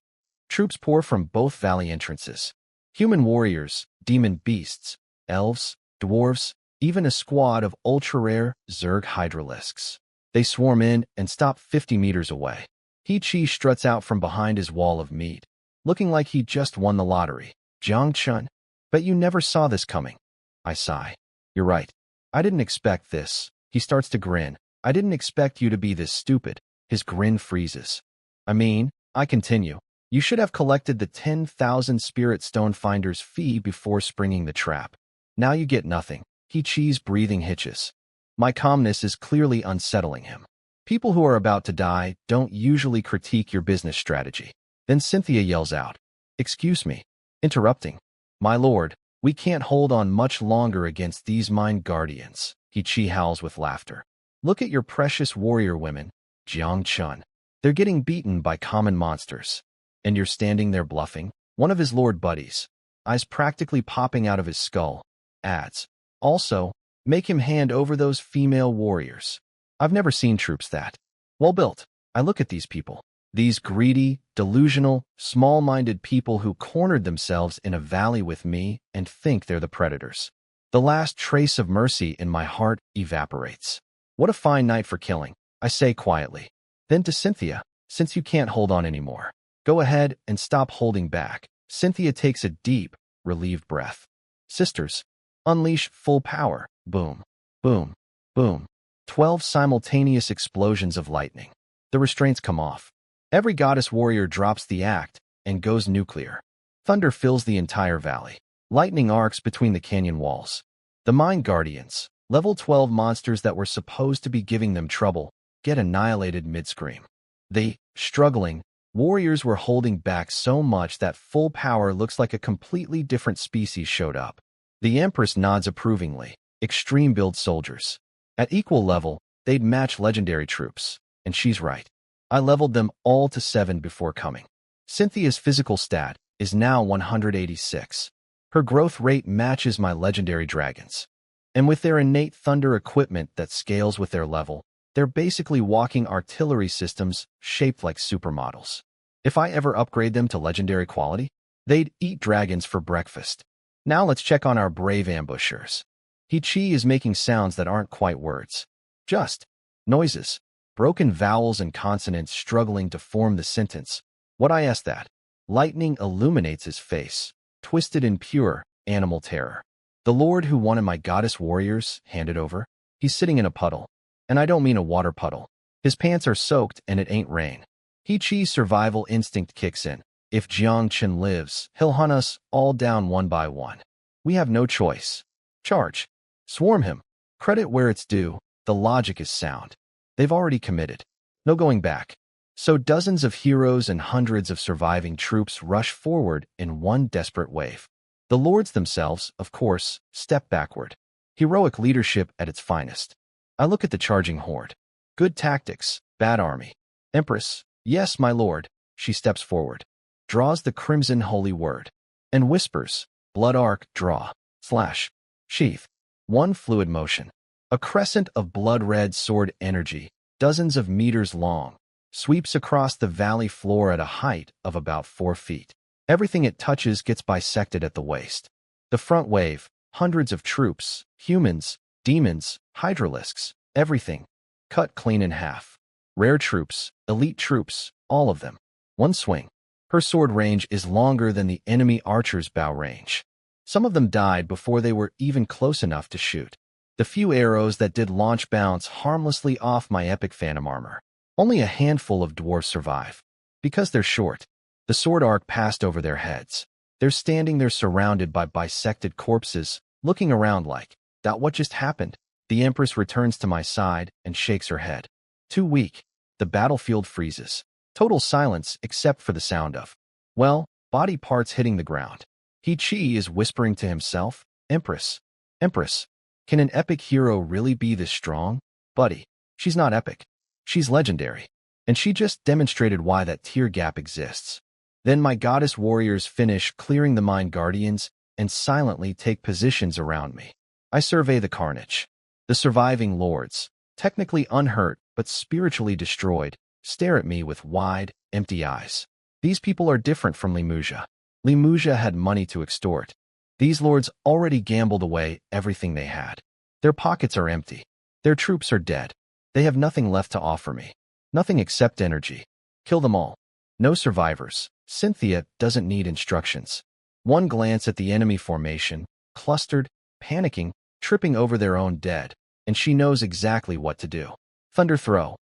Troops pour from both valley entrances. Human warriors, demon beasts, elves, dwarves, even a squad of ultra-rare Zerg hydralisks. They swarm in and stop 50 meters away. He-Chi struts out from behind his wall of meat, looking like he just won the lottery. Jiang Chun, bet you never saw this coming. I sigh. You're right. I didn't expect this. He starts to grin. I didn't expect you to be this stupid. His grin freezes. I continue. You should have collected the 10,000 Spirit Stone Finder's fee before springing the trap. Now you get nothing. He-Chi's breathing hitches. My calmness is clearly unsettling him. People who are about to die don't usually critique your business strategy. Then Cynthia yells out. Excuse me. Interrupting. My lord, we can't hold on much longer against these Mind Guardians. He-Chi howls with laughter. Look at your precious warrior women, Jiang Chun. They're getting beaten by common monsters. And you're standing there bluffing? One of his lord buddies, eyes practically popping out of his skull, adds. Also, make him hand over those female warriors. I've never seen troops that well built. I look at these people. These greedy, delusional, small-minded people who cornered themselves in a valley with me and think they're the predators. The last trace of mercy in my heart evaporates. What a fine night for killing, I say quietly. Then to Cynthia, since you can't hold on anymore, go ahead and stop holding back. Cynthia takes a deep, relieved breath. Sisters, unleash full power. Boom, boom, boom. 12 simultaneous explosions of lightning. The restraints come off. Every goddess warrior drops the act and goes nuclear. Thunder fills the entire valley. Lightning arcs between the canyon walls. The Mind Guardians, level 12 monsters that were supposed to be giving them trouble, get annihilated mid-scream. The struggling warriors were holding back so much that full power looks like a completely different species showed up. The Empress nods approvingly. Extreme build soldiers. At equal level, they'd match legendary troops. And she's right. I leveled them all to 7 before coming. Cynthia's physical stat is now 186. Her growth rate matches my legendary dragons. And with their innate thunder equipment that scales with their level, they're basically walking artillery systems shaped like supermodels. If I ever upgrade them to legendary quality, they'd eat dragons for breakfast. Now let's check on our brave ambushers. He-Chi is making sounds that aren't quite words. Just noises. Broken vowels and consonants struggling to form the sentence. What I asked that. Lightning illuminates his face, twisted in pure animal terror. The lord who wanted my goddess warriors handed over. He's sitting in a puddle. And I don't mean a water puddle. His pants are soaked and it ain't rain. He-Chi's survival instinct kicks in. If Jiang Chen lives, he'll hunt us all down one by one. We have no choice. Charge. Swarm him. Credit where it's due. The logic is sound. They've already committed. No going back. So dozens of heroes and hundreds of surviving troops rush forward in one desperate wave. The lords themselves, of course, step backward. Heroic leadership at its finest. I look at the charging horde. Good tactics, bad army. Empress, yes, my lord. She steps forward, draws the crimson holy word, and whispers, blood arc, draw, slash, sheath. One fluid motion. A crescent of blood-red sword energy, dozens of meters long, sweeps across the valley floor at a height of about 4 feet. Everything it touches gets bisected at the waist. The front wave, hundreds of troops, humans, demons, hydralisks, everything, cut clean in half. Rare troops, elite troops, all of them. One swing. Her sword range is longer than the enemy archer's bow range. Some of them died before they were even close enough to shoot. The few arrows that did launch bounce harmlessly off my epic phantom armor. Only a handful of dwarfs survive. Because they're short, the sword arc passed over their heads. They're standing there surrounded by bisected corpses, looking around like, that what just happened? The Empress returns to my side and shakes her head. Too weak. The battlefield freezes. Total silence except for the sound of, well, body parts hitting the ground. He-Chi is whispering to himself, Empress, Empress. Can an epic hero really be this strong? Buddy, she's not epic. She's legendary. And she just demonstrated why that tier gap exists. Then my goddess warriors finish clearing the Mind Guardians and silently take positions around me. I survey the carnage. The surviving lords, technically unhurt but spiritually destroyed, stare at me with wide, empty eyes. These people are different from Limuja. Limuja had money to extort. These lords already gambled away everything they had. Their pockets are empty. Their troops are dead. They have nothing left to offer me. Nothing except energy. Kill them all. No survivors. Cynthia doesn't need instructions. One glance at the enemy formation, clustered, panicking, tripping over their own dead, and she knows exactly what to do. Thunder throw.